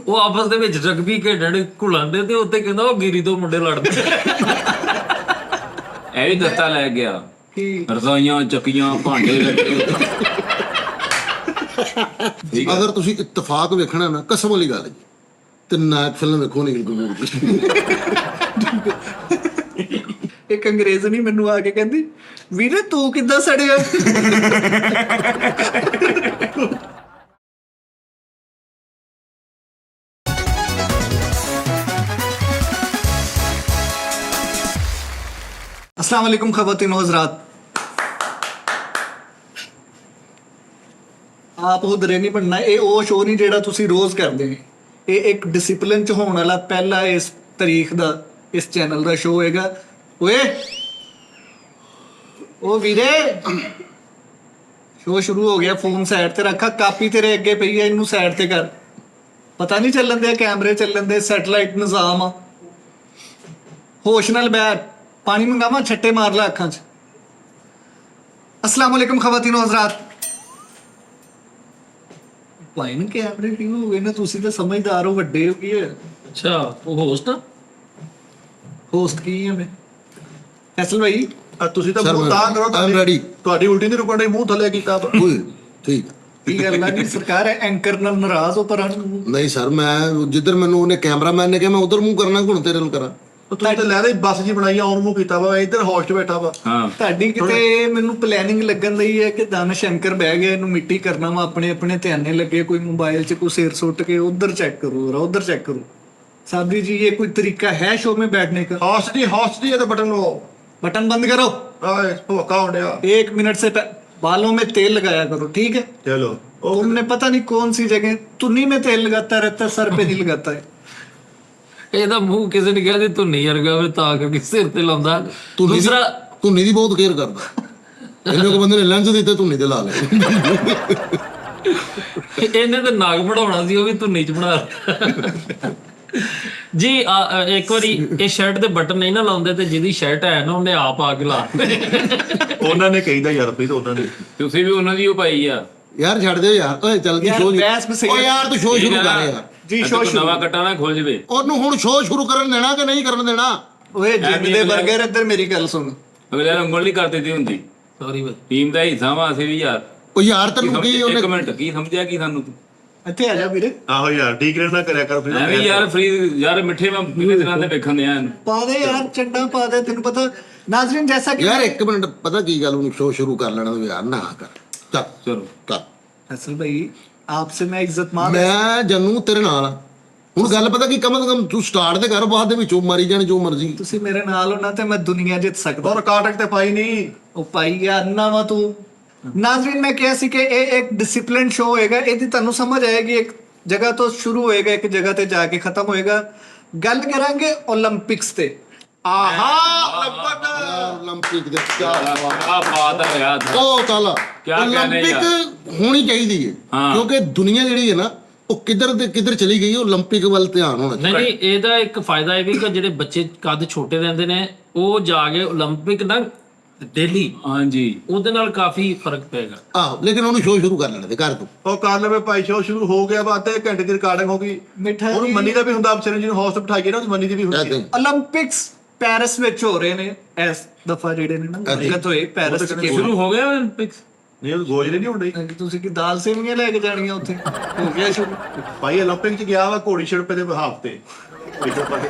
ਉਹ ਆਪਸ ਦੇ ਵਿੱਚ ਰਗਬੀ ਖੇਡਣ ਘੁਲਣ ਦੇ ਤੇ ਉੱਤੇ ਕਹਿੰਦਾ ਉਹ ਗਿਰੀ ਤੋਂ ਮੁੰਡੇ ਲੜਦੇ। ਇਹ ਵੀ ਦਸਤਾ ਲੈ ਗਿਆ, ਰਸੋਈਆਂ ਚੱਕੀਆਂ ਭਾਂਡੇ ਲੱਗੇ। ਅਗਰ ਤੁਸੀਂ ਇਤਫਾਕ ਵੇਖਣਾ ਨਾ, ਕਸਮ ਵਾਲੀ ਗੱਲ ਜੀ, ਤੇ ਨਾਇਕ ਫਿਲਮ ਵੇਖੋ ਨਹੀਂ ਕਪੂਰ ਦੀ। ਇੱਕ ਅੰਗਰੇਜ਼ਣੀ ਮੈਨੂੰ ਆ ਕੇ ਕਹਿੰਦੀ ਵੀਰੇ ਤੂੰ ਕਿੱਦਾਂ ਸੜਿਆ। अस्सलाम वालेकुम ख़वातीन व हज़रात, आप उधर नहीं बनना। ये वो शो नहीं जेड़ा तुसी रोज़ करते हैं। ये एक डिसिपलिन च होने वाला पहला इस तारीख दा इस चैनल दा शो हैगा। ओए ओ वीरे, शो शुरू हो गया। फोन साइड ते रखा, कापी तेरे अगे पई है, इनू साइड ते कर। पता नहीं चलन दे, कैमरे चलन दे, सैटेलाइट निज़ाम आ। होश नाल बैठ, पानी मंगावा, छट्टे मार ला अखां च। अस्सलाम वालेकुम ख़वातीन व हज़रात। ਭਾਈ ਨਾ ਕੈਮਰੇ ਕਿਉਂ ਹੋ ਗਏ ਨਾ, ਤੁਸੀਂ ਤਾਂ ਸਮਝਦਾਰ ਹੋ, ਵੱਡੇ ਹੋ। ਕੀ ਹੈ? ਅੱਛਾ ਉਹ ਹੋਸਟ ਹੋਸਟ ਕੀ ਹੈ ਮੈਂ? ਫੈਸਲ ਭਾਈ ਤੁਸੀਂ ਤਾਂ ਮੂੰਹ ਤਾਂ ਕਰੋ, ਤੁਹਾਡੀ ਉਲਟੀ ਨਹੀਂ ਰੁਕਣ ਡਈ, ਮੂੰਹ ਥੱਲੇ ਕੀਤਾ। ਓਏ ਠੀਕ ਕੀ ਗੱਲ ਹੈ? ਸਰਕਾਰ ਹੈ ਐਂਕਰ ਨਾਲ ਨਾਰਾਜ਼ ਹੋ ਪਰ ਨਹੀਂ ਸਰ, ਮੈਂ ਜਿੱਧਰ ਮੈਨੂੰ ਉਹਨੇ ਕੈਮਰਾਮੈਨ ਨੇ ਕਿਹਾ ਮੈਂ ਉਧਰ ਮੂੰਹ ਕਰਨਾ, ਹੁਣ ਤੇਰੇ ਨਾਲ ਕਰਾਂ। ਤੁਸੀਂ ਤਾਂ ਲੈ ਰਹੇ ਬੱਸ ਜੀ ਬਣਾਈ ਆ, ਉਹਨੂੰ ਮੂੰਹ ਕੀਤਾ ਵਾ, ਇੱਧਰ ਹੋਸਟ ਬੈਠਾ ਵਾ। ਤੁਹਾਡੀ ਕਿਤੇ ਮੈਨੂੰ ਪਲੈਨਿੰਗ ਲੱਗਣ ਲਈ ਹੈ ਕਿ ਦਾਨਿਸ਼ ਐਂਕਰ ਬਹਿ ਗਿਆ, ਇਹਨੂੰ ਮਿੱਟੀ ਕਰਨਾ ਵਾ, ਆਪਣੇ ਆਪਣੇ ਧਿਆਨੇ ਲੱਗੇ, ਕੋਈ ਮੋਬਾਈਲ 'ਚ ਕੋਈ ਸਿਰ ਸੁੱਟ ਕੇ ਉਧਰ ਚੈੱਕ करो और उधर चेक करो। साबरी जी ये कोई तरीका है शो में बैठने का? ਹੋਸਟ ਜੀ ਇਹ ਤਾਂ ਬਟਨ ਲਓ। बटन बंद करो। ਆਏ ਭੋਕਾ ਹੁੰਦਿਆ। 1 मिनट से बालों में तेल लगाया करो, ठीक है? ਚਲੋ तुमने पता नहीं कौन सी जगह तुन्नी में तेल लगाता रहता है, सर पे नहीं लगाता है। ਇਹਦਾ ਮੂੰਹ ਕਿਸੇ ਨੇ ਕਿਹਾ ਤੇ ਧੁੰਨੀ ਵਰਗਾ ਵੇ, ਤਾਂ ਕਰਕੇ ਸਿਰ ਤੇ ਲਾਉਂਦਾ। ਦੂਸਰਾ ਧੁੰਨੀ ਦੀ ਬਹੁਤ ਕੇਅਰ ਕਰਦਾ। ਇਹਨੇ ਕੋ ਬੰਦੇ ਨੇ ਲੈਂਸ ਦਿੱਤੇ, ਧੁੰਨੀ ਤੇ ਲਾ ਲਿਆ। ਇਹਨੇ ਤਾਂ ਨਾਗ ਬਣਾਉਣਾ ਸੀ, ਉਹ ਵੀ ਧੁੰਨੀ ਚ ਬਣਾ ਲਿਆ। ਜੀ ਇੱਕ ਵਾਰੀ ਇਹ ਸ਼ਰਟ ਦੇ ਬਟਨ ਨਹੀਂ ਨਾ ਲਾਉਂਦੇ ਤੇ ਜਿਹਦੀ ਸ਼ਰਟ ਹੈ ਨਾ ਉਹਨੇ ਆਪ ਆ ਕੇ ਲਾ ਉਹਨਾਂ ਨੇ ਕਹੀਦਾ ਯਾਰ ਵੀ ਤਾਂ ਉਹਨਾਂ ਨੇ ਤੁਸੀਂ ਵੀ ਉਹਨਾਂ ਦੀ ਉਹ ਪਾਈ ਆ। ਯਾਰ ਛੱਡ ਦਿਓ ਯਾਰ, ਓਏ ਚੱਲ ਕੀ ਸ਼ੋਅ। ਓ ਯਾਰ ਤੂੰ ਸ਼ੋਅ ਸ਼ੁਰੂ ਕਰ ਯਾਰ। जी शो ਨਵਾਂ ਕੱਟਾ ਨਾ ਖੁੱਲ ਜਵੇ। ਉਹਨੂੰ ਹੁਣ ਸ਼ੋਅ ਸ਼ੁਰੂ ਕਰਨ ਦੇਣਾ ਕਿ ਨਹੀਂ ਕਰਨ ਦੇਣਾ? ओए जिम दे बर्गर इधर मेरी गल सुन। ਅਗਲੇ ਨੂੰ ਉਂਗਲ ਨਹੀਂ ਕਰ ਦਿੱਤੀ ਹੁੰਦੀ। ਸੌਰੀ ਬਈ, ਟੀਮ ਦਾ ਹਿੱਸਾ ਵਾ ਅਸੀਂ ਵੀ ਯਾਰ। ਉਹ ਯਾਰ ਤੈਨੂੰ ਕੀ ਉਹਨੇ ਇੱਕ ਮਿੰਟ, ਕੀ ਸਮਝਿਆ ਕੀ ਸਾਨੂੰ ਤੂੰ? ਇੱਥੇ ਆ ਜਾ ਵੀਰੇ। ਆਹੋ ਯਾਰ ਡੀਗ੍ਰੇਡ ਨਾ ਕਰਿਆ ਕਰ ਫਿਰ। ਐਵੇਂ ਯਾਰ ਫਰੀ ਯਾਰ ਮਿੱਠੇ ਮੈਂ ਕਿੰਨੇ ਦਿਨਾਂ ਦੇ ਵੇਖਣ ਦੇ ਆਂ। ਪਾ ਦੇ ਯਾਰ ਚੰਡਾ ਪਾ ਦੇ, ਤੈਨੂੰ ਪਤਾ ਨਾਜ਼ਰੀਨ ਜੈਸਾ ਕਿ ਯਾਰ 1 ਮਿੰਟ, ਪਤਾ ਕੀ ਗੱਲ, ਉਹਨੂੰ ਸ਼ੋਅ ਸ਼ੁਰੂ ਕਰ ਲੈਣਾ ਯਾਰ, ਨਾ ਕਰ। ਚੱਲ ਚਲੋ ਕਰ। फैसल भाई आपसे मैं इज्जत मान। ਮੈਂ ਜੰਨੂ ਤੇਰੇ ਨਾਲ ਆ। ਹੁਣ ਗੱਲ ਪਤਾ ਕੀ, ਕਮ ਤੋਂ ਕਮ ਤੂੰ ਸਟਾਰਟ ਤੇ ਕਰ, ਬਾਅਦ ਦੇ ਵਿੱਚੋਂ ਮਾਰੀ ਜਾਣ ਜੋ ਮਰਜ਼ੀ। ਤੁਸੀਂ ਮੇਰੇ ਨਾਲ ਹੋ ਨਾ ਤੇ ਮੈਂ ਦੁਨੀਆ ਜਿੱਤ ਸਕਦਾ। ਔਰ ਕਾਟਕ ਤੇ ਪਾਈ ਨਹੀਂ। ਉਹ ਭਾਈ ਯਾਰ ਨਾ ਵਾ ਤੂੰ। ਨਾਜ਼ਰੀਨ ਮੈਂ ਕਿਹਾ ਸੀ ਕਿ ਇਹ ਇੱਕ ਡਿਸਪਲਿਨ ਸ਼ੋ ਹੋਏਗਾ, ਇਹਦੀ ਤੁਹਾਨੂੰ ਸਮਝ ਆਏਗੀ। ਇੱਕ ਜਗ੍ਹਾ ਤੋਂ ਸ਼ੁਰੂ ਹੋਏਗਾ, ਇੱਕ ਜਗ੍ਹਾ ਤੇ ਜਾ ਕੇ ਖਤਮ ਹੋਏਗਾ। ਗੱਲ ਕਰਾਂਗੇ 올림픽ਸ ਤੇ। ਆਹਾ 올림픽 ਦੇ ਆ ਬਾਤ ਹੈ ਯਾਰ। ਉਹ ਤਾਲਾ ਕਿਆ ਕਹਿੰਦੇ ਯਾਰ? 올림픽 ਹੋਣੀ ਚਾਹੀਦੀ ਹੈ, ਕਿਉਂਕਿ ਦੁਨੀਆ ਜਿਹੜੀ ਹੈ ਨਾ ਉਹ ਕਿੱਧਰ ਤੇ ਕਿੱਧਰ ਚਲੀ ਗਈ ਹੈ। 올림픽 ਵੱਲ ਧਿਆਨ ਹੋਣਾ ਚਾਹੀਦਾ। ਨਹੀਂ ਇਹਦਾ ਇੱਕ ਫਾਇਦਾ ਇਹ ਵੀ ਕਿ ਜਿਹੜੇ ਬੱਚੇ ਕੱਦ ਛੋਟੇ ਰਹਿੰਦੇ ਨੇ ਉਹ ਜਾ ਕੇ 올림픽 ਨਾ ਡੇਲੀ, ਹਾਂਜੀ ਉਹਦੇ ਨਾਲ ਕਾਫੀ ਫਰਕ ਪਏਗਾ। ਆਹੋ, ਲੇਕਿਨ ਉਹਨੂੰ ਸ਼ੋਅ ਸ਼ੁਰੂ ਕਰ ਲੈਣਾ ਤੇ ਕਰ ਤੂੰ। ਉਹ ਕਰ ਲਵੇ ਭਾਈ, ਸ਼ੋਅ ਸ਼ੁਰੂ ਹੋ ਗਿਆ ਵਾ, ਅੱਧੇ ਘੰਟੇ ਦੀ ਰਿਕਾਰਡਿੰਗ ਹੋ ਗਈ। ਮਿੱਠਾ ਉਹਨੂੰ ਮੰਨੀ ਦਾ ਵੀ ਹੁੰਦਾ, ਅਫਸਰ ਜਿਹਨੂੰ ਹੋਸਟ ਬਿਠਾਈਏ ਨਾ, ਉਹਦੀ ਮੰਨੀ ਦੀ ਵੀ ਹੁੰਦੀ ਹੈ। 올림픽ਸ ਪੈਰਿਸ ਵਿੱਚ ਹੋ ਰਹੇ ਨੇ ਇਸ ਦਫਾ, ਜਿਹੜੇ ਨੇ ਨਾ ਮੁਲਾਕਾਤ ਹੋਏ ਪੈਰਿਸ ਚ। ਸ਼ੁਰੂ ਹੋ ਗਿਆ 올림픽ਸ। ਨਹੀਂ ਉਹ ਗੋਜਰੇ ਨਹੀਂ ਹੁੰਦੀ ਤੁਸੀਂ ਕੀ ਦਾਲ ਸੇਵੀਆਂ ਲੈ ਕੇ ਜਾਣੀਆਂ ਉੱਥੇ? ਹੋ ਗਿਆ ਸ਼ੁਰੂ। ਭਾਈ 올림픽 ਚ ਗਿਆ ਵਾ ਘੋੜੀ ਛੜਪੇ ਦੇ ਹਾਫ ਤੇ।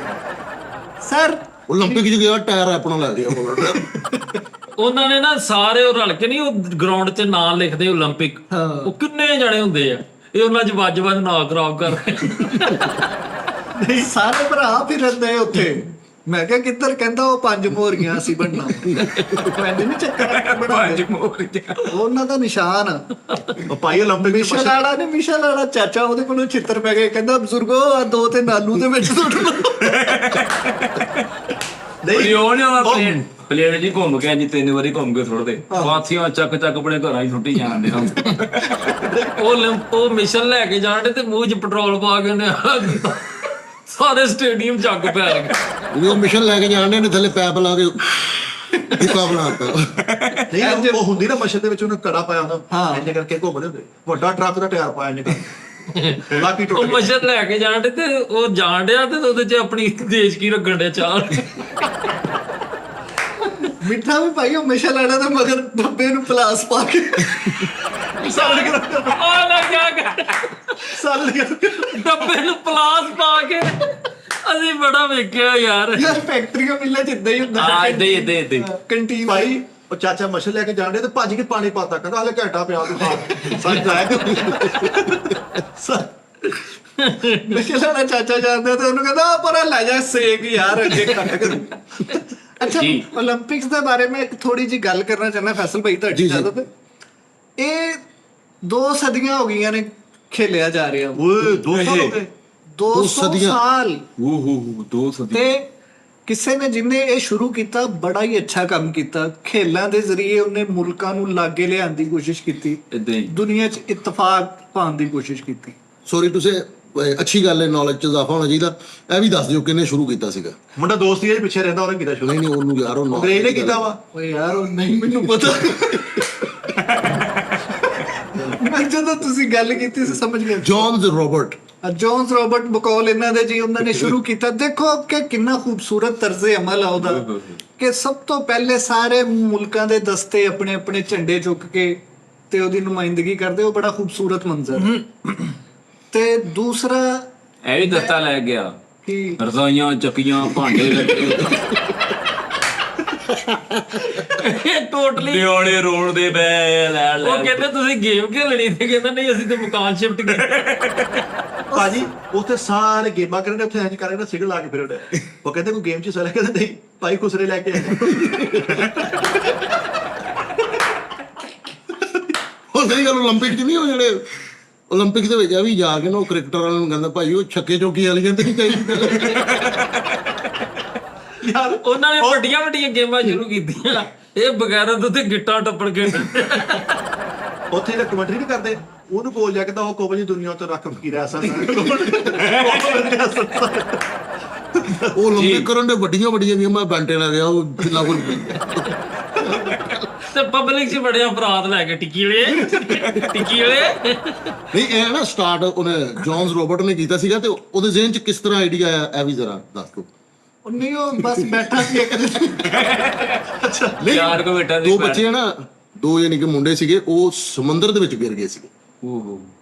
ਸਰ 올림픽 ਚ ਗਿਆ, ਟਾਇਰ ਆਪਣਾ ਲੈ ਲਿਆ। ਉਹਨਾਂ ਨੇ ਨਾ ਸਾਰੇ ਉਹ ਰਲ ਕੇ ਨਹੀਂ ਉਹ ਗਰਾਊਂਡ 'ਚ ਨਾਂ ਲਿਖਦੇ 올림픽। ਉਹ ਕਿੰਨੇ ਜਣੇ ਹੁੰਦੇ ਆ, ਇਹ ਉਹਨਾਂ 'ਚ ਵੱਜ ਨਾਂ ਖਰਾਬ ਕਰ ਨਹੀਂ ਸਾਰੇ ਭਰਾ ਫਿਰ ਰਹਿੰਦੇ ਉੱਥੇ। ਮੈਂ ਕਿਹਾ ਕਿੱਧਰ? ਕਹਿੰਦਾ ਉਹ 5 ਮੋਹਰੀਆਂ ਅਸੀਂ ਬਣਨਾ। ਕਹਿੰਦੇ ਨਹੀਂ ਚੱਕਰ 5 ਮੋਹਰੀਆਂ ਉਹਨਾਂ ਦਾ ਨਿਸ਼ਾਨ ਆ। ਉਹ ਭਾਈ 올림픽 ਮਿਸ਼ਾ ਲਾੜਾ ਨੇ, ਮਿਸ਼ਾ ਲਾੜਾ ਚਾਚਾ, ਉਹਦੇ ਕੋਲੋਂ ਛਿੱਤਰ ਪੈ ਗਏ। ਕਹਿੰਦਾ ਬਜ਼ੁਰਗੋ ਆ 2 ਤੇ ਨਾਲੂ ਦੇ ਵਿੱਚ ਸੁੱਟ ਲਓ। ਨਹੀਂ ਉਹ ਨਹੀਂ ਪਲੇਨ ਜੀ ਘੁੰਮ ਕੇ ਜੀ 3 ਵਾਰੀ ਘੁੰਮ ਕੇ ਥੋੜਦੇ ਪਾਥੀਆਂ ਚੱਕ ਆਪਣੇ ਘਰਾਂ ਹੀ ਸੁੱਟੀ ਜਾਂਦੇ ਹਨ। ਉਹ ਮਿਸ਼ਨ ਲੈ ਕੇ ਜਾਣ ਤੇ ਮੂੰਹ 'ਚ ਪੈਟਰੋਲ ਪਾ ਕੇ ਉਹਨੇ ਸਾਰੇ ਸਟੇਡੀਅਮ ਚੱਕ ਪੈ ਗਏ। ਉਹ ਮਿਸ਼ਨ ਲੈ ਕੇ ਜਾਣਦੇ ਨੇ, ਥੱਲੇ ਪੈਪ ਲਾ ਕੇ ਟਿੱਕਾ ਬਣਾਤਾ। ਨਹੀਂ ਉਹ ਹੁੰਦੀ ਨਾ ਮਸ਼ਲ ਦੇ ਵਿੱਚ ਉਹਨੇ ਕੜਾ ਪਾਇਆ ਹੁੰਦਾ, ਇੰਨੇ ਕਰਕੇ ਘੁੰਮਦੇ ਹੁੰਦੇ। ਵੱਡਾ ਟਰੱਕ ਦਾ ਟਾਇਰ ਪਾਇਆ ਇੰਨੇ ਕਰਕੇ। ਲਾਕੀ ਉਹ ਟੁੱਟ ਗਿਆ ਮਸ਼ਰ ਲੈ ਕੇ ਜਾਣ ਡੇ ਤੇ ਉਹ ਜਾਣ ਡਿਆ ਤੇ ਉਹਦੇ 'ਚ ਆਪਣੀ ਦੇਸ਼ ਕੀ ਰੱਖਣ ਡਿਆ ਚਾਲ। ਮਿੱਠਾ ਵੀ ਭਾਈ ਹਮੇਸ਼ਾ ਲੈਣਾ ਤਾਂ ਮਗਰ ਡੱਬੇ ਨੂੰ ਪਲਾਸ ਪਾ ਕੇ ਸਾਲ ਗਿਆ ਉਹ ਨਾ ਕਿਆ ਕਰ ਸਾਲ ਗਿਆ ਡੱਬੇ ਨੂੰ ਪਲਾਸ ਪਾ ਕੇ ਅਸੀਂ ਬੜਾ ਵੇਖਿਆ ਯਾਰ। ਯਾਰ ਫੈਕਟਰੀਆਂ ਮਿਲਾਂ ਚ ਇਦਾਂ ਹੀ ਹੁੰਦਾ ਹਾਂ ਏਦਾਂ ਕੰਟੀਨ ਭਾਈ ਉਹ ਚਾਚਾ ਮਛਲ ਲੈ ਕੇ ਜਾਣ ਡੇ ਤੇ ਭੱਜ ਕੇ ਪਾਣੀ ਪਾਤਾ ਕਹਿੰਦਾ ਹਲੇ ਘੰਟਾ ਪਿਆ ਤੂੰ ਖਾ ਸੱਚ ਆਇਆ ਮਿਸ਼ਲ ਲੈਣਾ ਚਾਚਾ ਜਾਂਦਾ ਤੇ ਉਹਨੂੰ ਕਹਿੰਦਾ ਪਰ ਲੈ ਜਾ ਸੇਕ ਯਾਰ ਅੱਗੇ ਖਾਇਆ ਕਰੂ। ਅੱਛਾ ਜੀ। 올림픽ਸ ਦੇ ਬਾਰੇ ਮੈਂ ਇੱਕ ਥੋੜੀ ਜੀ ਗੱਲ ਕਰਨਾ ਚਾਹੁੰਦਾ ਫੈਸਲ ਭਾਈ ਤੁਹਾਡੀ ਇਜਾਜ਼ਤ ਹੈ। ਇਹ 2 ਸਦੀਆਂ ਹੋ ਗਈਆਂ ਨੇ ਖੇਲਿਆ ਜਾ ਰਿਹਾ ਓਏ 2 ਸਾਲ ਹੋ ਗਏ 200 ਸਦੀਆਂ। ਸਾਲ ਉਹ 2 ਸਦੀ ਤੇ ਕਿਸੇ ਨੇ ਜਿਹਨੇ ਇਹ ਸ਼ੁਰੂ ਕੀਤਾ ਬੜਾ ਹੀ ਅੱਛਾ ਕੰਮ ਕੀਤਾ। ਖੇਲਾਂ ਦੇ ਜ਼ਰੀਏ ਉਹਨੇ ਮੁਲਕਾਂ ਨੂੰ ਲਾਗੇ ਲਿਆਉਣ ਦੀ ਕੋਸ਼ਿਸ਼ ਕੀਤੀ, ਏਦਾਂ ਹੀ ਦੁਨੀਆ 'ਚ ਇਤਫਾਕ ਪਾਉਣ ਦੀ ਕੋਸ਼ਿਸ਼ ਕੀਤੀ। ਸੌਰੀ ਤੁਸੀਂ ਅੱਛੀ ਗੱਲ ਹੈ, ਨੌਲੇਜ ਚ ਇਜ਼ਾਫਾ ਹੋਣਾ ਚਾਹੀਦਾ। ਇਹ ਵੀ ਦੱਸ ਦਿਓ ਕਿਹਨੇ ਸ਼ੁਰੂ ਕੀਤਾ ਸੀਗਾ। ਮੁੰਡਾ ਦੋਸਤ ਹੀ ਪਿੱਛੇ ਰਹਿੰਦਾ ਉਹਨੇ ਕੀਤਾ ਸ਼ੁਰੂ ਨਹੀਂ ਉਹਨੂੰ ਯਾਰ ਉਹ ਅੰਗਰੇਜ਼ ਨੇ ਕੀਤਾ ਵਾ ਓਏ ਯਾਰ ਉਹ ਨਹੀਂ ਮੈਨੂੰ ਪਤਾ। ਮੈਂ ਜਦੋਂ ਤੁਸੀਂ ਗੱਲ ਕੀਤੀ ਸੀ ਸਮਝ ਗਿਆ। John's Robert. ਜੌਨਸ ਰੋਬਰਟ ਬਕੌਲ ਇਹਨਾਂ ਦੇ ਜੀ, ਉਹਨਾਂ ਨੇ ਸ਼ੁਰੂ ਕੀਤਾ। ਦੇਖੋ ਕਿ ਕਿੰਨਾ ਖੂਬਸੂਰਤ ਤਰਜ਼ੇ ਅਮਲ ਆ ਉਹਦਾ ਕਿ ਸਭ ਤੋਂ ਪਹਿਲੇ ਸਾਰੇ ਮੁਲਕਾਂ ਦੇ ਦਸਤੇ ਆਪਣੇ ਆਪਣੇ ਝੰਡੇ ਚੁੱਕ ਕੇ ਤੇ ਉਹਦੀ ਨੁਮਾਇੰਦਗੀ ਕਰਦੇ। ਉਹ ਬੜਾ ਖੂਬਸੂਰਤ ਮੰਜ਼ਰ। ਤੇ ਦੂਸਰਾ ਇਹ ਵੀ ਦਸਤਾ ਲੈ ਗਿਆ ਕਿ ਰਜ਼ਾਈਆਂ ਚੱਕੀਆਂ ਭਾਂਡੇ ਲੱਗੇ ਟੋਟਲੀ ਦਿਓਲੇ ਰੋਡ ਦੇ ਬੈ ਲੈ ਉਹ ਕਹਿੰਦੇ ਤੁਸੀਂ ਗੇਮ ਖੇਲਣੀ ਤੇ ਕਹਿੰਦਾ ਨਹੀਂ ਅਸੀਂ ਤੇ ਮਕਾਨ ਸ਼ਿਫਟ ਕੀਤਾ। ਭਾਜੀ ਉੱਥੇ ਸਾਰੇ ਗੇਮਾਂ ਕਰਦੇ ਉੱਥੇ ਇੰਜ ਕਰਦੇ ਨਾ ਸਿਗਲ ਲਾ ਕੇ ਫਿਰ ਉਹ ਕਹਿੰਦੇ ਕੋਈ ਗੇਮ 'ਚ ਸਲਾ ਕਹਿੰਦੇ ਨਹੀਂ ਭਾਈ ਖੁਸਰੇ ਲੈ ਕੇ ਆਏ ਉਹ ਸਹੀ ਗੱਲ 올림픽 ਚ ਨਹੀਂ ਉਹ ਜਿਹੜੇ 올림픽 ਦੇ ਵਿੱਚ ਆ ਵੀ ਜਾ ਕੇ ਨਾ ਉਹ ਕ੍ਰਿਕਟਰ ਵਾਲਿਆਂ ਨੂੰ ਕਹਿੰਦਾ ਭਾਈ ਉਹ ਛੱਕੇ ਚੌਕੀ ਵਾਲੀਆਂ ਤੇ ਨਹੀਂ ਚਾਹੀਦੀ। ਯਾਰ ਉਹਨਾਂ ਨੇ ਵੱਡੀਆਂ ਵੱਡੀਆਂ ਗੇਮਾਂ ਸ਼ੁਰੂ ਕੀਤੀਆਂ। ਇਹ ਬਗੈਰ ਤੋਂ ਤੇ ਗਿੱਟਾਂ ਟੱਪੜ ਕੇ ਉੱਥੇ ਜਿਹੜਾ ਕਮੈਂਟਰੀ ਨਹੀਂ ਕਰਦੇ ਉਹਨੂੰ ਕੋਲ ਜਾ ਕੇ ਤਾਂ ਉਹ ਕੋਬਲ ਜੀ ਦੁਨੀਆ ਤੋਂ ਰੱਖ ਫਕੀਰ ਐਸਾ ਉਹ 올림픽 ਕਰਨ ਦੇ ਵੱਡੀਆਂ ਵੱਡੀਆਂ ਗੇਮਾਂ ਬੈਂਟੇ ਲੱਗ ਗਿਆ ਉਹ ਜਿੰਨਾ ਕੋਲ ਤੇ ਪਬਲਿਕ 'ਚ ਬੜੇ ਅਪਰਾਧ ਲੈ ਕੇ ਟਿੱਕੀਲੇ ਨਹੀਂ ਇਹ ਨਾ ਸਟਾਰਟ ਉਹਨੇ ਜੌਨਸ ਰੋਬਰਟ ਨੇ ਕੀਤਾ ਸੀਗਾ। ਤੇ ਉਹਦੇ ਜ਼ਿਹਨ ਚ ਕਿਸ ਤਰ੍ਹਾਂ ਆਈਡੀਆ ਆਇਆ ਇਹ ਵੀ ਜ਼ਰਾ ਦੱਸ ਦਿਓ। ਉਹ ਨਹੀਂ ਉਹ ਬਸ ਬੈਠਾ ਸੀ ਇੱਕ ਨਹੀਂ ਯਾਰ ਕੋ ਬੇਟਾ ਦੋ ਬੱਚੇ ਆ ਨਾ, 2 ਯਾਨੀ ਕਿ ਮੁੰਡੇ ਸੀਗੇ, ਉਹ ਸਮੁੰਦਰ ਦੇ ਵਿੱਚ ਗਿਰ ਗਏ ਸੀਗੇ।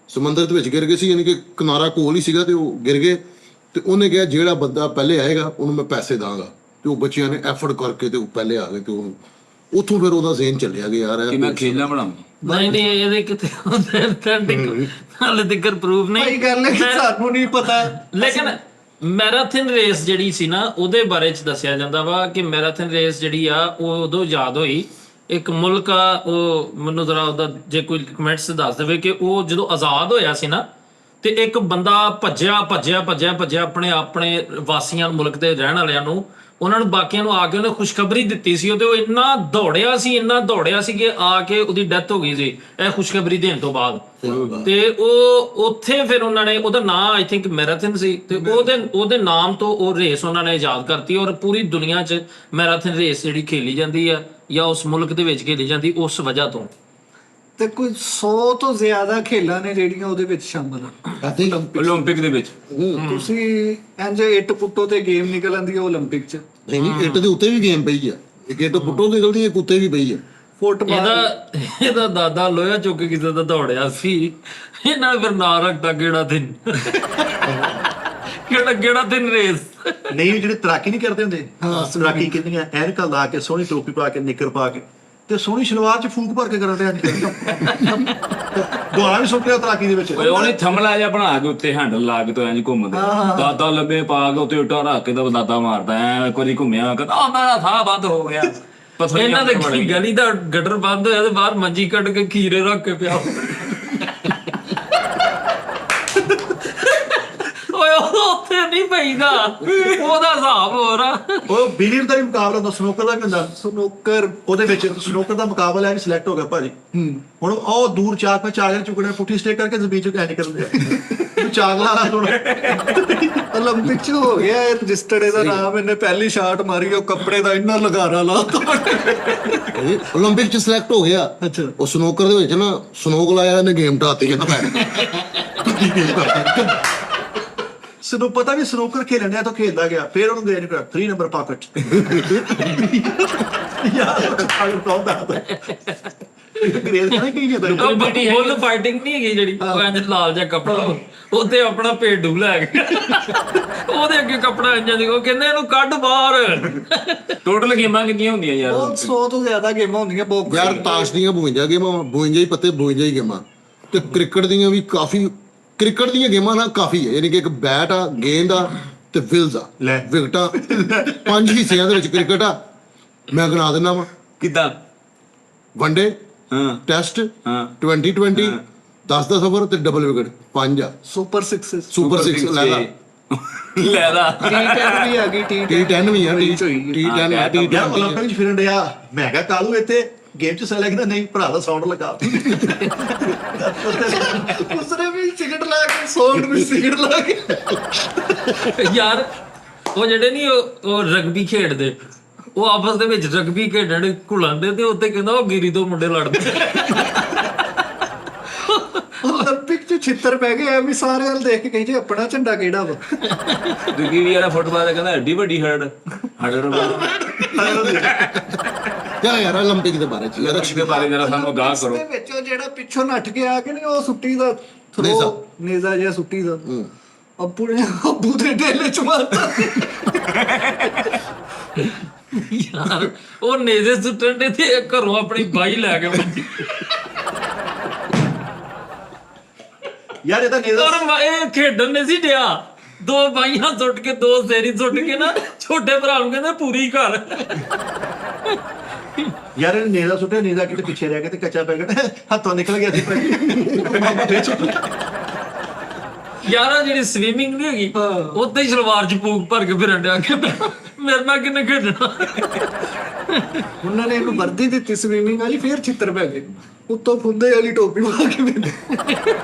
ਸਮੁੰਦਰ ਦੇ ਵਿੱਚ ਗਿਰ ਗਏ ਸੀ, ਯਾਨੀ ਕਿ ਕਿਨਾਰਾ ਕੋਲ ਹੀ ਸੀਗਾ ਤੇ ਉਹ ਗਿਰ ਗਏ। ਤੇ ਉਹਨੇ ਕਿਹਾ ਜਿਹੜਾ ਬੰਦਾ ਪਹਿਲੇ ਆਏਗਾ ਉਹਨੂੰ ਮੈਂ ਪੈਸੇ ਦਾਂਗਾ। ਤੇ ਉਹ ਬੱਚਿਆਂ ਨੇ ਐਫਰਟ ਕਰਕੇ ਤੇ ਉਹ ਪਹਿਲੇ ਆ ਗਏ। ਤੇ ਉਹ ਉੱਥੋਂ ਫਿਰ ਉਹਦਾ ਜ਼ਿਹਨ ਚੱਲਿਆ ਗਿਆ ਯਾਰ ਕਿ ਮੈਂ ਖੇਲਾਂ ਬਣਾਵਾਂ। ਨਹੀਂ ਇਹਦੇ ਕਿਤੇ ਹਾਲੇ ਤੱਕ ਪ੍ਰੂਫ ਭਾਈ ਨਹੀਂ। ਗੱਲ ਹੈ ਕਿ ਸਾਨੂੰ ਨਹੀਂ ਪਤਾ। ਲੇਕਿਨ ਮੈਰਾਥਨ ਰੇਸ ਜਿਹੜੀ ਸੀ ਨਾ ਉਹਦੇ ਬਾਰੇ ਚ ਦੱਸਿਆ ਜਾਂਦਾ ਵਾ ਕਿ ਮੈਰਾਥਨ ਰੇਸ ਜਿਹੜੀ ਆ ਉਹ ਉਦੋਂ ਯਾਦ ਹੋਈ। ਇੱਕ ਮੁਲਕ ਆ, ਉਹ ਮੈਨੂੰ ਜ਼ਰਾ ਉਹਦਾ ਜੇ ਕੋਈ ਕਮੈਂਟਸ ਦੱਸ ਦੇਵੇ ਕਿ ਉਹ ਜਦੋਂ ਆਜ਼ਾਦ ਹੋਇਆ ਸੀ ਨਾ ਤੇ ਇੱਕ ਬੰਦਾ ਭੱਜਿਆ ਆਪਣੇ ਵਾਸੀਆਂ ਮੁਲਕ ਦੇ ਰਹਿਣ ਵਾਲਿਆਂ ਨੂੰ, ਉਹਨਾਂ ਨੂੰ ਬਾਕੀਆਂ ਨੂੰ ਆ ਕੇ ਉਹਨੇ ਖੁਸ਼ਖਬਰੀ ਦਿੱਤੀ ਸੀ। ਉਹ ਇੰਨਾ ਦੌੜਿਆ ਸੀ ਕਿ ਆ ਕੇ ਉਹਦੀ ਡੈਥ ਹੋ ਗਈ ਸੀ ਇਹ ਖੁਸ਼ਖਬਰੀ ਦੇਣ ਤੋਂ ਬਾਅਦ। ਤੇ ਉਹ ਉੱਥੇ ਫਿਰ ਉਹਨਾਂ ਨੇ ਉਹਦਾ ਨਾਮ ਆਈ ਥਿੰਕ ਮੈਰਾਥਨ ਸੀ ਤੇ ਉਹਦੇ ਨਾਮ ਤੋਂ ਉਹ ਰੇਸ ਉਹਨਾਂ ਨੇ ਆਜ਼ਾਦ ਕਰਤੀ। ਔਰ ਪੂਰੀ ਦੁਨੀਆ 'ਚ ਮੈਰਾਥਨ ਰੇਸ ਜਿਹੜੀ ਖੇਲੀ ਜਾਂਦੀ ਆ ਜਾਂ ਉਸ ਮੁਲਕ ਦੇ ਵਿੱਚ ਖੇਲੀ ਜਾਂਦੀ ਉਸ ਵਜ੍ਹਾ ਤੋਂ। ਤੇ ਕੋਈ 100 ਤੋਂ ਜ਼ਿਆਦਾ ਖੇਲਾਂ ਨੇ ਜਿਹੜੀਆਂ ਉਹਦੇ ਵਿੱਚ ਸ਼ਾਮਲ ਆ 올림픽 ਦੇ ਵਿੱਚ। ਤੁਸੀਂ ਇੰਜ ਇੱਟ ਪੁੱਟੋ ਤੇ ਗੇਮ ਨਿਕਲ ਆਂਦੀ ਹੈ 올림픽 'ਚ। ਨਹੀਂ ਇੱਟ ਦੇ ਉੱਤੇ ਵੀ ਗੇਮ ਪਈ ਆ। ਇੱਕ ਇੱਟ ਪੁੱਟੋ ਨਿਕਲਦੀ ਹੈ, ਉੱਤੇ ਵੀ ਪਈ ਆ। ਫੁੱਟਬਾਲ ਇਹਦਾ ਦਾਦਾ ਲੋਹਾ ਚੁੱਕ ਕੇ ਕਿਸੇ ਦਾ ਦੌੜਿਆ ਸੀ। ਇਹਨਾਂ ਨੇ ਫਿਰ ਨਾਂ ਰੱਖਤਾ ਗੇੜਾ ਦਿਨ ਰੇਸ। ਨਹੀਂ ਜਿਹੜੇ ਤੈਰਾਕੀ ਨਹੀਂ ਕਰਦੇ ਹੁੰਦੇ ਤੈਰਾਕੀ ਕਿੰਨੀਆਂ ਐਨਕਾਂ ਲਾ ਕੇ ਸੋਹਣੀ ਟੋਪੀ ਪਾ ਕੇ ਨਿੱਕਰ ਪਾ ਕੇ ਤੇ ਸੋਹਣੀ ਸ਼ਲਵਾਰ 'ਚ ਫੂਕ ਭਰ ਕੇ ਕਰਨ ਦੇ ਦੁਆਰਾ ਵੀ ਸੁੱਟਿਆ ਤੈਰਾਕੀ ਦੇ ਵਿੱਚ। ਓਏ ਉਹਨੇ ਥੰਮਲਾ ਜਿਹਾ ਬਣਾ ਕੇ ਉੱਤੇ ਹੈਂਡਲ ਲਾ ਕੇ ਤੋਂ ਐਂ ਘੁੰਮਦੇ ਦਾਦਾ ਲੰਬੇ ਪਾ ਕੇ ਉੱਤੇ ਉੱਟਾ ਰੱਖ ਕੇ ਤਾਂ ਦਾਦਾ ਮਾਰਦਾ ਐ। ਇੱਕ ਵਾਰੀ ਘੁੰਮਿਆ ਕਹਿੰਦਾ ਮੇਰਾ ਸਾਹ ਬੰਦ ਹੋ ਗਿਆ। ਇਹਨਾਂ ਦੇ ਗਲੀ ਦਾ ਗਟਰ ਬੰਦ ਹੋਇਆ ਤੇ ਬਾਹਰ ਮੰਜੀ ਕੱਢ ਕੇ ਖੀਰੇ ਰੱਖ ਕੇ ਪਿਆ। ਓਏ ਉੱਥੇ ਨਹੀਂ ਪਈਦਾ, ਉਹਦਾ ਹਿਸਾਬ ਹੋਰ ਆ। ਉਹ ਬਿਲੀਅਰ ਦਾ ਵੀ ਮੁਕਾਬਲਾ ਹੁੰਦਾ, ਸਨੋਕਰ ਦਾ ਵੀ ਹੁੰਦਾ। ਸਨੋਕਰ ਉਹਦੇ ਵਿੱਚ ਸਨੋਕਰ ਦਾ ਮੁਕਾਬਲਾ ਹੈ, ਸਿਲੈਕਟ ਹੋ ਗਿਆ ਭਾਜੀ। ਹੁਣ ਉਹ ਦੂਰ ਚਾਗਰ ਚੁੱਕਣੇ ਪੁੱਠੀ ਸਟੇਕ ਕਰਕੇ ਜ਼ਮੀਨ 'ਚ ਕੈਨੀ ਕਰਦੇ ਆ। ਚਾਗਲਾ ਨਾ ਥੋੜਾ 올림픽 'ਚ ਹੋ ਗਿਆ ਰਜਿਸਟਰਡ ਇਹਦਾ ਨਾਮ। ਇਹਨੇ ਪਹਿਲੀ ਸ਼ਾਟ ਮਾਰੀ, ਉਹ ਕੱਪੜੇ ਦਾ ਇੰਨਾ ਲਗਾਰਾ ਲਾਤਾ। 올림픽 ਚ ਸਿਲੈਕਟ ਹੋ ਗਿਆ। ਅੱਛਾ। ਉਹ ਸਨੋਕਰ ਦੇ ਵਿੱਚ ਨਾ ਸਨੋਕ ਲਾਇਆ, ਇਹਨੇ ਗੇਮ ਢਾਤੀ ਕਹਿੰਦਾ ਮੈਂ ਸਨੂੰ ਪਤਾ ਵੀ ਸਨੂਕਰ ਖੇਲਣ ਡਿਆ ਤਾਂ ਖੇਲਦਾ ਗਿਆ, ਫਿਰ ਉਹਨੂੰ ਗਏ ਨਿਕਲ 3 ਨੰਬਰ ਪਾਕਟ ਯਾਰ ਪਾਗਲ ਕੌਣ ਦਾ ਅੰਗਰੇਜ਼ ਕਹਿੰਦੇ ਕੀ ਜਾਂਦਾ ਬੁੱਲ ਫਾਈਟਿੰਗ ਨਹੀਂ ਹੈਗੀ ਜਿਹੜੀ ਉਹ ਇੰਜ ਲਾਲ ਜਿਹਾ ਕੱਪੜਾ ਉੱਤੇ ਆਪਣਾ ਭੇਡੂ ਲੈ ਗਿਆ ਉਹਦੇ ਅੱਗੇ ਕੱਪੜਾ ਇੰਜ ਦੀ ਉਹ ਕਹਿੰਦੇ ਇਹਨੂੰ ਕੱਢ ਬਾਹਰ। ਟੋਟਲ ਗੇਮਾਂ ਕਿੰਨੀਆਂ ਹੁੰਦੀਆਂ ਯਾਰ? ਉਹ 100 ਤੋਂ ਜ਼ਿਆਦਾ ਗੇਮਾਂ ਹੁੰਦੀਆਂ ਬਹੁਤ। ਯਾਰ ਤਾਸ਼ ਦੀਆਂ 52 ਗੇਮਾਂ, 52 ਹੀ ਪੱਤੇ 52 ਹੀ ਗੇਮਾਂ, ਤੇ ਕ੍ਰਿਕਟ ਦੀਆਂ ਵੀ ਕਾਫੀ, ਕ੍ਰਿਕਟ ਦੀਆਂ ਗੇਮਾਂ ਨਾ ਕਾਫੀ ਹੈ, ਯਾਨੀ ਕਿ ਇੱਕ ਬੈਟ ਆ, ਗੇਂਦ ਆ ਤੇ ਵਿਲਸ ਆ, ਲੈ। ਵਿਕਟਾਂ 5 ਹਿੱਸਿਆਂ ਦੇ ਵਿੱਚ ਕ੍ਰਿਕਟ ਆ। ਮੈਂ ਗਿਣਾ ਦਿੰਦਾ ਵਾ, ਕਿੱਦਾਂ? ਵਨਡੇ, ਹਾਂ ਟੈਸਟ, ਹਾਂ 2020, 10 ਓਵਰ ਤੇ ਡਬਲ ਵਿਕਟ, 5 ਆ। ਸੁਪਰ 6 ਸੁਪਰ 6 ਲੈ ਲਾ, ਲੈ ਦਾ T10 ਵੀ ਆ ਗਈ, T10 ਵੀ ਆ, T10 ਯਾਰ T10 올림픽 ਚ ਫਿਰਨ ਡਿਆ। ਮੈਂ ਕਿਹਾ ਕਾਲੂ ਇੱਥੇ ਗੇਮ ਚ ਸੈਲੈਕਟ ਕਹਿੰਦਾ ਨਹੀਂ ਭਰਾ ਦਾ ਸਾਊਂਡ ਲਗਾ। ਉਸਨੇ ਵੀ ਸਿਗਰਟ ਲਾ ਕੇ, ਸੌਂਡ ਵੀ ਸਿਗਰਟ ਲਾ ਕੇ। ਯਾਰ ਉਹ ਜਿਹੜੇ ਨਹੀਂ ਉਹ ਰਗਬੀ ਖੇਡਦੇ, ਉਹ ਆਪਸ ਦੇ ਵਿੱਚ ਰਗਬੀ ਖੇਡਣ ਘੁਲਣਦੇ ਤੇ ਉੱਤੇ ਕਹਿੰਦਾ ਉਹ ਗਿਰੀ ਤੋਂ ਮੁੰਡੇ ਲੜਦੇ। 올림픽 ਚ ਛਿੱਤਰ ਪੈ ਗਏ ਐ ਵੀ ਸਾਰੇ ਵੱਲ ਦੇਖ ਕੇ ਕਹਿੰਦੇ ਆਪਣਾ ਝੰਡਾ ਕਿਹੜਾ ਵਾ। ਦੂਜੀ ਵੀ ਯਾਰ ਫੁੱਟਬਾਲ ਦਾ ਕਹਿੰਦਾ ਐਡੀ ਵੱਡੀ ਹਰਡ ਯਾਰ 올림픽 ਦੇ ਬਾਰੇ ਚ ਯਾਰ ਦੇ ਬਾਰੇ ਜਰਾ ਸਾਨੂੰ ਗਾਹ ਕਰੋ। ਉਸਦੇ ਵਿੱਚ ਉਹ ਜਿਹੜਾ ਪਿੱਛੋਂ ਨੱਠ ਕੇ ਆ ਕੇ ਨਹੀਂ ਉਹ ਸੁੱਟੀ ਦਾ ਨੇਜ਼ਾ। ਥਰੋ, ਨੇਜ਼ਾ ਜਿਹਾ ਸੁੱਟੀ ਦਾ, ਅੱਬੂ ਦੇ ਢੇਲੇ ਚ ਮਾਰਦਾ। ਯਾਰ ਉਹ ਨੇਜ਼ੇ ਸੁੱਟਣ ਦੇ ਤੇ ਘਰੋਂ ਆਪਣੀ ਬਾਈ ਲੈ ਕੇ ਭੱਜੀ। ਯਾਰ ਇਹ ਤਾਂ ਨੇਜ਼ਾ ਔਰ ਇਹ ਖੇਡਣ ਨਹੀਂ ਸੀ ਡਿਆ, 2 ਬਾਈਆਂ ਸੁੱਟ ਕੇ 2 ਸੇਰੀ ਸੁੱਟ ਕੇ ਨਾ ਛੋਟੇ ਭਰਾ ਨੂੰ ਕਹਿੰਦੇ ਪੂਰੀ ਘਰ। ਯਾਰ ਇਹ ਨੇਜ਼ਾ ਸੁੱਟਿਆ, ਨੇਜ਼ਾ ਕਿਤੇ ਪਿੱਛੇ ਰਹਿ ਗਿਆ ਤੇ ਕੱਚਾ ਪੈ ਗਿਆ, ਹੱਥੋਂ ਨਿਕਲ ਗਿਆ ਸੀ ਯਾਰ ਆਹ ਜਿਹੜੀ ਸਵੀਮਿੰਗ ਨਹੀਂ ਹੈਗੀ ਉੱਤੇ ਹੀ ਸਲਵਾਰ ਚ ਪੂਕ ਭਰ ਕੇ ਫਿਰਨ ਡਿਆ ਕਿ ਮੇਰੇ ਨਾਲ ਕਿੰਨੇ ਖੇਡਣਾ। ਉਹਨਾਂ ਨੇ ਇਹਨੂੰ ਵਰਦੀ ਦਿੱਤੀ ਸਵੀਮਿੰਗ ਵਾਲੀ, ਫੇਰ ਛਿੱਤਰ ਪੈ ਗਏ। ਉੱਤੋਂ ਫੁੰਦੇ ਵਾਲੀ ਟੋਪੀ ਪਾ ਕੇ ਮੈਨੂੰ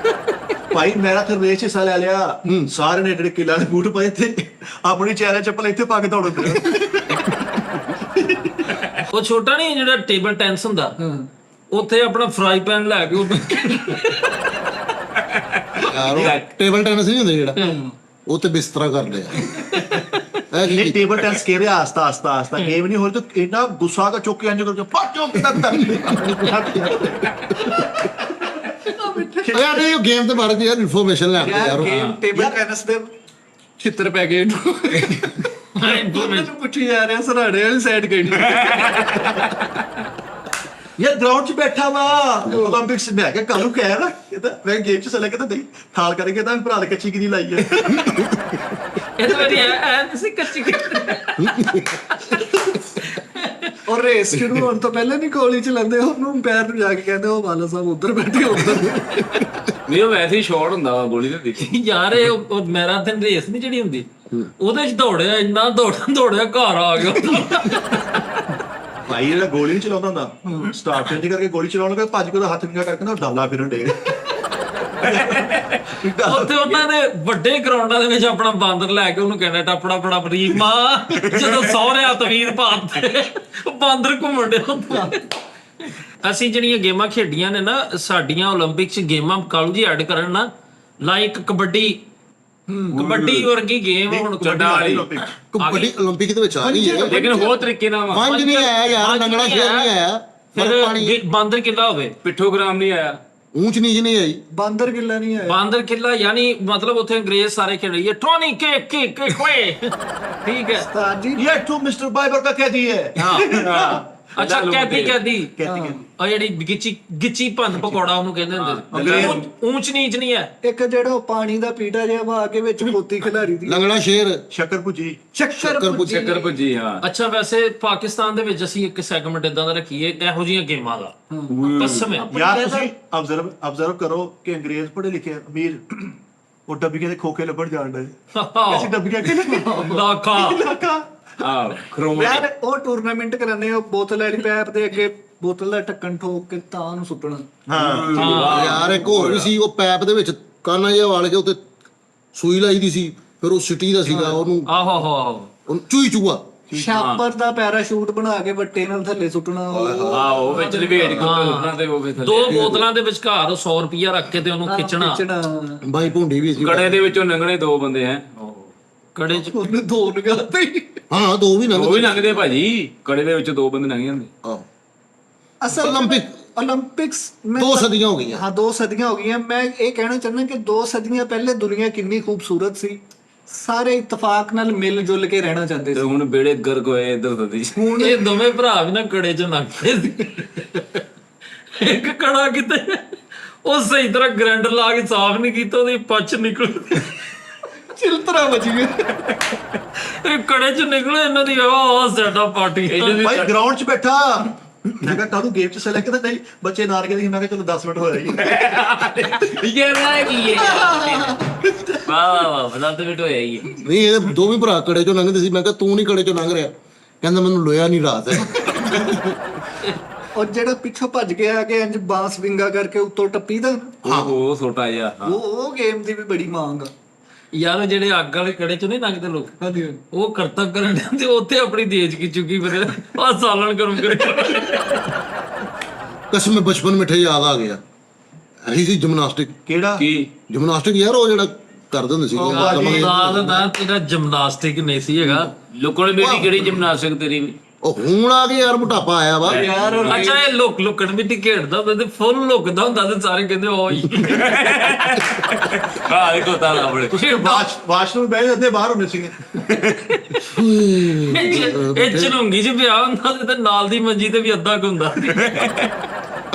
ਭਾਈ ਮੈਰਾਥਨ ਰੇਸ ਹਿੱਸਾ ਲੈ ਲਿਆ, ਸਾਰੇ ਨੇ ਜਿਹੜੇ ਕਿਲਾ ਦੇ ਬੂਟ ਪਾਏ ਤੇ ਆਪਣੀ ਚੈਨ ਚੱਪਲ ਇੱਥੇ ਪਾ ਕੇ ਦੌੜਦੇ। ਉਹ ਛੋਟਾ ਨਹੀਂ ਜਿਹੜਾ ਟੇਬਲ ਟੈਨਿਸ ਹੁੰਦਾ, ਉੱਥੇ ਆਪਣਾ ਫਰਾਈ ਪੈਨ ਲੈ ਕੇ ਯਾਰ ਟੇਬਲ ਟੈਨਿਸ ਨਹੀਂ ਹੁੰਦਾ ਜਿਹੜਾ, ਉਹ ਤੇ ਬਿਸਤਰਾ ਕਰਦੇ ਆ। ਇਹ ਨਹੀਂ ਟੇਬਲ ਟੈਨਿਸ ਕੇ ਰਿਹਾ ਆਸਤਾ ਆਸਤਾ ਗੇਮ ਨਹੀਂ ਹੋ ਰਹੀ ਤਾਂ ਇੰਨਾ ਗੁੱਸਾ ਦਾ ਚੁੱਕ ਕੇ ਅੰਜ ਕਰਕੇ ਪਾਚੋ ਕਿੱਦਾਂ ਯਾਰ ਇਹ ਗੇਮ ਦੇ ਬਾਰੇ ਚ ਯਾਰ ਇਨਫੋਰਮੇਸ਼ਨ ਲੈਣ ਦੇ ਯਾਰ ਗੇਮ ਟੇਬਲ ਟੈਨਿਸ ਦੇ ਛਿੱਤਰ ਪੈ ਗਏ ਇਹਨੂੰ। ਮੈਨੂੰ ਪੁੱਛੀ ਜਾ ਰਿਹਾ ਸਰਾੜੇ ਵਾਲੀ ਸਾਈਡ ਕਿਹੜੀ। ਯਾਰ ਗਰਾਊਂਡ 'ਚ ਬੈਠਾ ਵਾ 올림픽ਸ ਮੈਂ ਕਿਹਾ ਕਾਲੂ ਕਹਿ ਨਾ ਕਹਿੰਦਾ ਮੈਂ ਗੇਮ 'ਚ ਸੈਲੈਕਟ ਨਹੀਂ ਥਾਲ ਕਰਕੇ ਤਾਂ ਭਰਾ ਨੇ ਕੱਚੀ ਕਿਨੀ ਲਾਈ ਹੈ। ਇਹ ਤਾਂ ਮੇਰੀ ਐ ਤੁਸੀਂ ਕੱਚੀ ਔਰ ਰੇਸ ਸ਼ੁਰੂ ਹੋਣ ਤੋਂ ਪਹਿਲਾਂ ਨਹੀਂ ਗੋਲੀ ਚਲਾਉਂਦੇ, ਉਹਨੂੰ ਪੈਰ ਨੂੰ ਜਾ ਕੇ ਕਹਿੰਦੇ ਉਹ ਬਾਲਾ ਸਾਹਿਬ ਉੱਧਰ ਬੈਠੇ ਉੱਧਰ। ਨਹੀਂ ਉਹ ਵੈਸੇ ਹੀ ਸ਼ਾਰਟ ਹੁੰਦਾ ਵਾ ਗੋਲੀ ਦੇ ਦੇਖੀ। ਯਾਰ ਇਹ ਮੈਰਾਥਨ ਰੇਸ ਨਹੀਂ ਜਿਹੜੀ ਹੁੰਦੀ, ਉਹਦੇ ਚ ਦੌੜਿਆ ਇੰਨਾ ਦੌੜਿਆ ਘਰ ਆ ਗਿਆ। ਭਾਈ ਜਿਹੜਾ ਗੋਲੀ ਨਹੀਂ ਚਲਾਉਂਦਾ ਹੁੰਦਾ ਸਟਾਰਟ ਚੇਂਜ ਕਰਕੇ ਗੋਲੀ ਚਲਾਉਣ ਲੱਗਾ ਭੱਜ ਕੇ ਉਹਦਾ ਹੱਥ ਨਿਕਾ ਕਰਕੇ ਨਾ ਡਾਲਾ ਫਿਰਨ ਡੇ। ਉੱਥੇ ਉਹਨਾਂ ਨੇ ਵੱਡੇ ਗਰਾਊਂਡਾਂ ਦੇ ਵਿੱਚ ਆਪਣਾ ਬਾਂਦਰ ਲੈ ਕੇ ਉਹਨੂੰ ਕਹਿੰਦਾ ਟੱਪੜਾ ਬੜਾ ਬਰੀਕ ਮਾਂ, ਜਦੋਂ ਸਹੁਰਿਆਂ ਤਵੀਰ ਪਾਤੇ ਬਾਂਦਰ ਘੁੰਮਣ ਡਿਆ। ਅਸੀਂ ਜਿਹੜੀਆਂ ਗੇਮਾਂ ਖੇਡੀਆਂ ਨੇ ਨਾ, ਸਾਡੀਆਂ 올림픽 ਚ ਗੇਮਾਂ ਕਾਲੂ ਜੀ ਐਡ ਕਰਨ ਨਾ, ਲਾਈਕ ਕਬੱਡੀ ਵਰਗੀ ਗੇਮ ਹੁਣ ਕਬੱਡੀ 올림픽 ਦੇ ਵਿੱਚ ਆ ਰਹੀ ਹੈ, ਲੇਕਿਨ ਹੋਰ ਤਰੀਕੇ ਨਾਲ ਵਾ। ਪੰਜ ਨਹੀਂ ਆਇਆ ਯਾਰ, ਨੰਗਲਾ ਸ਼ੇਰ ਨਹੀਂ ਆਇਆ, ਫਿਰ ਪਾਣੀ ਬਾਂਦਰ ਕਿੱਲਾ ਹੋਵੇ, ਪਿੱਠੋਗ੍ਰਾਮ ਨਹੀਂ ਆਇਆ, ਊਂਚ ਨੀਚ ਨਹੀਂ ਆਈ। ਬਾਂਦਰ ਕਿੱਲਾ ਨਹੀਂ ਆਇਆ। ਬਾਂਦਰ ਕਿੱਲਾ ਯਾਨੀ ਮਤਲਬ ਉੱਥੇ ਅੰਗਰੇਜ਼ ਸਾਰੇ ਖੇਡ ਰਹੀ ਹੈ, ਟੋਨੀ ਕੇ ਹੋਏ ਠੀਕ ਹੈ। ਉਸਤਾਦ ਜੀ ये तू मिस्टर बाइबर का कहती है ਹਾਂ ਅੱਛਾ ਕਹਦੀ कहती ਉਹ ਜਿਹੜੀ ਗਿੱਚੀ ਭੰਨ ਪਕੌੜਾ ਉਹਨੂੰ ਕਹਿੰਦੇ ਹੁੰਦੇ ਸੀ। ਊਂਚ ਨੀਚ ਨਹੀਂ ਹੈ। ਇੱਕ ਜਿਹੜਾ ਉਹ ਪਾਣੀ ਦਾ ਪੀਟਾ ਜਿਹਾ ਵਾ ਕੇ ਵਿੱਚ ਮੋਤੀ ਖਿਲਾਰੀ ਦੀ ਲੰਗੜਾ ਸ਼ੇਰ, शक्कर भुजी ਚੱਕਰ ਭੱਜੀ। ਹਾਂ ਅੱਛਾ ਵੈਸੇ ਪਾਕਿਸਤਾਨ ਦੇ ਵਿੱਚ ਅਸੀਂ ਇੱਕ ਸੈਗਮੈਂਟ ਇਦਾਂ ਦਾ ਰੱਖੀਏ ਇਹੋ ਜਿਹੀਆਂ ਗੇਮਾਂ ਦਾ ਪਸਮ ਹੈ। यार ਤੁਸੀਂ ऑब्जर्व करो कि अंग्रेज पढ़े लिखे अमीर ਉਹ ਡੱਬੀਆਂ ਦੇ ਖੋਖੇ ਲੱਭਣ ਜਾਣ ਡੇ। ਅਸੀਂ ਡੱਬੀਆਂ ਕਿਹਨੇ ਲਾਖਾ ਆ ਖਰੋਮਾ ਯਾਰ ਉਹ ਟੂਰਨਾਮੈਂਟ ਕਰਾਉਂਦੇ ਆ, ਬੋਤਲ ਵਾਲੀ ਪੈਪ ਦੇ ਅੱਗੇ ਬੋਤਲ ਦਾ ਢੱਕਣ ਠੋਕ ਕੇ ਤਾਂ ਉਹਨੂੰ ਸੁੱਟਣਾ। ਹਾਂ ਯਾਰ ਇੱਕ ਹੋਰ ਵੀ ਸੀ, ਉਹ ਪੈਪ ਦੇ ਵਿੱਚ ਕਾਨਾ ਜਿਹਾ ਵਾਲ ਕੇ ਉੱਤੇ ਸੂਈ ਲਾਈ ਦੀ ਸੀ, ਫਿਰ ਉਹ ਸਿਟੀ ਦਾ ਸੀਗਾ, ਉਹਨੂੰ ਆਹੋ ਚੂਈ ਚੂਆ ਛਾਪਰ ਦਾ ਪੈਰਾਸ਼ੂਟ ਬਣਾ ਕੇ ਵੱਟੇ ਨਾਲ ਥੱਲੇ ਸੁੱਟਣਾ ਉਹ ਵਿੱਚ ਲਵੇਟ ਕੇ ਉਹਨਾਂ ਤੇ ਉਹ ਫਿਰ ਥੱਲੇ 2 ਬੋਤਲਾਂ ਦੇ ਵਿਚਕਾਰ 100 ਰੁਪਿਆ ਰੱਖ ਕੇ ਤੇ ਉਹਨੂੰ ਖਿੱਚਣਾ। ਬਾਈ ਭੁੰਡੀ ਵੀ ਸੀ ਕੜੇ ਦੇ ਵਿੱਚੋਂ ਲੰਘਣੇ 2 ਬੰਦੇ ਹੈ ਕੜੇ 'ਚ ਉਹਨੇ ਦੋ ਲਗਾਤੇ ਹਾਂ 2 ਵੀ ਨਾ ਉਹ ਵੀ ਲੰਘਦੇ ਭਾਜੀ, ਕੜੇ ਦੇ ਵਿੱਚ 2 ਬੰਦੇ ਲੰਘ ਜਾਂਦੇ। ਆਹ ਅਸਲ 올림픽ਸ 2 ਸਦੀਆਂ ਹੋ ਗਈਆਂ। ਹਾਂ 2 ਸਦੀਆਂ ਹੋ ਗਈਆਂ। ਮੈਂ ਇਹ ਕਹਿਣਾ ਚਾਹੁੰਦਾ ਕਿ 2 ਸਦੀਆਂ ਪਹਿਲੇ ਦੁਨੀਆ ਕਿੰਨੀ ਖੂਬਸੂਰਤ ਸੀ, ਸਾਰੇ ਇਤਫਾਕ ਨਾਲ ਮਿਲ ਜੁਲ ਕੇ ਰਹਿਣਾ ਚਾਹੁੰਦੇ ਤੇ ਸੀ। ਹੁਣ ਬੇੜੇ ਗਰਕ ਹੋਏ ਇੱਧਰ ਤੋਂ ਦੀ। ਇਹ ਦੋਵੇਂ ਭਰਾ ਵੀ ਨਾ ਕੜੇ 'ਚ ਨੱਚਦੇ ਸੀ। ਇੱਕ ਕੜਾ ਕਿਤੇ ਉਹ ਸਹੀ ਤਰ੍ਹਾਂ ਗ੍ਰਾਈਂਡਰ ਲਾ ਕੇ ਸਾਫ਼ ਨਹੀਂ ਕੀਤਾ, ਉਹਦੀ ਪੱਚ ਨਿਕਲ ਚਿਲਤਰਾ ਬਚ ਗਏ। ਇਹ ਕੜੇ 'ਚ ਨਿਕਲੇ ਇਹਨਾਂ ਦੀ ਆਹ ਸਾਡਾ ਪਾਰਟੀ। ਭਾਈ ਗਰਾਊਂਡ 'ਚ ਬੈਠਾ, ਮੈਂ ਕਿਹਾ ਕਾਹਨੂੰ ਗੇਮ 'ਚ ਸੈਲੈਕਟ ਕਹਿੰਦਾ ਨਹੀਂ ਬੱਚੇ ਨਾਨਕੇ ਦੀ। ਮੈਂ ਕਿਹਾ ਚਲੋ 10 ਮਿੰਟ ਹੋਇਆ ਜੀ। ਇਹ ਨਾ ਕੀ ਹੈ ਵਾਹ ਬਦਲ ਤੇ ਬਿਟ ਹੋਇਆ ਹੀ ਨਹੀਂ ਇਹ ਦੋਵੇਂ ਭਰਾ ਕੜੇ ਚੋਂ ਲੰਘਦੇ ਸੀ। ਮੈਂ ਕਿਹਾ ਤੂੰ ਨਹੀਂ ਕੜੇ ਚੋਂ ਲੰਘ ਰਿਹਾ, ਕਹਿੰਦਾ ਮੈਨੂੰ ਲੋਇਆ ਨਹੀਂ ਰਾਤ ਹੈ। ਔਰ ਜਿਹੜਾ ਪਿੱਛੋਂ ਭੱਜ ਗਿਆ ਕਿ ਇੰਜ ਬਾਂਸ ਵਿੰਗਾ ਕਰਕੇ ਉੱਤੋਂ ਟੱਪੀ ਦਾ, ਉਹ ਛੋਟਾ ਜਿਹਾ ਉਹ ਗੇਮ ਦੀ ਵੀ ਬੜੀ ਮੰਗ ਆ। ਯਾਰ ਜਿਹੜੇ ਅੱਗ ਵਾਲੇ ਕੜੇ 'ਚ ਨਹੀਂ ਲੰਘਦੇ ਲੋਕ, ਹਾਂਜੀ ਉਹ ਕਰਤੱਵ ਕਰਨ ਜਾਂਦੇ ਉੱਥੇ ਆਪਣੀ ਦੇਜ ਕੀ ਚੁੱਕੀ ਫਿਰ ਆ ਸਾਲਣ ਗਰਮ ਕਰੇ। ਕਸਮ ਬਚਪਨ ਮਿੱਠੇ ਯਾਦ ਆ ਗਿਆ। ਇਹੀ ਸੀ ਜਿਮਨਾਸਟਿਕ। ਕਿਹੜਾ ਕੀ ਜਿਮਨਾਸਟਿਕ ਯਾਰ ਉਹ ਜਿਹੜਾ ਕਰਦੇ ਹੁੰਦੇ ਸੀ ਨਾ ਤੇਰਾ ਜਿਮਨਾਸਟਿਕ ਨਹੀਂ ਸੀ ਹੈਗਾ। ਲੁਕਣ ਬੇਟੀ ਕਿਹੜੀ ਜਿਮਨਾਸਟਿਕ ਤੇਰੀ ਵੀ? ਉਹ ਹੁਣ ਆ ਕੇ ਯਾਰ ਮੋਟਾਪਾ ਆਇਆ ਵਾ। ਅੱਛਾ ਇਹ ਲੁਕਣ ਵੀ ਖੇਡਦਾ ਹੁੰਦਾ ਤੇ ਫੁੱਲ ਲੁਕਦਾ ਹੁੰਦਾ ਤੇ ਸਾਰੇ ਕਹਿੰਦੇ ਓਏ ਦੇਖੋ ਤਾਲਾ ਬੜੇ ਵਾਸ਼ਰੂਮ ਬਹਿ ਜਾਂਦੇ ਬਾਹਰ ਹੁੰਦੇ ਸੀਗੇ। ਇਹ ਚਲੂੰਗੀ ਚ ਪਿਆ ਹੁੰਦਾ ਤੇ ਨਾਲ ਦੀ ਮੰਜੀ ਤੇ ਵੀ ਅੱਧਾ ਕੁ ਹੁੰਦਾ।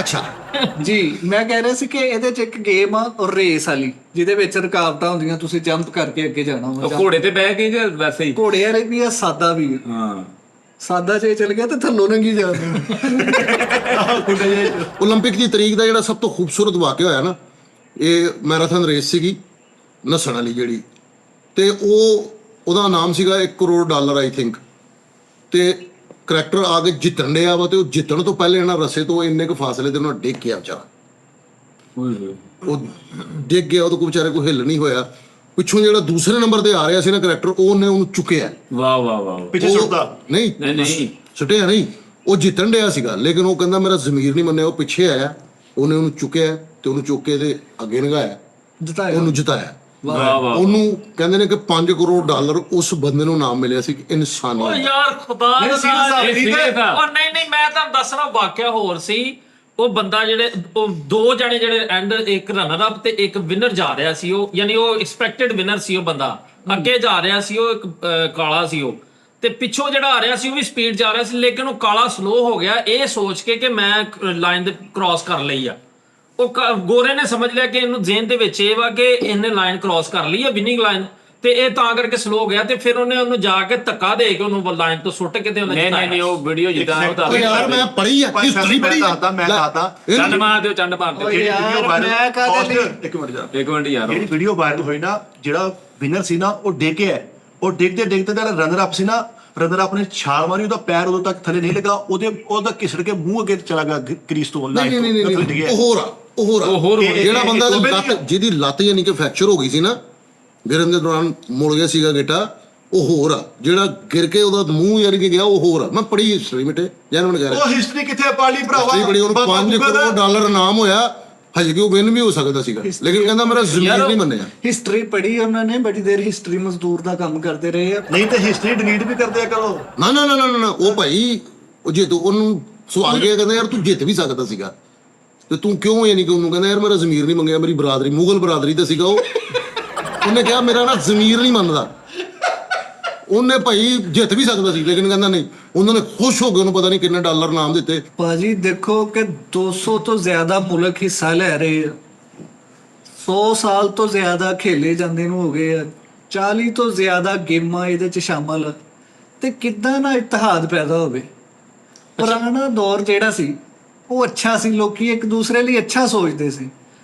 ਅੱਛਾ ਜੀ ਮੈਂ ਕਹਿ ਰਿਹਾ ਸੀ ਕਿ ਇਹਦੇ 'ਚ ਇੱਕ ਗੇਮ ਆ ਰੇਸ ਵਾਲੀ, ਜਿਹਦੇ ਵਿੱਚ ਰੁਕਾਵਟਾਂ ਹੁੰਦੀਆਂ, ਤੁਸੀਂ ਜੰਪ ਕਰਕੇ ਅੱਗੇ ਜਾਣਾ ਉਹ ਹੁੰਦਾ। ਘੋੜੇ ਤੇ ਬਹਿ ਕੇ ਜਾਂ ਵੈਸੇ ਹੀ? ਘੋੜੇ ਵਾਲੇ ਵੀ ਆ, ਸਾਦਾ ਵੀ ਆ। ਹਾਂ ਸਾਦਾ ਚ ਚੱਲ ਗਿਆ ਤੇ ਥੱਲੋਂ ਲੰਗੀ ਜਾਂਦੇ। 올림픽 ਦੀ ਤਰੀਕ ਦਾ ਜਿਹੜਾ ਸਭ ਤੋਂ ਖੂਬਸੂਰਤ ਵਾਕਿਆ ਹੋਇਆ ਨਾ, ਇਹ ਮੈਰਾਥਨ ਰੇਸ ਸੀਗੀ ਨੱਸਣ ਵਾਲੀ ਜਿਹੜੀ, ਤੇ ਉਹਦਾ ਨਾਮ ਸੀਗਾ $1 ਕਰੋੜ ਆਈ ਥਿੰਕ। ਤੇ ਕਰੈਕਟਰ ਆ ਕੇ ਜਿੱਤਣ ਡਿਆ ਵਾ, ਤੇ ਉਹ ਜਿੱਤਣ ਤੋਂ ਪਹਿਲੇ ਨਾ ਰਸੇ ਤੋਂ ਇੰਨੇ ਕੁ ਫਾਸਲੇ ਤੇ ਉਹਨਾਂ ਡਿੱਗ ਗਿਆ ਵਿਚਾਰਾ। ਉਹ ਡਿੱਗ ਗਿਆ, ਉਹਦੇ ਕੋਲ ਵਿਚਾਰੇ ਕੋਈ ਹਿੱਲ ਨਹੀਂ ਹੋਇਆ। ਪਿੱਛੋਂ ਜਿਹੜਾ ਦੂਸਰੇ ਨੰਬਰ ਤੇ ਆ ਰਿਹਾ ਸੀ ਨਾ ਕਰੈਕਟਰ, ਉਹਨੇ ਉਹਨੂੰ ਚੁੱਕਿਆ। ਵਾਹ ਵਾਹ ਵਾਹ ਪਿੱਛੇ ਸੁੱਟਦਾ ਨਹੀਂ ਨਹੀਂ ਸੁੱਟਿਆ ਨਹੀਂ, ਉਹ ਜਿੱਤਣ ਡਿਆ ਸੀਗਾ, ਲੇਕਿਨ ਉਹ ਕਹਿੰਦਾ ਮੇਰਾ ਜ਼ਮੀਰ ਨਹੀਂ ਮੰਨਿਆ। ਉਹ ਪਿੱਛੇ ਆਇਆ, ਉਹਨੇ ਉਹਨੂੰ ਚੁੱਕਿਆ ਤੇ ਉਹਨੂੰ ਚੁੱਕ ਕੇ ਤੇ ਅੱਗੇ ਲੰਘਾਇਆ, ਜਿਤਾਇਆ ਉਹਨੂੰ ਜਿਤਾਇਆ। ਵਾਹ ਵਾਹ ਉਹਨੂੰ ਕਹਿੰਦੇ ਨੇ ਕਿ $5 ਕਰੋੜ ਉਸ ਬੰਦੇ ਨੂੰ ਨਾਮ ਮਿਲਿਆ ਸੀ ਕਿ ਓ ਇਨਸਾਨੀਅਤ। ਯਾਰ ਖੁਦਾ ਇਹ serious ਆ। ਉਹ ਨਹੀਂ ਮੈਂ ਤੁਹਾਨੂੰ ਦੱਸਣਾ ਵਾਕਿਆ ਹੋਰ ਸੀ। ਉਹ ਬੰਦਾ ਜਿਹੜੇ ਉਹ 2 ਜਣੇ ਜਿਹੜੇ ਐਂਡ ਇੱਕ ਰਨਰ ਅਪ ਤੇ ਇੱਕ ਵਿਨਰ ਜਾ ਰਿਹਾ ਸੀ, ਉਹ ਯਾਨੀ ਉਹ ਐਕਸਪੈਕਟਡ ਵਿਨਰ ਸੀ। ਉਹ ਬੰਦਾ ਅੱਗੇ ਜਾ ਰਿਹਾ ਸੀ, ਉਹ ਇੱਕ ਕਾਲਾ ਸੀ ਉਹ, ਤੇ ਪਿੱਛੋਂ ਜਿਹੜਾ ਆ ਰਿਹਾ ਸੀ ਉਹ ਵੀ ਸਪੀਡ ਜਾ ਰਿਹਾ ਸੀ, ਲੇਕਿਨ ਉਹ ਕਾਲਾ ਸਲੋ ਹੋ ਗਿਆ ਇਹ ਸੋਚ ਕੇ ਕਿ ਮੈਂ ਲਾਈਨ ਦੇ ਕ੍ਰਾਸ ਕਰ ਲਈ ਆ। ਉਹ ਗੋਰੇ ਨੇ ਸਮਝ ਲਿਆ ਕਿ ਇਹਨੂੰ ਜ਼ੇਨ ਦੇ ਵਿੱਚ ਇਹ ਵਾ ਕਿ ਇਹਨੇ ਲਾਈਨ ਕ੍ਰਾਸ ਕਰ ਲਈ ਆ, ਵਿਨਿੰਗ ਲਾਈਨ, ਤੇ ਇਹ ਤਾਂ ਕਰਕੇ ਸਲੋ ਹੋ ਗਿਆ। ਤੇ ਫਿਰ ਉਹਨੂੰ ਜਾ ਕੇ ਧੱਕਾ ਦੇ ਕੇ ਉਹਨੂੰ ਲਾਈਨ ਤੋਂ ਸੁੱਟ ਕੇ ਤੇ ਉਹਨੇ ਨਹੀਂ ਉਹ ਵੀਡੀਓ ਜਿੱਦਾਂ ਉਹ ਉਹ ਯਾਰ ਮੈਂ ਪੜ੍ਹੀ ਆ, ਹਿਸਟਰੀ ਪੜ੍ਹੀ ਆ। ਮੈਂ ਦੱਸਦਾ ਚੰਡ ਮਾਰ ਦਿਓ ਚੰਡ ਮਾਰ ਦਿਓ। ਜਿਹੜੀ ਯਾਰ, ਵੀਡੀਓ ਮੈਂ ਕਾਹਦੇ ਲਈ- ਇੱਕ ਮਿੰਟ ਜਾ, ਇੱਕ ਮਿੰਟ ਯਾਰ ਜਿਹੜੀ ਵੀਡੀਓ ਵਾਇਰਲ ਹੋਈ ਨਾ, ਜਿਹੜਾ ਵਿਨਰ ਸੀ ਨਾ ਉਹ ਡਿੱਗਿਆ। ਉਹ ਡਿੱਗਦੇ ਡਿੱਗਦੇ ਜਿਹੜਾ ਰਨਰ ਅਪ ਸੀ ਨਾ, ਰਨਰ ਅਪ ਨੇ ਛਾਲ ਮਾਰੀ, ਉਹਦਾ ਪੈਰ ਉਦੋਂ ਤੱਕ ਥੱਲੇ ਨਹੀਂ ਲੱਗਾ, ਉਹਦਾ ਘਿਸੜ ਕੇ ਮੂੰਹ ਅੱਗੇ ਚਲਾ ਗਿਆ ਕ੍ਰੀਸ ਤੋਂ। ਨਹੀਂ ਨਹੀਂ ਨਹੀਂ ਨਹੀਂ, ਉਹ ਹੋਰ ਜਿਹੜਾ ਬੰਦਾ ਜਿਹਦੀ ਲੱਤ ਯਾਨੀ ਕਿ ਫ੍ਰੈਕਚਰ ਹੋ ਗਈ ਸੀ ਨਾ, ਗਿਰਨ ਦੇ ਦੌਰਾਨ ਮੁੜ ਗਿਆ ਸੀਗਾ ਗੇਟਾ, ਉਹ ਹੋਰ ਆ। ਜਿਹੜਾ ਗਿਰ ਕੇ ਉਹਦਾ ਮੂੰਹ ਯਾਨੀ ਕਿ ਗਿਆ, ਉਹ ਹੋਰ ਆ। ਮੈਂ ਪੜ੍ਹੀ ਹਿਸਟਰੀ ਮਿੱਟੇ ਜੈਨੂਨ ਕਹਿ ਰਿਹਾ। ਉਹ ਹਿਸਟਰੀ ਕਿੱਥੇ ਪਾਲੀ ਭਰਾਵਾ? ਹਿਸਟਰੀ ਬੜੀ, ਉਹਨੂੰ $5 ਕਰੋੜ ਇਨਾਮ ਹੋਇਆ। ਹਜੇ ਕਿ ਉਹ ਵਿਨ ਵੀ ਹੋ ਸਕਦਾ ਸੀਗਾ, ਲੇਕਿਨ ਕਹਿੰਦਾ ਮੇਰਾ ਜ਼ਮੀਰ ਨਹੀਂ ਮੰਨਿਆ। ਹਿਸਟਰੀ ਪੜ੍ਹੀ ਉਹਨਾਂ ਨੇ, ਬੜੀ ਦੇਰ ਹਿਸਟਰੀ ਮਜ਼ਦੂਰ ਦਾ ਕੰਮ ਕਰਦੇ ਰਹੇ ਆ। ਨਹੀਂ ਤੇ ਹਿਸਟਰੀ ਡਿਲੀਟ ਵੀ ਕਰਦੇ ਆ ਕਰੋ। ਨਾ ਨਾ ਨਾ ਨਾ ਨਾ, ਉਹ ਭਾਈ ਉਹ ਜੇ ਤੂੰ ਉਹਨੂੰ ਸਵਾਲ ਗਿਆ, ਕਹਿੰਦਾ ਯਾਰ ਤੂੰ ਜਿੱਤ ਵੀ ਸਕਦਾ ਸੀਗਾ, ਤੇ ਤੂੰ ਕਿਉਂ ਯਾਨੀ ਕਿ ਉਹਨੂੰ ਕਹਿੰਦਾ ਯਾਰ ਮੇਰਾ ਜ਼ਮੀਰ ਨਹੀਂ ਮੰਗਿਆ। ਮੇਰੀ ਬਰਾਦਰੀ ਮੁਗਲ ਬਰਾਦਰੀ ਤੇ ਸੀਗਾ ਉਹ, ਉਹਨੇ ਕਿਹਾ ਮੇਰਾ ਨਾ ਜ਼ਮੀਰ ਨਹੀਂ ਮੰਨਦਾ। ਉਹਨੇ ਭਾਈ ਜਿੱਤ ਵੀ ਸਕਦਾ ਸੀ, ਲੇਕਿਨ ਕਹਿੰਦਾ ਨਹੀਂ। ਉਹਨਾਂ ਨੇ ਖੁਸ਼ ਹੋ ਕੇ ਉਹਨੂੰ ਪਤਾ ਨਹੀਂ ਕਿੰਨੇ ਡਾਲਰ ਨਾਮ ਦਿੱਤੇ। ਭਾਜੀ ਦੇਖੋ ਕਿ 200 ਤੋਂ ਜ਼ਿਆਦਾ ਮੁਲਕ ਹਿੱਸਾ ਲੈ ਰਹੇ ਆ, 100 ਸਾਲ ਤੋਂ ਜ਼ਿਆਦਾ ਖੇਲੇ ਜਾਂਦੇ ਨੂੰ ਹੋ ਗਏ ਆ, 40 ਤੋਂ ਜ਼ਿਆਦਾ ਗੇਮਾਂ ਇਹਦੇ ਚ ਸ਼ਾਮਲ ਆ, ਤੇ ਕਿੱਦਾਂ ਨਾ ਇਤਿਹਾਦ ਪੈਦਾ ਹੋਵੇ। ਪੁਰਾਣਾ ਦੌਰ ਜਿਹੜਾ ਸੀ ਉਹ ਅੱਛਾ ਸੀ, ਲੋਕੀ ਇੱਕ ਦੂਸਰੇ ਲਈ ਅੱਛਾ ਸੋਚਦੇ ਸੀ।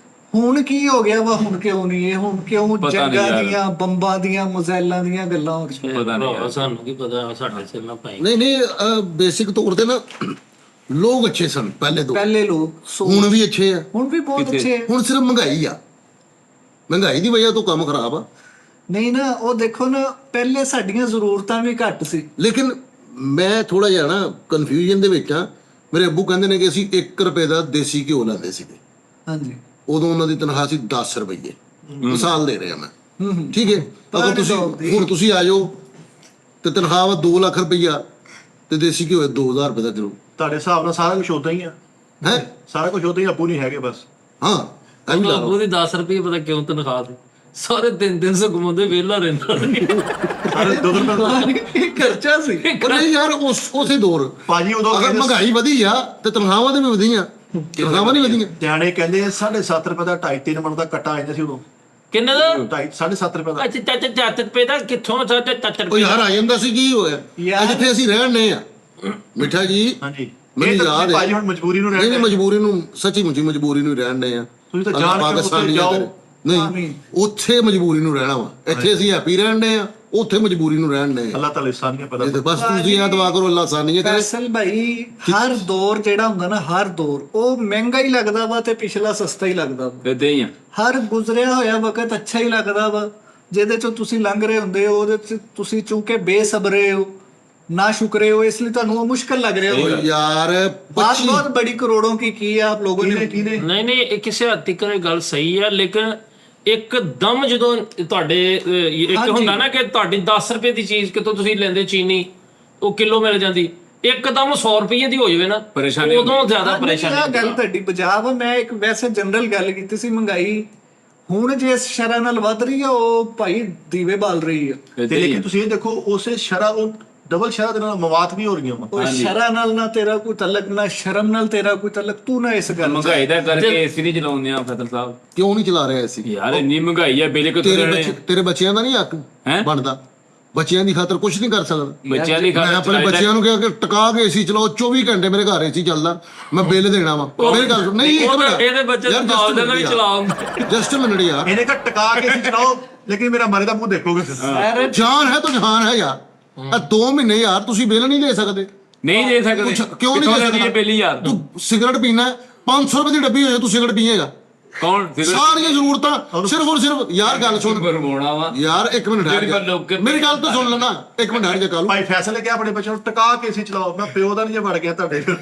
ਹੁਣ ਕੀ ਹੋ ਗਿਆ ਵਾ? ਹੁਣ ਕਿਉਂ ਨਹੀਂ ਇਹ? ਹੁਣ ਕਿਉਂ ਪਤਾ ਨੀ ਜੰਗਾਂ ਯਾਰ। ਦੀਆਂ, ਬੰਬਾਂ ਦੀਆਂ, ਮਿਜ਼ਾਈਲਾਂ ਦੀਆਂ ਗੱਲਾਂ ਹੋ ਰਹੀਆਂ? ਪਤਾ ਨਹੀਂ ਯਾਰ। ਸਾਨੂੰ ਕੀ ਪਤਾ, ਸਾਡੇ ਸਿਰ ਨਾ ਪਾਈ। ਨਹੀਂ ਨਹੀਂ, ਬੇਸਿਕ ਤੌਰ ਤੇ ਨਾ ਲੋਕ ਅੱਛੇ ਸਨ ਪਹਿਲੇ ਤੋਂ, ਪਹਿਲੇ ਲੋਕ ਹੁਣ ਵੀ ਅੱਛੇ ਆ। ਹੁਣ ਵੀ ਬਹੁਤ ਅੱਛੇ ਆ। ਹੁਣ ਸਿਰਫ ਮਹਿੰਗਾਈ ਆ, ਮਹਿੰਗਾਈ ਦੀ ਵਜ੍ਹਾ ਤੋਂ ਕੰਮ ਖਰਾਬ ਆ। ਨਹੀਂ ਨਾ, ਉਹ ਦੇਖੋ ਨਾ, ਪਹਿਲੇ ਸਾਡੀਆਂ ਜ਼ਰੂਰਤਾਂ ਵੀ ਘੱਟ ਸੀ। ਲੇਕਿਨ ਮੈਂ ਥੋੜਾ ਜਿਹਾ ਨਾ ਕਨਫਿਊਜ਼ਨ ਦੇ ਵਿੱਚ ਆ। ਮੇਰੇ ਅੱਬੂ ਕਹਿੰਦੇ ਨੇ ਕਿ ਅਸੀਂ 1 ਰੁਪਏ ਦਾ ਦੇਸੀ ਘਿਓ ਲੈਂਦੇ ਸੀਗੇ, ਹਾਂਜੀ ਉਦੋਂ ਉਹਨਾਂ ਦੀ ਤਨਖਾਹ ਸੀ 10 ਰੁਪਏ। ਮਿਸਾਲ ਦੇ ਰਿਹਾ ਮੈਂ, ਠੀਕ ਹੈ। ਅਗਰ ਤੁਸੀਂ ਹੁਣ ਤੁਸੀਂ ਆ ਜਾਓ ਤੇ ਤਨਖਾਹ ਵਾ 2 ਲੱਖ ਰੁਪਈਆ ਤੇ ਦੇਸੀ ਘਿਓ ਹੈ 2000 ਰੁਪਏ ਦਾ ਕਿਲੋ, ਤੁਹਾਡੇ ਹਿਸਾਬ ਨਾਲ ਸਾਰਾ ਕੁਝ ਉਦਾਂ ਹੀ ਆ, ਹੈ। ਸਾਰਾ ਕੁਝ ਉਦਾਂ ਹੀ, ਅੱਬੂ ਨਹੀਂ ਹੈਗੇ ਬਸ। ਹਾਂ ਐਵੇਂ ਲਾ ਲਓ। ਉਹਦੀ 10 ਰੁਪਏ ਪਤਾ ਕਿਉਂ ਤਨਖਾਹ ਦੇ, ਸਾਰੇ ਦਿਨ ਸੇ ਘੁੰਮਦੇ ਵਿਹਲਾ ਰਹਿੰਦਾ ਸਾਰੇ 2 ਰੁਪਏ ਇਹ ਖਰਚਾ ਸੀ। ਪਰ ਨਹੀਂ ਯਾਰ, ਉਸੇ ਦੌਰ ਭਾਜੀ ਉਦੋਂ ਅਗਰ ਕਹਿੰਦੇ ਮਹਿੰਗਾਈ ਵਧੀ ਆ ਤੇ ਤਨਖਾਹਾਂ ਦੇ ਵੀ ਵਧੀਆਂ, ਤਨਖਾਹਾਂ ਨਹੀਂ ਵਧੀਆਂ। ਸਿਆਣੇ ਕਹਿੰਦੇ 7.5 ਰੁਪਏ ਦਾ 2.5-3 ਮਣ ਦਾ ਕੱਟਾ ਆ ਜਾਂਦਾ ਸੀ ਉਦੋਂ। ਕਿੰਨੇ ਦਾ? 7.5 ਰੁਪਏ ਦਾ। ਅੱਛਾ ਚਾਚਾ 4 ਰੁਪਏ ਦਾ ਕਿੱਥੋਂ? 4 ਉਹ ਰੁਪਏ ਯਾਰ ਆ ਜਾਂਦਾ ਸੀ, ਕੀ ਹੋਇਆ ਯਾਰ। ਜਿੱਥੇ ਅਸੀਂ ਰਹਿਣੇ ਆ ਮਿੱਠਾ ਜੀ, ਹਾਂਜੀ ਮੈਨੂੰ ਇਹ ਤਾਂ ਯਾਦ ਹੈ। ਭਾਜੀ ਹੁਣ ਮਜਬੂਰੀ ਨੂੰ ਨਹੀਂ ਰਹਿਣਾ। ਮਜਬੂਰੀ ਨੂੰ, ਸੱਚੀ ਮੁੱਚੀ ਮਜਬੂਰੀ ਨੂੰ ਰਹਿਣੇ ਆ। ਤੁਸੀਂ ਤਾਂ ਜਾਣ ਕੇ ਪਾਕਿਸਤਾਨੀ ਉੱਥੇ ਜਾਓ। ਨਹੀਂ, ਉੱਥੇ ਮਜਬੂਰੀ ਨੂੰ ਰਹਿਣਾ ਵਾ। ਇੱਥੇ ਅਸੀਂ ਹੈਪੀ ਰਹਿਣੇ ਆ, ਉੱਥੇ ਮਜਬੂਰੀ ਨੂੰ ਰਹਿਣੇ ਆ। ਅੱਲਾਹ ਤਾਲਾ ਸਾਨੀਆਂ ਪਤਾ। ਇਹ ਤੇ ਬਸ ਤੁਸੀਂ ਇਹ ਦੁਆ ਕਰੋ ਅੱਲਾਹ ਸਾਨੀਆਂ ਕਰੇ। ਫੈਸਲ ਭਾਈ, ਹਰ ਦੌਰ ਜਿਹੜਾ ਹੁੰਦਾ ਨਾ, ਹਰ ਦੌਰ ਉਹ ਮਹਿੰਗਾ ਹੀ ਲੱਗਦਾ ਵਾ ਤੇ ਪਿਛਲਾ ਸਸਤਾ ਹੀ ਲੱਗਦਾ ਵਾ। ਇਦਾਂ ਹੀ ਆ। ਹਰ ਗੁਜ਼ਰਿਆ ਹੋਇਆ ਵਕਤ ਅੱਛਾ ਹੀ ਲੱਗਦਾ ਵਾ। ਜਿਹਦੇ ਚੋਂ ਤੁਸੀਂ ਲੰਘ ਰਹੇ ਹੁੰਦੇ ਹੋ, ਉਹਦੇ ਚ ਤੁਸੀਂ ਚੂੰਕਿ ਬੇਸਬਰੇ ਹੋ, ਨਾ ਸ਼ੁਕਰੇ ਹੋ, ਇਸ ਲਈ ਤੁਹਾਨੂੰ ਉਹ ਮੁਸ਼ਕਲ ਲੱਗ ਰਿਹਾ ਹੋਗਾ। ਯਾਰ बात बहुत बड़ी करोड़ों की है आप लोगों ने। ਨਹੀਂ ਨਹੀਂ, ਇਹ ਕਿਸੇ ਹੱਦ ਤੱਕ ਇਹ ਗੱਲ ਸਹੀ ਆ, ਲੇਕਿਨ ਇੱਕਦਮ ਜਦੋਂ ਤੁਹਾਡੇ ਇੱਕ ਹੁੰਦਾ ਨਾ ਕਿ ਤੁਹਾਡੀ 10 ਰੁਪਏ ਦੀ ਚੀਜ਼ ਕਿਤੋਂ ਤੁਸੀਂ ਲੈਂਦੇ ਚੀਨੀ, ਉਹ ਕਿਲੋ ਮਿਲ ਜਾਂਦੀ, ਇੱਕਦਮ 100 ਰੁਪਏ ਦੀ ਹੋ ਜਾਵੇ ਨਾ, ਪਰੇਸ਼ਾਨੀ ਉਦੋਂ ਜ਼ਿਆਦਾ ਇਹ ਪਰੇਸ਼ਾਨੀ। ਗੱਲ ਤੁਹਾਡੀ ਬਜਾਵ। ਮੈਂ ਇੱਕ ਵੈਸੇ ਜਨਰਲ ਗੱਲ ਕੀਤੀ ਸੀ ਮਹਿੰਗਾਈ ਹੁਣ ਜਿਸ ਸ਼ਰ੍ਹਾਂ ਨਾਲ ਵੱਧ ਰਹੀ ਆ, ਉਹ ਭਾਈ ਦੀਵੇ ਬਾਲ ਰਹੀ ਆ। ਤੇ ਲੇਕਿਨ ਤੁਸੀਂ ਇਹ ਦੇਖੋ, ਉਸੇ ਸ਼ਰ੍ਹਾ ਉਹ ਡਬਲ ਸ਼ਰ੍ਹਾ ਦੇ ਨਾਲ ਮਵਾਤ ਵੀ ਹੋ ਰਹੀਆਂ ਵਾ। ਉਹ ਸ਼ਰ੍ਹਾਂ ਨਾਲ ਨਾ ਤੇਰਾ ਕੋਈ ਤਲਕ, ਨਾ ਸ਼ਰਮ ਨਾਲ ਤੇਰਾ ਕੋਈ ਤਲਕ। ਤੂੰ ਨਾ ਇਸ ਗੱਲ ਮਹਿੰਗਾਈ ਦਾ ਕਰਕੇ ਏਸੀ ਨਹੀਂ ਚਲਾਉਂਦੇ ਆ ਫੈਸਲ ਸਾਹਿਬ। ਕਿਉਂ ਨਹੀਂ ਚਲਾ ਰਿਹਾ ਸੀ? ਯਾਰ ਇੰਨੀ ਮਹਿੰਗਾਈ ਆ, ਬਿੱਲ ਕਿੱਥੋਂ ਦੇਣੇ? ਤੇਰੇ ਬੱਚਿਆਂ ਦਾ ਨਹੀਂ ਹੱਕ ਹੈਂ? ਬਣਦਾ? ਬੱਚਿਆਂ ਦੀ ਖਾਤਰ ਕੁਝ ਨਹੀਂ ਕਰ ਸਕਦਾ? ਬੱਚਿਆਂ ਦੀ ਮੈਂ ਆਪਣੇ ਬੱਚਿਆਂ ਨੂੰ ਕਿਹਾ ਕਿ ਟਿਕਾ ਕੇ ਏਸੀ ਚਲਾਓ, 24 ਘੰਟੇ ਮੇਰੇ ਘਰ ਏਸੀ ਚੱਲਦਾ, ਮੈਂ ਬਿੱਲ ਦੇਣਾ ਵਾ। ਮੇਰੀ ਗੱਲ ਸੁਣ। ਨਹੀਂ ਇੱਕ ਮਿੰਟ, ਇਹਦੇ ਬੱਚੇ ਯਾਰ, ਨਾਲ ਦੇ ਨਾਲ ਹੀ ਚਲਾਉਂਗੇ। ਜਸਟ ਮਿੰਟ ਯਾਰ, ਇਹਨੇ ਕਾ ਟਕਾ ਕੇ ਸੀ ਚਲਾਓ, ਲੇਕਿਨ ਮੇਰਾ ਮਰੇ ਦਾ ਮੂੰਹ ਦੇਖੋਗੇ ਫਿਰ। ਜਾਨ ਹੈ ਤਾਂ ਜਹਾਨ ਹੈ ਯਾਰ। ਇਹ 2 ਮਹੀਨੇ ਯਾਰ ਤੁਸੀਂ ਬਿੱਲ ਨਹੀਂ ਦੇ ਸਕਦੇ। ਨਹੀਂ ਦੇ ਸਕਦੇ। ਕਿਉਂ ਨਹੀਂ ਦੇ ਸਕਦੇ ਬਿੱਲ ਯਾਰ? ਤੂੰ ਸਿਗਰਟ ਪੀਣਾ 500 ਰੁਪਏ ਦੀ ਡੱਬੀ ਹੋਏ, ਤੂੰ ਸਿਗਰਟ ਪੀਏਗਾ? ਕੌਣ ਸਾਰੀਆਂ ਜ਼ਰੂਰਤਾਂ ਸਿਰਫ ਔਰ ਸਿਰਫ। ਯਾਰ ਗੱਲ ਸੁਣ ਬਰਮੋਣਾ ਵਾ ਯਾਰ, ਇੱਕ ਮਿੰਟ ਠਹਿਰ ਜਾ, ਮੇਰੀ ਗੱਲ ਤਾਂ ਸੁਣ ਲੈਣਾ, ਇੱਕ ਮਿੰਟ ਠਹਿਰ ਜਾ। ਕੱਲ ਭਾਈ ਫੈਸਲੇ ਕਿਹਾ ਆਪਣੇ ਬੱਚਿਆਂ ਨੂੰ ਟਕਾ ਕੇ ਸੀ ਚਲਾਓ। ਮੈਂ ਪਿਓ ਦਾ ਨਹੀਂ ਜੇ ਵੜ ਗਿਆ ਤੁਹਾਡੇ ਫਿਰ।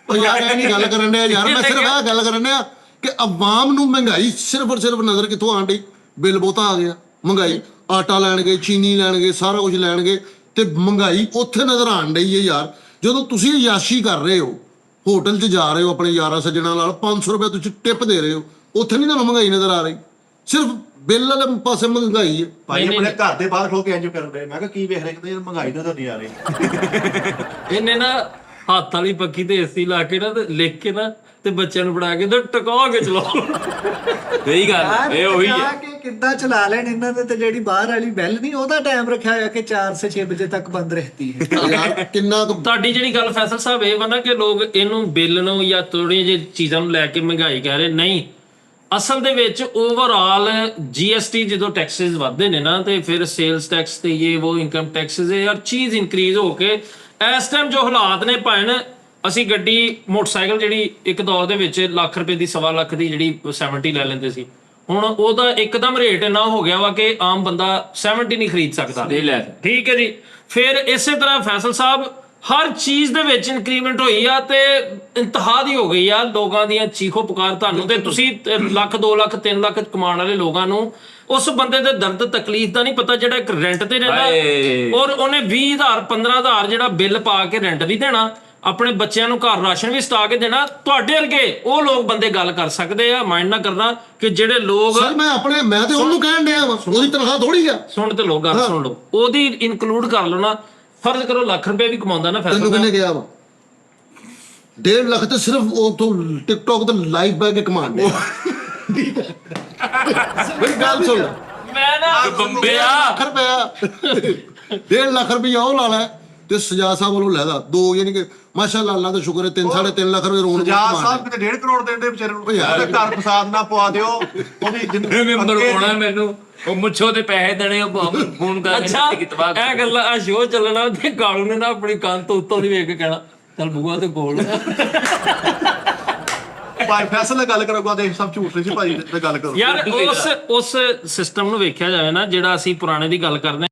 ਉਹ ਯਾਰ ਇਹ ਨਹੀਂ ਗੱਲ ਕਰਨ ਡਿਆ ਯਾਰ, ਮੈਂ ਸਿਰਫ ਇਹ ਗੱਲ ਕਰਨ ਡਿਆ ਕਿ ਆਵਾਮ ਨੂੰ ਮਹਿੰਗਾਈ ਸਿਰਫ ਔਰ ਸਿਰਫ ਨਜ਼ਰ ਕਿੱਥੋਂ ਆਣ ਡਈ? ਬਿੱਲ ਬਹੁਤਾ ਆ ਗਿਆ, ਮਹਿੰਗਾਈ, ਆਟਾ ਲੈਣਗੇ, ਚੀਨੀ ਲੈਣਗੇ, ਸਾਰਾ ਕੁਝ ਲੈਣਗੇ, ਤੇ ਮਹਿੰਗਾਈ ਉੱਥੇ ਨਜ਼ਰ ਆਣ ਡਈ ਹੈ ਯਾਰ। ਜਦੋਂ ਤੁਸੀਂ ਯਾਸ਼ੀ ਕਰ ਰਹੇ ਹੋ, ਹੋਟਲ 'ਚ ਜਾ ਰਹੇ ਹੋ ਆਪਣੇ ਯਾਰਾਂ ਸੱਜਣਾ ਨਾਲ, 500 ਰੁਪਏ ਤੁਸੀਂ ਟਿਪ ਦੇ ਰਹੇ ਹੋ, ਉੱਥੇ ਨਹੀਂ ਤੁਹਾਨੂੰ ਮਹਿੰਗਾਈ ਨਜ਼ਰ ਆ ਰਹੀ, ਸਿਰਫ ਬਿੱਲ ਵਾਲੇ ਪਾਸੇ ਮਹਿੰਗਾਈ ਹੈ। ਭਾਈ ਆਪਣੇ ਘਰ ਦੇ ਬਾਹਰ ਖਲੋ ਕੇ ਇੰਜ ਕਰਨ ਰਹੇ। ਮੈਂ ਕਿਹਾ ਕੀ ਵੇਖ ਰਹੇ? ਕਹਿੰਦੇ ਯਾਰ ਮਹਿੰਗਾਈ ਤਾਂ ਨਹੀਂ ਆ ਰਹੀ। ਇਹਨੇ ਨਾ ਹੱਥ ਵਾਲੀ ਪੱਕੀ ਤੇ ਏਸੀ ਲਾ ਕੇ ਨਾ ਤੇ ਲਿਖ ਕੇ ਨਾ ਤੇ ਬੱਚਿਆਂ ਨੂੰ ਫੜਾ ਕੇ ਤੇ ਟਿਕਾ ਕੇ ਚਲਾਓ। ਸਹੀ ਗੱਲ ਇਹ ਉਹੀ ਹੈ। ਕਿ ਕਿੱਦਾਂ ਚਲਾ ਲੈਣ ਇਹਨਾਂ ਨੇ। ਤੇ ਜਿਹੜੀ ਬਾਹਰ ਵਾਲੀ ਬੈਲ ਨਹੀਂ, ਉਹਦਾ ਟਾਈਮ ਰੱਖਿਆ ਹੋਇਆ ਕਿ 4 ਸੇ 6 ਵਜੇ ਤੱਕ ਬੰਦ ਰਹਤੀ ਹੈ। ਯਾਰ ਕਿੰਨਾ ਕੁ ਤੁਹਾਡੀ ਜਿਹੜੀ ਗੱਲ ਫੈਸਲ ਸਾਹਿਬ ਇਹ ਵਾ ਨਾ ਕਿ ਲੋਕ ਇਹਨੂੰ ਬਿੱਲ ਨੂੰ ਜਾਂ ਥੋੜੀਆਂ ਜਿਹੀ ਚੀਜ਼ਾਂ ਨੂੰ ਲੈ ਕੇ ਮਹਿੰਗਾਈ ਕਹਿ ਰਹੇ, ਨਹੀਂ, ਅਸਲ ਦੇ ਵਿੱਚ ਓਵਰਆਲ GST ਜਦੋਂ ਟੈਕਸਸ ਵਧਦੇ ਨੇ ਨਾ, ਤੇ ਫਿਰ ਸੇਲਸ ਟੈਕਸ ਤੇ ਇਹ ਉਹ ਇਨਕਮ ਟੈਕਸਸ, ਇਹ ਹਰ ਚੀਜ਼ ਇਨਕਰੀਜ਼ ਹੋ ਕੇ ਇਸ ਟਾਈਮ ਜੋ ਹਾਲਾਤ ਨੇ ਭਾਣ, ਅਸੀਂ ਗੱਡੀ ਮੋਟਰਸਾਈਕਲ ਜਿਹੜੀ ਇੱਕ ਦੌਰ ਦੇ ਵਿੱਚ ਲੱਖ ਰੁਪਏ ਦੀ, 1.25 ਲੱਖ ਦੀ ਜਿਹੜੀ 70 ਲੈ ਲੈਂਦੇ ਸੀ, ਹੁਣ ਉਹਦਾ ਇੱਕਦਮ ਰੇਟ ਇੰਨਾ ਹੋ ਗਿਆ ਵਾ ਕਿ ਆਮ ਬੰਦਾ 70 ਨਹੀਂ ਖਰੀਦ ਸਕਦਾ। ਠੀਕ ਹੈ ਜੀ। ਫਿਰ ਇਸੇ ਤਰ੍ਹਾਂ ਫੈਸਲ ਸਾਹਿਬ ਹਰ ਚੀਜ਼ ਦੇ ਵਿੱਚ ਇਨਕਰੀਮੈਂਟ ਹੋਈ ਆ ਤੇ ਇੰਤਹਾ ਦੀ ਹੋ ਗਈ ਆ ਲੋਕਾਂ ਦੀਆਂ ਚੀਖੋ ਪੁਕਾਰ। ਤੁਹਾਨੂੰ ਤੇ ਤੁਸੀਂ ਲੱਖ 2 ਲੱਖ 3 ਲੱਖ ਕਮਾਉਣ ਵਾਲੇ ਲੋਕਾਂ ਨੂੰ ਉਸ ਬੰਦੇ ਦੇ ਦਰਦ ਤਕਲੀਫ ਦਾ ਨਹੀਂ ਪਤਾ ਜਿਹੜਾ ਇੱਕ ਰੈਂਟ ਤੇ ਰਹਿੰਦਾ, ਔਰ ਉਹਨੇ 20,000 15,000 ਜਿਹੜਾ ਬਿੱਲ ਪਾ ਕੇ ਰੈਂਟ ਵੀ ਦੇਣਾ, ਆਪਣੇ ਬੱਚਿਆਂ ਨੂੰ ਘਰ ਰਾਸ਼ਨ ਵੀ ਸਟਾ ਕੇ ਦੇਣਾ। ਤੁਹਾਡੇ ਵਰਗੇ ਉਹ ਲੋਕ ਬੰਦੇ ਗੱਲ ਕਰ ਸਕਦੇ ਆ, ਮਾਈਂਡ ਨਾ ਕਰਨਾ ਕਿ ਜਿਹੜੇ ਲੋਕ ਸਰ ਮੈਂ ਤੇ ਉਹਨੂੰ ਕਹਿਣ ਡਿਆ ਵਾ, ਉਹਦੀ ਤਨਖਾਹ ਥੋੜੀ ਆ। ਸੁਣ ਤੇ ਲੋ, ਗੱਲ ਸੁਣ ਲਓ, ਉਹਦੀ ਇਨਕਲੂਡ ਕਰ ਲਓ ਨਾ। ਫਰਜ਼ ਕਰੋ ਲੱਖ ਰੁਪਏ ਵੀ ਕਮਾਉਂਦਾ ਨਾ ਤੈਨੂੰ ਫੈਸਲਾ, ਕਿੰਨੇ ਗਿਆ ਵਾ? 1.5 ਲੱਖ ਤੇ ਸਿਰਫ ਉਹ ਤੋਂ ਟਿਕਟੌਕ ਤੇ ਲਾਈਵ ਬੈ ਕੇ ਕਮਾਉਂਦੇ। ਮੇਰੀ ਗੱਲ ਸੁਣ, ਮੈਂ ਨਾ ਬੰਬੇ ਆ ਲੱਖ ਰੁਪਇਆ 1.5 ਲੱਖ ਰੁਪਇਆ ਉਹ ਲਾ ਲੈ ਤੇ ਸਜਾ ਸਾਹਿਬ ਵੱਲੋਂ ਲੈਦਾ 2, ਯਾਨੀ ਕਿ ਮਾਸ਼ਾਅੱਲਾ, ਅੱਲਾ ਦਾ ਸ਼ੁਕਰ ਹੈ 3-3.5 ਲੱਖ ਰੁਪਏ ਰੋਣ ਸਜਾਦ ਸਾਹਿਬ ਕਿਤੇ 1.5 ਕਰੋੜ ਦੇਣ ਵਿਚਾਰੇ ਨੂੰ। ਉਹਦੇ ਘਰ ਫਸਾਦ ਨਾ ਪਵਾ ਦਿਓ। ਉਹਦੀ ਜ਼ਿੰਦਗੀ ਮਰਵਾਉਣਾ ਮੈਨੂੰ, ਉਹ ਮੁੱਛੋ ਤੇ ਪੈਸੇ ਦੇਣੇ, ਉਹ ਫੋਨ ਕਰਕੇ ਅੱਛਾ ਕਿਤਵਾ ਇਹ ਗੱਲਾਂ, ਆ ਸ਼ੋਅ ਚੱਲਣਾ ਤੇ ਕਾਲੂ ਨੇ ਨਾ ਆਪਣੀ ਕੰਨ ਤੋਂ ਉੱਤੋਂ ਦੀ ਵੇਖ ਕੇ ਕਹਿਣਾ ਚੱਲ ਬੂਆ ਤੇ ਕੋਲ। ਭਾਈ ਫੈਸਲਾ ਗੱਲ ਕਰੋਗਾ ਤੇ ਸਭ ਝੂਠ ਨਹੀਂ ਸੀ ਭਾਈ ਤੇ ਗੱਲ ਕਰੋ ਯਾਰ ਉਸ ਸਿਸਟਮ ਨੂੰ ਵੇਖਿਆ ਜਾਵੇ ਨਾ, ਜਿਹੜਾ ਅਸੀਂ ਪੁਰਾਣੇ ਦੀ ਗੱਲ ਕਰਦੇ ਹਾਂ,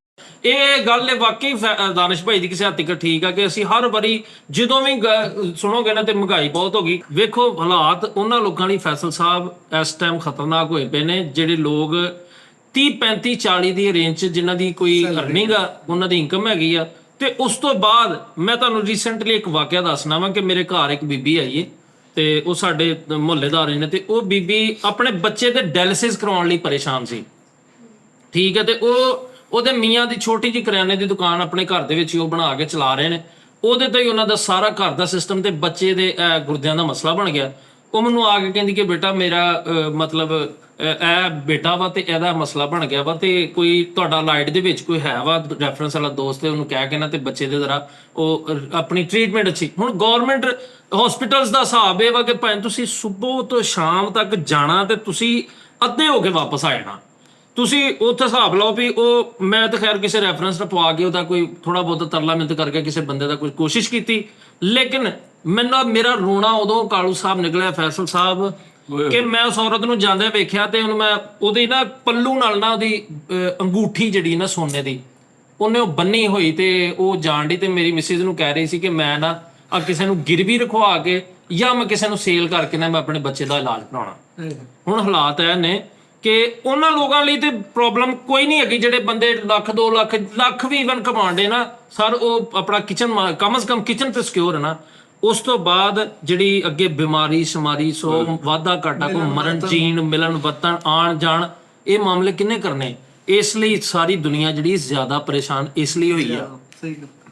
ਇਹ ਗੱਲ ਇਹ ਵਾਕਈ ਦਾਨਿਸ਼ ਭਾਈ ਦੀ ਕਿਸੇ ਹੱਦ ਤੱਕ ਠੀਕ ਆ ਕਿ ਅਸੀਂ ਹਰ ਵਾਰੀ ਜਦੋਂ ਵੀ ਸੁਣੋਗੇ ਨਾ ਤੇ ਮਹਿੰਗਾਈ ਬਹੁਤ ਹੋ ਗਈ। ਵੇਖੋ ਹਾਲਾਤ ਉਹਨਾਂ ਲੋਕਾਂ ਲਈ ਫੈਸਲ ਸਾਹਿਬ ਇਸ ਟਾਈਮ ਖਤਰਨਾਕ ਹੋਏ ਪਏ ਨੇ ਜਿਹੜੇ ਲੋਕ 30 35 40 ਦੀ ਰੇਂਜ 'ਚ ਜਿਨ੍ਹਾਂ ਦੀ ਕੋਈ ਅਰਨਿੰਗ ਆ, ਉਹਨਾਂ ਦੀ ਇਨਕਮ ਹੈਗੀ ਆ। ਤੇ ਉਸ ਤੋਂ ਬਾਅਦ ਮੈਂ ਤੁਹਾਨੂੰ ਰੀਸੈਂਟਲੀ ਇੱਕ ਵਾਕਿਆ ਦੱਸਣਾ ਵਾਂ ਕਿ ਮੇਰੇ ਘਰ ਇੱਕ ਬੀਬੀ ਆਈ ਏ ਤੇ ਉਹ ਸਾਡੇ ਮੁਹੱਲੇਦਾਰ ਨੇ ਤੇ ਉਹ ਬੀਬੀ ਆਪਣੇ ਬੱਚੇ ਦੇ ਡਾਇਲਿਸਿਸ ਕਰਾਉਣ ਲਈ ਪਰੇਸ਼ਾਨ ਸੀ, ਠੀਕ ਹੈ। ਤੇ ਉਹਦੇ ਮੀਆਂ ਦੀ ਛੋਟੀ ਜਿਹੀ ਕਰਿਆਨੇ ਦੀ ਦੁਕਾਨ ਆਪਣੇ ਘਰ ਦੇ ਵਿੱਚ ਹੀ ਉਹ ਬਣਾ ਕੇ ਚਲਾ ਰਹੇ ਨੇ। ਉਹਦੇ ਤੋਂ ਹੀ ਉਹਨਾਂ ਦਾ ਸਾਰਾ ਘਰ ਦਾ ਸਿਸਟਮ ਤੇ ਬੱਚੇ ਦੇ ਗੁਰਦਿਆਂ ਦਾ ਮਸਲਾ ਬਣ ਗਿਆ। ਉਹ ਮੈਨੂੰ ਆ ਕੇ ਕਹਿੰਦੀ ਕਿ ਬੇਟਾ ਮੇਰਾ ਮਤਲਬ ਇਹ ਬੇਟਾ ਵਾ ਤੇ ਇਹਦਾ ਮਸਲਾ ਬਣ ਗਿਆ ਵਾ ਤੇ ਕੋਈ ਤੁਹਾਡਾ ਲਾਈਟ ਦੇ ਵਿੱਚ ਕੋਈ ਹੈ ਵਾ ਰੈਫਰੈਂਸ ਵਾਲਾ ਦੋਸਤ ਹੈ, ਉਹਨੂੰ ਕਹਿ ਕੇ ਨਾ ਤੇ ਬੱਚੇ ਦੇ ਜ਼ਰਾ ਉਹ ਆਪਣੀ ਟ੍ਰੀਟਮੈਂਟ ਅੱਛੀ। ਹੁਣ ਗਵਰਨਮੈਂਟ ਹਸਪੀਟਲਸ ਦਾ ਹਿਸਾਬ ਇਹ ਵਾ ਕਿ ਭਾਵੇਂ ਤੁਸੀਂ ਸਵੇਰ ਤੋਂ ਸ਼ਾਮ ਤੱਕ ਜਾਣਾ ਤੇ ਤੁਸੀਂ ਅੱਧੇ ਹੋ ਕੇ ਵਾਪਸ ਆ ਜਾਣਾ। ਤੁਸੀਂ ਉੱਥੇ ਹਿਸਾਬ ਲਾਓ ਵੀ ਉਹ ਮੈਂ ਤਾਂ ਖੈਰ ਕਿਸੇ ਰੈਫਰੈਂਸ ਨਾਲ ਪਵਾ ਕੇ ਉਹਦਾ ਕੋਈ ਥੋੜਾ ਬਹੁਤ ਤਰਲਾ ਮਿੰਤ ਕਰਕੇ ਕਿਸੇ ਬੰਦੇ ਦਾ ਕੋਈ ਕੋਸ਼ਿਸ਼ ਕੀਤੀ, ਲੇਕਿਨ ਮੇਰਾ ਰੋਣਾ ਉਦੋਂ ਕਾਲੂ ਸਾਹਿਬ ਨਿਕਲਿਆ ਫੈਸਲ ਸਾਹਿਬ ਕਿ ਮੈਂ ਉਸ ਔਰਤ ਨੂੰ ਜਾਂਦੇ ਵੇਖਿਆ ਤੇ ਉਹਨੂੰ ਮੈਂ ਉਹਦੀ ਨਾ ਪੱਲੂ ਨਾਲ ਨਾ ਉਹਦੀ ਅੰਗੂਠੀ ਜਿਹੜੀ ਨਾ ਸੋਨੇ ਦੀ ਉਹਨੇ ਉਹ ਬੰਨੀ ਹੋਈ ਤੇ ਉਹ ਜਾਣ ਦੀ ਤੇ ਮੇਰੀ ਮਿਸਿਸ ਨੂੰ ਕਹਿ ਰਹੀ ਸੀ ਕਿ ਮੈਂ ਨਾ ਆ ਕਿਸੇ ਨੂੰ ਗਿਰਵੀ ਰਖਵਾ ਕੇ ਜਾਂ ਮੈਂ ਕਿਸੇ ਨੂੰ ਸੇਲ ਕਰਕੇ ਨਾ ਮੈਂ ਆਪਣੇ ਬੱਚੇ ਦਾ ਇਲਾਜ ਕਰਾਉਣਾ। ਹੁਣ ਹਾਲਾਤ ਇਹ ਨੇ ਕਿ ਉਹਨਾਂ ਲੋਕਾਂ ਲਈ ਤੇ ਪ੍ਰੋਬਲਮ ਕੋਈ ਨਹੀਂ ਹੈਗੀ ਜਿਹੜੇ ਬੰਦੇ ਲੱਖ 2 ਲੱਖ ਵੀ ਇਵਨ ਕਮਾਉਂਦੇ ਨਾ ਸਰ, ਉਹ ਆਪਣਾ ਕਿਚਨ ਕਮ ਸੇ ਕਮ ਕਿਚਨ ਤੇ ਸਿਕਿਉਰ ਹੈ ਨਾ। ਉਸ ਤੋਂ ਬਾਅਦ ਜਿਹੜੀ ਅੱਗੇ ਬਿਮਾਰੀ ਸ਼ਮਾਰੀ ਸੋ ਵਾਧਾ ਘਾਟਾ ਕੋ ਮਰਨ ਜੀਣ ਮਿਲਣ ਵਤਨ ਆਣ ਜਾਣ ਇਹ ਮਾਮਲੇ ਕਿੰਨੇ ਕਰਨੇ। ਇਸ ਲਈ ਸਾਰੀ ਦੁਨੀਆ ਜਿਹੜੀ ਜ਼ਿਆਦਾ ਪਰੇਸ਼ਾਨ ਇਸ ਲਈ ਹੋਈ ਆ।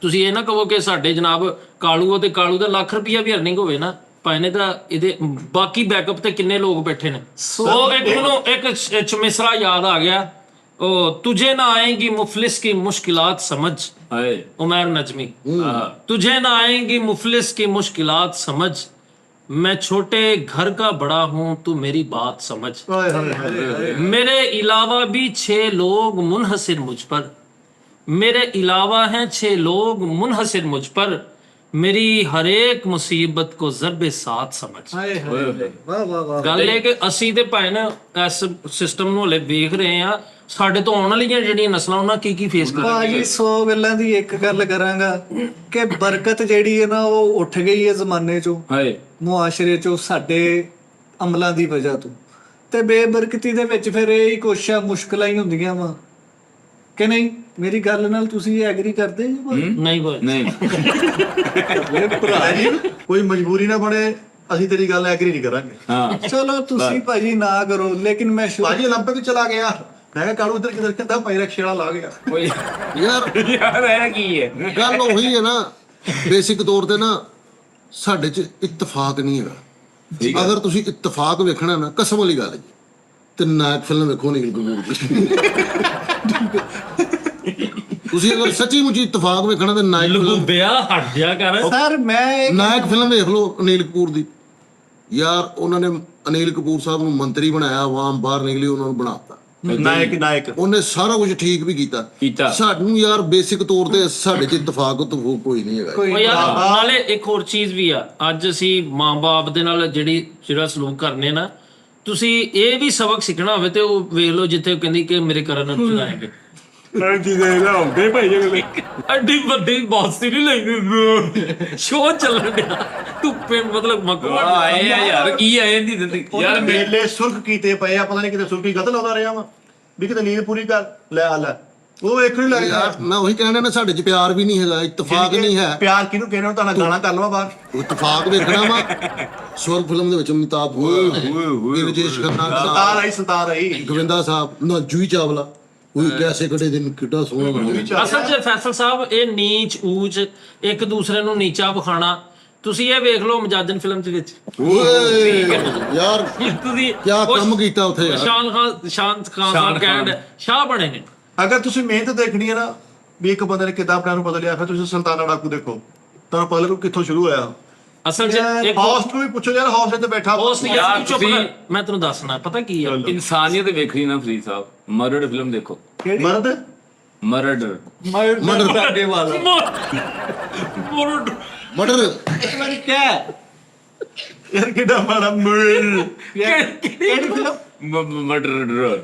ਤੁਸੀਂ ਇਹ ਨਾ ਕਹੋ ਕਿ ਸਾਡੇ ਜਨਾਬ ਕਾਲੂ ਤੇ ਕਾਲੂ ਦਾ ਲੱਖ ਰੁਪਈਆ ਵੀ ਅਰਨਿੰਗ ਹੋਵੇ ਨਾ ਭਾਵੇਂ ਤਾਂ ਇਹਦੇ ਬਾਕੀ ਬੈਕਅਪ ਤੇ ਕਿੰਨੇ ਲੋਕ ਬੈਠੇ ਨੇ। ਉਹ ਇੱਕ ਮੈਨੂੰ ਇੱਕ ਚਮਿਸਰਾ ਯਾਦ ਆ ਗਿਆ, ਉਹ ਤੁਝੇ ਨਾ ਆਏਗੀ ਮੁਫਲਿਸ ਕੀ ਮੁਸ਼ਕਿਲਾਤ ਸਮਝ, उमर नजमी। तुझे ना आएंगी मुफलिस की मुश्किलात समझ, मैं छोटे घर का बड़ा हूं तू मेरी बात समझ, मेरे अलावा भी 6 लोग मुनहसिर मुझ पर, मेरे अलावा हैं 6 लोग मुनहसिर मुझ पर, मेरी हर एक मुसीबत को ज़रबे साथ समझ। ਗੱਲ ਇਹ ਕਿ ਅਸੀਂ ਤੇ ਭਾਵੇਂ ਨਾ ਇਸ ਸਿਸਟਮ ਨੂੰ ਹਲੇ ਵੇਖ ਰਹੇ ਆ, ਸਾਡੇ ਤੋਂ ਆਉਣ ਵਾਲੀਆਂ ਜਿਹੜੀਆਂ ਨਸਲਾਂ ਉਹਨਾਂ ਕੀ ਫੇਸ ਕਰਨਗੀਆਂ। ਭਾਜੀ 100 ਗੱਲਾਂ ਦੀ ਇੱਕ ਗੱਲ ਕਰਾਂਗਾ ਕਿ ਬਰਕਤ ਜਿਹੜੀ ਹੈ ਨਾ ਉਹ ਉੱਠ ਗਈ ਹੈ ਜ਼ਮਾਨੇ ਚੋਂ, ਮੁਆਸ਼ਰੇ ਚੋਂ ਸਾਡੇ ਅਮਲਾਂ ਦੀ ਵਜ੍ਹਾ ਤੋਂ, ਤੇ ਬੇਬਰਕਤੀ ਦੇ ਵਿੱਚ ਫਿਰ ਇਹ ਹੀ ਕੁਛ ਆ, ਮੁਸ਼ਕਲਾਂ ਹੀ ਹੁੰਦੀਆਂ ਵਾ ਕਿ ਨਹੀਂ। ਮੇਰੀ ਗੱਲ ਨਾਲ ਤੁਸੀਂ ਐਗਰੀ ਕਰਦੇ ਜੀ? ਨਹੀਂ ਭਰਾ ਜੀ ਕੋਈ ਮਜਬੂਰੀ ਨਾ ਬਣੇ, ਅਸੀਂ ਤੇਰੀ ਗੱਲ ਐਗਰੀ ਨਹੀਂ ਕਰਾਂਗੇ। ਚਲੋ ਤੁਸੀਂ ਭਾਜੀ ਨਾ ਕਰੋ, ਲੇਕਿਨ ਮੈਂ ਭਾਜੀ 올림픽 ਚਲਾ ਗਿਆ, ਮੈਂ ਕਿਹਾ ਕਾਲੂ ਇੱਧਰ ਕਿਧਰ ਕਹਿੰਦਾ ਭਾਈ ਰਕਸ਼ੇ ਵਾਲਾ ਲਾ ਗਿਆ। ਯਾਰ ਇਹ ਕੀ ਹੈ ਗੱਲ ਉਹੀ ਹੈ ਨਾ, ਬੇਸਿਕ ਤੌਰ ਤੇ ਨਾ ਸਾਡੇ 'ਚ ਇਤਫਾਕ ਨਹੀਂ ਹੈਗਾ। ਅਗਰ ਤੁਸੀਂ ਇਤਫਾਕ ਵੇਖਣਾ ਨਾ, ਕਸਮ ਵਾਲੀ ਗੱਲ ਹੈ ਜੀ, ਤੇ ਨਾਇਕ ਫਿਲਮ ਵੇਖੋ ਨੀਲ ਕਪੂਰ ਦੀ। ਤੁਸੀਂ ਅਗਰ ਸੱਚੀ ਮੁੱਚੀ ਇਤਫਾਕ ਵੇਖਣਾ ਤੇ ਨਾਇਕ ਫਿਲਮ ਵਿਆਹ ਹਟ ਜਾ ਕਰ ਸਰ ਮੈਂ ਨਾਇਕ ਫਿਲਮ ਵੇਖ ਲਓ ਅਨਿਲ ਕਪੂਰ ਦੀ। ਯਾਰ ਉਹਨਾਂ ਨੇ ਅਨਿਲ ਕਪੂਰ ਸਾਹਿਬ ਨੂੰ ਮੰਤਰੀ ਬਣਾਇਆ, ਆਵਾਮ ਬਾਹਰ ਨਿਕਲੀ ਉਹਨਾਂ ਨੂੰ ਬਣਾਤਾ ਨਾਇਕ ਉਹਨੇ ਸਾਰਾ ਕੁਝ ਠੀਕ ਵੀ ਕੀਤਾ। ਸਾਨੂੰ ਯਾਰ ਬੇਸਿਕ ਤੌਰ ਤੇ ਸਾਡੇ 'ਚ ਇਤਫਾਕ ਕੋਈ ਨਹੀਂ ਹੈਗਾ। ਉਹ ਯਾਰ ਨਾਲੇ ਇੱਕ ਹੋਰ ਚੀਜ਼ ਵੀ ਆ, ਅੱਜ ਅਸੀਂ ਮਾਂ-ਬਾਪ ਦੇ ਨਾਲ ਜਿਹੜਾ ਸਲੂਕ ਕਰਨੇ ਨਾ, ਤੁਸੀਂ ਇਹ ਵੀ ਸਬਕ ਸਿੱਖਣਾ ਹੋਵੇ ਤੇ ਉਹ ਵੇਖ ਲਓ ਜਿੱਥੇ ਕਹਿੰਦੀ ਕਿ ਮੇਰੇ ਕਰਨ ਨੂੰ ਚਲਾਏਗੇ ਅੱਡੀ ਵੱਡੀ ਬਾਸੀ ਨਹੀਂ ਲਈ ਸ਼ੋਅ ਚੱਲਣ ਡਿਆ ਧੁੱਪੇ ਮਤਲਬ ਮਕਵਾ ਯਾਰ ਕੀ ਹੈ ਇਹਦੀ ਜ਼ਿੰਦਗੀ ਯਾਰ ਮੇਲੇ ਸੁਰਖ ਕੀਤੇ ਪਏ ਆ, ਪਤਾ ਨਹੀਂ ਕਿਤੇ ਸੁਰਖੀ ਗਤ ਲਾਉਂਦਾ ਰਿਹਾ ਵਾ ਵੀ ਕਿਤੇ ਨੀਂਦ ਪੂਰੀ ਕਰ ਲੈ ਆ ਲੈ, ਉਹ ਇੱਕ ਨਹੀਂ ਲੱਗਦਾ। ਯਾਰ ਮੈਂ ਉਹੀ ਕਹਿਣਾ ਨਾ, ਸਾਡੇ 'ਚ ਪਿਆਰ ਵੀ ਨਹੀਂ ਹੈਗਾ, ਇਤਫਾਕ ਨਹੀਂ ਹੈ। ਪਿਆਰ ਕਿਹਨੂੰ ਕਹਿਣਾ, ਤੁਹਾਨੂੰ ਗਾਣਾ ਕਰ ਲਵਾਂ ਬਾਹਰ। ਇਤਫਾਕ ਵੇਖਣਾ ਵਾ ਸਵਰਗ ਫਿਲਮ ਦੇ ਵਿੱਚ ਅਮਿਤਾਭ ਰਜੇਸ਼ ਖੰਨਾ, ਸਤਾਰ ਆਈ ਗੋਵਿੰਦਾ ਸਾਹਿਬ, ਜੂਹੀ ਚਾਵਲਾ, ਉਹ ਕੈਸੇ ਕੱਢੇ ਦਿਨ ਕਿੱਡਾ ਸੋਹਣਾ ਬਣਿਆ। ਅਸਲ 'ਚ ਫੈਸਲ ਸਾਹਿਬ ਇਹ ਨੀਚ ਊਚ ਇੱਕ ਦੂਸਰੇ ਨੂੰ ਨੀਚਾ ਵਿਖਾਣਾ, ਤੁਸੀਂ ਇਹ ਵੇਖ ਲਓ ਮਜਾਜਨ ਫਿਲਮ ਦੇ ਵਿੱਚ ਯਾਰ ਤੁਸੀਂ ਕਿਆ ਕੰਮ ਕੀਤਾ ਉੱਥੇ ਯਾਰ। ਸ਼ਾਨ ਖਾਨ ਕੈਂਡ ਸ਼ਾਹ ਬਣੇ ਨੇ। ਅਗਰ ਤੁਸੀਂ ਮਿਹਨਤ ਦੇਖਣੀ ਹੈ ਨਾ ਵੀ ਇੱਕ ਬੰਦੇ ਨੇ ਕਿੱਦਾਂ ਆਪਣੇ ਨੂੰ ਬਦਲਿਆ, ਫਿਰ ਤੁਸੀਂ ਸੁਲਤਾਨਾ ਡਾਕੂ ਦੇਖੋ, ਤੁਹਾਨੂੰ ਪਤਾ ਲੱਗੂ ਕਿੱਥੋਂ ਸ਼ੁਰੂ ਹੋਇਆ। ਅਸਲ 'ਚ ਇੱਕ ਹੋਸਟ ਨੂੰ ਵੀ ਪੁੱਛੋ ਯਾਰ, ਹੋਸਟ ਤੇ ਬੈਠਾ ਹੋਸਟ ਯਾਰ ਚੁੱਪ ਕਰ, ਮੈਂ ਤੈਨੂੰ ਦੱਸਣਾ ਪਤਾ ਕੀ ਆ। ਇਨਸਾਨੀਅਤ ਵੇਖਣੀ ਨਾ ਫਰੀਦ ਸਾਹਿਬ, ਮਰਡਰ ਫਿਲਮ ਦੇਖੋ। ਮਰਦ ਮਰਡਰ ਸਾਡੇ ਵਾਲਾ ਮਰਡਰ ਇੱਕ ਵਾਰੀ ਕਿਆ ਯਾਰ ਕਿੱਡਾ ਮਾੜਾ ਮਰਡ ਕਿਹੜੀ ਫਿਲਮ? ਮਰਡਰ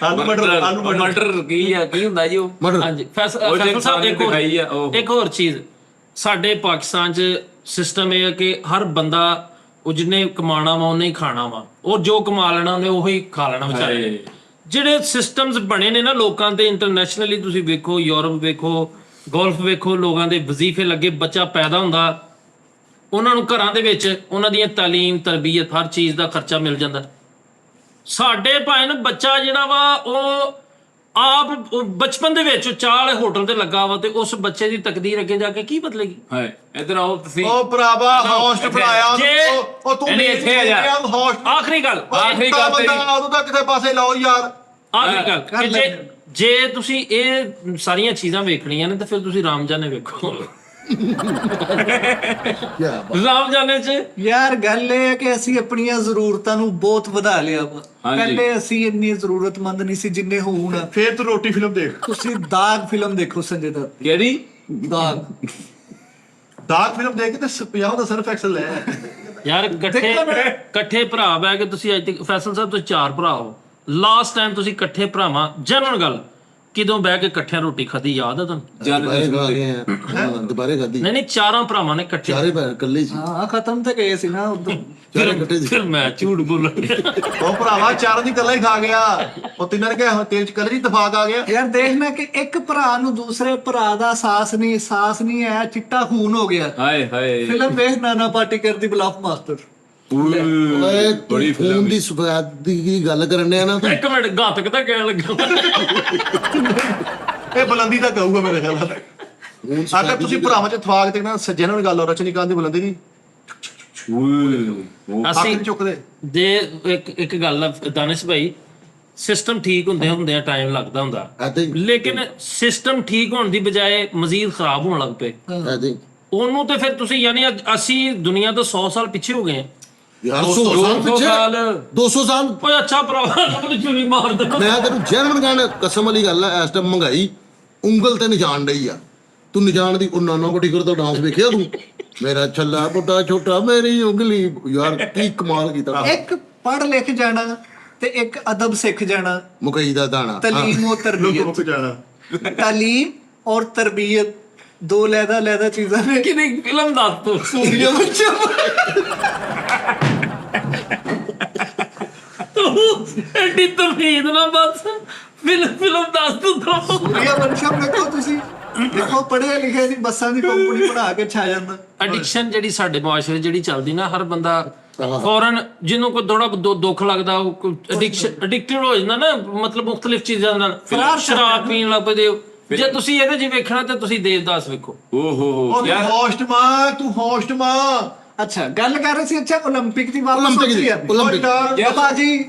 ਆਲੂ ਮਟਰ ਮਟਰ ਕੀ ਹੁੰਦਾ ਜੀ ਉਹ? ਮਟਰ ਹਾਂਜੀ ਉਹ ਫੈਸਲ ਜੇ ਸਾਹਿਬ ਦਿਖਾਈ ਆ ਉਹ। ਇੱਕ ਹੋਰ ਚੀਜ਼ ਸਾਡੇ ਪਾਕਿਸਤਾਨ 'ਚ ਸਿਸਟਮ ਇਹ ਹੈ ਕਿ ਹਰ ਬੰਦਾ ਉਹ ਜਿਹਨੇ ਕਮਾਣਾ ਵਾ ਉਹਨੇ ਹੀ ਖਾਣਾ ਵਾ, ਉਹ ਜੋ ਕਮਾ ਲੈਣਾ ਉਹਨੇ ਉਹੀ ਖਾ ਲੈਣਾ ਵਿਚਾਰੇ। ਹਾਏ। ਜਿਹੜੇ ਸਿਸਟਮਸ ਬਣੇ ਨੇ ਨਾ ਲੋਕਾਂ ਤੇ ਇੰਟਰਨੈਸ਼ਨਲੀ, ਤੁਸੀਂ ਵੇਖੋ ਯੂਰਪ ਵੇਖੋ, ਗੋਲਫ ਵੇਖੋ, ਲੋਕਾਂ ਦੇ ਵਜ਼ੀਫੇ ਲੱਗੇ, ਬੱਚਾ ਪੈਦਾ ਹੁੰਦਾ, ਉਹਨਾਂ ਨੂੰ ਘਰਾਂ ਦੇ ਵਿੱਚ ਉਹਨਾਂ ਦੀਆਂ ਤਾਲੀਮ ਤਰਬੀਅਤ ਹਰ ਚੀਜ਼ ਦਾ ਖਰਚਾ ਮਿਲ ਜਾਂਦਾ। ਸਾਡੇ ਭਾਵੇਂ ਬੱਚਾ ਜਿਹੜਾ ਵਾ ਉਹ ਆਪ ਬਚਪਨ ਦੇ ਵਿੱਚ ਚਾਹ ਵਾਲੇ ਹੋਟਲ ਤੇ ਲੱਗਾ ਵਾ, ਤੇ ਉਸ ਬੱਚੇ ਦੀ ਤਕਦੀਰ ਅੱਗੇ ਜਾ ਕੇ ਕੀ ਬਦਲੇਗੀ? ਹਾਏ ਇਧਰ ਆਓ ਤੁਸੀਂ। ਉਹ ਭਰਾਵਾ ਹੋਸਟ ਬਣਾਇਆ ਜੇ- ਉਹ ਤੂੰ ਨਹੀਂ, ਇੱਥੇ ਆ ਜਾ। ਹੋਸਟ ਆਖਰੀ ਗੱਲ ਆਖਰੀ ਗੱਲ ਤੇਰੀ। ਉਦੋਂ ਤੱਕ ਕਿਸੇ ਪਾਸੇ ਲਾਓ ਯਾਰ। ਆਖਰੀ ਗੱਲ ਕਿ ਜੇ ਤੁਸੀਂ ਇਹ ਸਾਰੀਆਂ ਚੀਜ਼ਾਂ ਵੇਖਣੀਆਂ ਨੇ ਤਾਂ ਫਿਰ ਤੁਸੀਂ ਰਾਮ ਜਾਨੇ ਵੇਖੋ। ਕਿਆ ਬਾਤ। ਰਾਮ ਜਾਨੇ 'ਚ ਯਾਰ ਗੱਲ ਇਹ ਹੈ ਕਿ ਅਸੀਂ ਆਪਣੀਆਂ ਜ਼ਰੂਰਤਾਂ ਨੂੰ ਬਹੁਤ ਵਧਾ ਲਿਆ ਵਾ। ਹਾਂਜੀ। ਪਹਿਲੇ ਅਸੀਂ ਇੰਨੀ ਜ਼ਰੂਰਤਮੰਦ ਨਹੀਂ ਸੀ ਜਿੰਨੇ ਹੁਣ। ਫੇਰ ਤੂੰ ਰੋਟੀ ਫਿਲਮ ਦੇਖ। ਤੁਸੀਂ ਦਾਗ ਫਿਲਮ ਦੇਖੋ ਸੰਜੇ ਦੱਤ ਦੀ। ਕਿਹੜੀ? ਦਾਗ ਦਾਗ ਫਿਲਮ ਦੇਖ ਕੇ ਤੇ 50 ਦਾ ਸਰਫ ਐਕਸਲ ਲੈ। ਯਾਰ ਇਕੱਠੇ ਭਰਾ ਬਹਿ ਕੇ ਤੁਸੀਂ ਅੱਜ ਤੱਕ ਫੈਸਲ ਸਾਹਿਬ ਤੁਸੀਂ 4 ਭਰਾ ਹੋ, ਲਾਸਟ ਟਾਈਮ ਤੁਸੀਂ ਇਕੱਠੇ ਭਰਾਵਾਂ ਜਨਰਲ ਗੱਲ ਕਿਦੋਂ ਬਹਿ ਕੇ ਇਕੱਠਿਆਂ ਰੋਟੀ ਖਾਧੀ ਯਾਦ ਆ ਤੁਹਾਨੂੰ? ਦੁਬਾਰੇ ਖਾ ਗਏ ਆ ਦੁਬਾਰੇ ਖਾਦੀ ਨਹੀਂ 4 ਭਰਾਵਾਂ ਨੇ ਇਕੱਠੇ। ਚਾਰੇ ਭੈਣ ਇਕੱਲੇ ਸੀ ਹਾਂ ਖਤਮ ਤੇ ਗਏ ਸੀ ਨਾ ਉਦੋਂ। ਚਾਰੇ ਇਕੱਠੇ ਸੀ। ਫਿਰ ਮੈਂ ਝੂਠ ਬੋਲਣ ਉਹ ਭਰਾਵਾ ਚਾਰਾਂ ਦੀ ਇਕੱਲਾ ਹੀ ਖਾ ਗਿਆ। ਉਹ ਤਿੰਨਾਂ ਨੇ ਕਿਹਾ ਤੇਲ ਚ ਕਲਰ ਹੀ ਇਤਫਾਕ ਆ ਗਿਆ। ਯਾਰ ਦੇਖਣਾ ਕਿ ਇੱਕ ਭਰਾ ਨੂੰ ਦੂਸਰੇ ਭਰਾ ਦਾ ਅਹਿਸਾਸ ਨਹੀਂ ਆਇਆ, ਚਿੱਟਾ ਖੂਨ ਹੋ ਗਿਆ। ਹਾਏ ਹਾਏ। ਫਿਲਮ ਵੇਖ ਨਾਨਾ ਪਾਟੇਕਰ ਦੀ ਬਲਫ ਮਾਸਟਰ। ਓਏ ਬੜੀ ਤੂੰ ਖੂਨ ਦੀ ਸਫੈਦ ਦੀ ਗੱਲ ਕਰਨ ਡਿਆ ਨਾ ਤੂੰ। ਇੱਕ ਮਿੰਟ ਘਾਤਕ ਤਾਂ ਕਹਿਣ ਲੱਗਾ। ਇਹ ਬੁਲੰਦੀ ਤਾਂ ਕਹੂਗਾ ਮੇਰੇ ਖਿਆਲ ਨਾਲ। ਖੂਨ ਅਗਰ ਸਫੈਦ ਤੁਸੀਂ ਭਰਾਵਾਂ ਚ ਇਤਫਾਕ ਦੇਖਣਾ ਸੱਜਣਾਂ ਨਾਲ ਗੱਲ ਹੋ ਰਜਨੀਕਾਂਤ ਦੀ ਬੁਲੰਦੀ ਦੀ ਹੱਥ ਅਸੀਂ ਨਹੀਂ ਚੁੱਕਦੇ। ਇੱਕ ਗੱਲ ਆ ਦਾਨਿਸ਼ ਭਾਈ, ਸਿਸਟਮ ਠੀਕ ਹੁੰਦੇ ਟਾਈਮ ਲੱਗਦਾ ਹੁੰਦਾ, ਐਦਾਂ ਹੀ ਲੇਕਿਨ ਸਿਸਟਮ ਠੀਕ ਹੋਣ ਦੀ ਬਜਾਏ ਮਜ਼ੀਦ ਖਰਾਬ ਹੋਣ ਲੱਗ ਪਏ। ਐਦਾਂ ਹੀ ਉਹਨੂੰ ਤੇ ਫਿਰ ਤੁਸੀਂ ਯਾਨੀ ਅਸੀਂ ਦੁਨੀਆ ਤੋਂ 100 ਸਾਲ ਪਿੱਛੇ ਹੋ ਗਏ। ਯਾਰ 100 ਸਾਲ ਪਿੱਛੇ 200 ਸਾਲ। ਓਏ ਅੱਛਾ ਭਰਾਵਾ ਮੈਨੂੰ ਚੁਰੀ ਮਾਰ ਦੇ। ਮੈਂ ਤੈਨੂੰ ਜਰਮਨ ਗਾਣੇ ਕਸਮ ਵਾਲੀ ਗੱਲ ਆ, ਇਸ ਟਾਈਮ ਮਹਿੰਗਾਈ ਉਂਗਲ ਤੇ ਨਿਜਾਣ ਡਈ ਆ। ਤੂੰ ਨਿਜਾਣ ਦੀ ਉਹ ਨਾਨਾ ਕੋਟੀ ਕਰਦਾ ਡਾਂਸ ਵੇਖਿਆ ਤੂੰ? ਮੇਰਾ ਛੱਲਾ ਪੁੱਟਾ ਛੋਟਾ ਮੇਰੀ ਉਂਗਲੀ। ਯਾਰ ਕੀ ਕਮਾਲ ਕੀਤਾ। ਇੱਕ ਪੜ੍ਹ ਲਿਖ ਜਾਣਾ ਤੇ ਇੱਕ ਅਦਬ ਸਿੱਖ ਜਾਣਾ। ਮਕਈ ਦਾ ਦਾਣਾ। ਤਾਲੀਮ ਔਰ ਤਰਬੀਅਤ। ਮੁੱਕ ਜਾਣਾ। ਤਾਲੀਮ ਔਰ ਤਰਬੀਅਤ ਦੋ ਲਹਿਦਾ ਚੀਜ਼ਾਂ ਨੇ। ਕਿਹਦੀ ਫਿਲਮ ਦੱਸ ਤੂੰ? ਸੂਰੀਆ ਵੰਸ਼ਮ। ਐਡੀ ਤਮਹੀਦ ਨਾ ਬਸ ਫਿਲਮ ਦੱਸ ਤੂੰ ਤਾਂ। ਸੂਰੀਆ ਵੰਸ਼ਮ ਵੇਖੋ ਤੁਸੀਂ, ਦੇਖੋ ਪੜ੍ਹੇ ਲਿਖੇ ਦੀ ਬੱਸਾਂ ਦੀ ਕੰਪਨੀ ਬਣਾ ਕੇ ਛਾ ਜਾਂਦਾ। ਐਡਿਕਸ਼ਨ ਜਿਹੜੀ ਸਾਡੇ ਮੁਆਸ਼ਰੇ ਜਿਹੜੀ ਚੱਲਦੀ ਨਾ, ਹਰ ਬੰਦਾ ਫੌਰਨ ਜਿਹਨੂੰ ਕੋਈ ਥੋੜਾ ਦੁੱਖ ਲੱਗਦਾ ਉਹ ਐਡਿਕਟਡ ਹੋ ਜਾਂਦਾ ਨਾ, ਮਤਲਬ ਮੁxtਲਿਫ ਚੀਜ਼ਾਂ ਨਾਲ। ਸ਼ਰਾਬ ਪੀਣ ਲੱਗ ਪਏ ਹੋ। ਜੇ ਤੁਸੀਂ ਇਹਦੇ 'ਚ ਵੇਖਣਾ ਤਾਂ ਤੁਸੀਂ ਦੇਵਦਾਸ ਵੇਖੋ। ਓਹੋ ਉਹ ਤੂੰ ਹੋਸਟ ਮਾਂ। ਅੱਛਾ ਗੱਲ ਕਰ ਰਹੇ ਸੀ। ਅੱਛਾ 올림픽 ਦੀ ਵਾਪਸ 올림픽 ਸੋਚੀ ਦੀ, ਆਪਣੀ। 올림픽। ਬਾਜੀ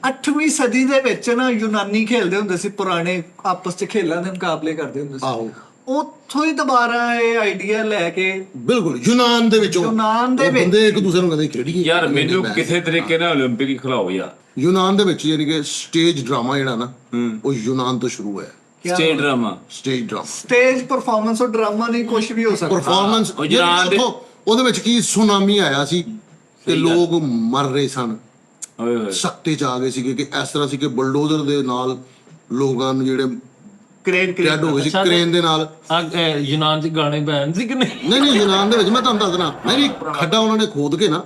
8ਵੀਂ ਸਦੀ ਦੇ ਵਿੱਚ ਨਾ ਯੂਨਾਨੀ ਖੇਲਦੇ ਹੁੰਦੇ ਸੀ, ਪੁਰਾਣੇ ਆਪਸ 'ਚ ਖੇਲਾਂ ਦੇ ਮੁਕਾਬਲੇ ਕਰਦੇ ਹੁੰਦੇ ਸੀ। ਆਹੋ ਉੱਥੋਂ ਹੀ ਦੁਬਾਰਾ ਇਹ ਆਈਡੀਆ ਲੈ ਕੇ ਬਿਲਕੁਲ ਯੂਨਾਨ ਦੇ ਵਿੱਚੋਂ ਯੂਨਾਨ ਦੇ ਉਹ ਬੰਦੇ ਇੱਕ ਦੂਸਰੇ ਨੂੰ ਕਹਿੰਦੇ ਖੇਡੀਏ। ਯਾਰ ਮੈਨੂੰ ਕਿਸੇ ਤਰੀਕੇ ਨਾਲ 올림픽 ਹੀ ਖਿਲਾਓ ਯਾਰ। ਯੂਨਾਨ ਦੇ ਵਿੱਚ ਯਾਨੀ ਕਿ ਸਟੇਜ ਡਰਾਮਾ ਜਿਹੜਾ ਨਾ ਉਹ ਯੂਨਾਨ ਤੋਂ ਸ਼ੁਰੂ ਹੋਇਆ। Stage drama. Stage drama stage performance ਔਰ ਡਰਾਮਾ ਨਹੀਂ ਕੁਝ ਵੀ ਹੋ ਸਕਦਾ। ਪਰਫਾਰਮੈਂਸ ਉਹ ਯੂਨਾਨ ਦੇ- ਉਹਦੇ ਵਿੱਚ ਕੀ ਸੁਨਾਮੀ ਆਇਆ ਸੀ ਤੇ ਲੋਕ ਮਰ ਰਹੇ ਸਨ, ਓਏ ਹੋਏ। ਸਖਤੇ ਚ ਆ ਗਏ ਸੀਗੇ ਕਿ ਇਸ ਤਰ੍ਹਾਂ ਸੀ ਕਿ ਬਲਡੋਜ਼ਰ ਦੇ ਨਾਲ ਲੋਕਾਂ ਨੂੰ ਜਿਹੜੇ ਕ੍ਰੇਨ ਡੈਡ ਹੋ ਗਏ ਸੀ ਕ੍ਰੇਨ ਦੇ ਨਾਲ। ਯੂਨਾਨ 'ਚ ਗਾਣੇ ਬੈਨ ਸੀ ਕਿ ਨਹੀਂ? ਨਹੀਂ ਯੂਨਾਨ ਦੇ ਵਿੱਚ ਮੈਂ ਤੁਹਾਨੂੰ ਦੱਸਣਾ ਨਹੀਂ ਖੱਡਾ ਉਹਨਾਂ ਨੇ ਖੋਦ ਕੇ ਨਾ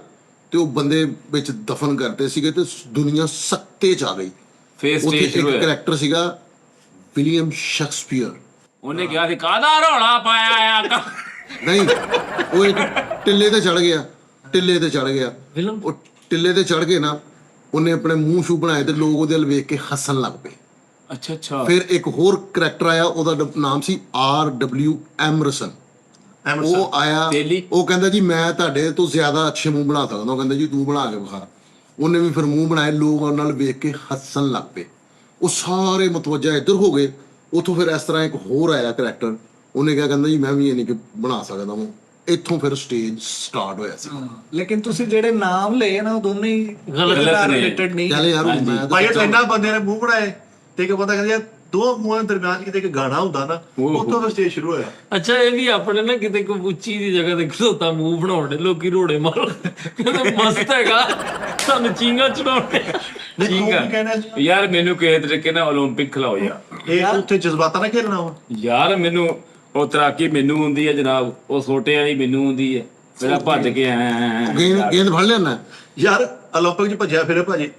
ਤੇ ਉਹ ਬੰਦੇ ਵਿੱਚ ਦਫਨ ਕਰਤੇ ਸੀਗੇ ਤੇ ਦੁਨੀਆ ਸਖਤੇ ਚ ਆ ਗਈ। ਫੇਸ ਉੱਥੇ ਸਟੇਜ ਇੱਕ ਹੋਇਆ। ਕਰੈਕਟਰ ਸੀਗਾ ਵਿਲੀਅਮ ਸ਼ੇਕਸਪੀਅਰ। ਉਹਨੇ ਕਿਹਾ ਸੀ ਕਾਹਦਾ ਰੌਲਾ ਪਾਇਆ ਆ। ਨਹੀਂ ਉਹ ਇੱਕ ਟਿੱਲੇ ਤੇ ਚੜ ਗਿਆ। ਵਿਲਨ? ਉਹ ਟਿੱਲੇ ਤੇ ਚੜ ਕੇ ਨਾ ਉਹਨੇ ਆਪਣੇ ਮੂੰਹ ਸ਼ੂ ਬਣਾਏ ਤੇ ਲੋਕ ਉਹਦੇ ਵੱਲ ਵੇਖ ਕੇ ਹੱਸਣ ਲੱਗ ਪਏ। ਅੱਛਾ ਅੱਛਾ। ਫਿਰ ਇੱਕ ਹੋਰ ਕਰੈਕਟਰ ਆਇਆ, ਉਹਦਾ ਨਾਮ ਸੀ R.W. ਐਮਰਸਨ। ਉਹ ਆਇਆ, ਤੇਲੀ? ਉਹ ਕਹਿੰਦਾ ਜੀ ਮੈਂ ਤੁਹਾਡੇ ਤੋਂ ਜ਼ਿਆਦਾ ਅੱਛੇ ਮੂੰਹ ਬਣਾ ਸਕਦਾ। ਉਹ ਕਹਿੰਦਾ ਜੀ ਤੂੰ ਬਣਾ ਕੇ ਵਿਖਾ। ਉਹਨੇ ਵੀ ਫਿਰ ਮੂੰਹ ਬਣਾਏ, ਲੋਕ ਉਹਨਾਂ ਨਾਲ ਵੇਖ ਕੇ ਹੱਸਣ ਲੱਗ ਪਏ। ਉਹ ਸਾਰੇ ਮਤਵੱਜਾ ਇੱਧਰ ਹੋ ਗਏ। ਉੱਥੋਂ ਫਿਰ ਇਸ ਤਰ੍ਹਾਂ ਇੱਕ ਹੋਰ ਆਇਆ ਕਰੈਕਟਰ, ਉਹਨੇ ਕਿਹਾ ਕਹਿੰਦਾ ਜੀ ਮੈਂ ਵੀ ਇਹ ਨਹੀਂ ਕਿ ਬਣਾ ਸਕਦਾ ਮੂੰਹ। ਇੱਥੋਂ ਫਿਰ ਸਟੇਜ ਸਟਾਰਟ ਹੋਇਆ ਸੀ। ਲੇਕਿਨ ਤੁਸੀਂ ਜਿਹੜੇ ਨਾਮ ਲਏ ਨਾ ਉਹ ਦੋਨੇ ਹੀ ਗਲਤ ਨੇ। ਰਿਲੇਟਡ ਨਹੀਂ। ਚੱਲ ਯਾਰ ਹੁਣ ਮੈਂ ਭਾਈ ਇੰਨਾ ਬੰਦੇ ਨੇ ਮੂੰਹ ਬਣਾਏ ਤੇ ਇੱਕ ਬੰਦਾ ਕਹਿੰਦਾ ਯਾਰ ਦੋ ਮੂੰਹਾਂ ਦੇ ਦਰਮਿਆਨ ਕਿਤੇ ਇੱਕ ਗਾਣਾ ਹੁੰਦਾ ਨਾ, ਉੱਥੋਂ ਦਾ ਸਟੇਜ ਸ਼ੁਰੂ ਹੋਇਆ। ਅੱਛਾ ਇਹ ਵੀ ਆਪਣੇ ਨਾ ਕਿਤੇ ਕੋਈ ਉੱਚੀ ਦੀ ਜਗ੍ਹਾ ਤੇ ਖਲੋਤਾ ਮੂੰਹ ਬਣਾਉਣ ਦੇ ਲੋਕੀ ਰੋੜੇ ਮਾਰ ਕਹਿੰਦੇ ਮਸਤ ਹੈਗਾ ਸਾਨੂੰ ਚੀਂਗਾ ਚੜਾਉਣੇ ਨਹੀਂ ਉਹ ਵੀ ਕਹਿਣਾ ਯਾਰ ਮੈਨੂੰ ਕਿਸੇ ਤਰੀਕੇ ਨਾਲ 올림픽 ਖਿਲਾਓ ਯਾਰ। ਇਹ ਉੱਥੇ ਜਜ਼ਬਾਤਾਂ ਨਾਲ ਖੇਲਣਾ ਵਾ। ਯਾਰ ਮੈਨੂੰ ਉਹ ਤਰਾਕੀ ਮੈਨੂੰ ਹੁੰਦੀ ਹੈ ਜਨਾਬ, ਉਹ ਛੋਟੇ ਵਾਲੀ ਮੈਨੂੰ ਹੁੰਦੀ ਹੈ, ਮੇਰਾ ਭੱਜ ਕੇ ਗੇਂਦ ਫੜ ਲੈਣਾ ਯਾਰ 올림픽 'ਚ ਭੱਜਿਆ ਫਿਰੇ ਭਾਜੀ,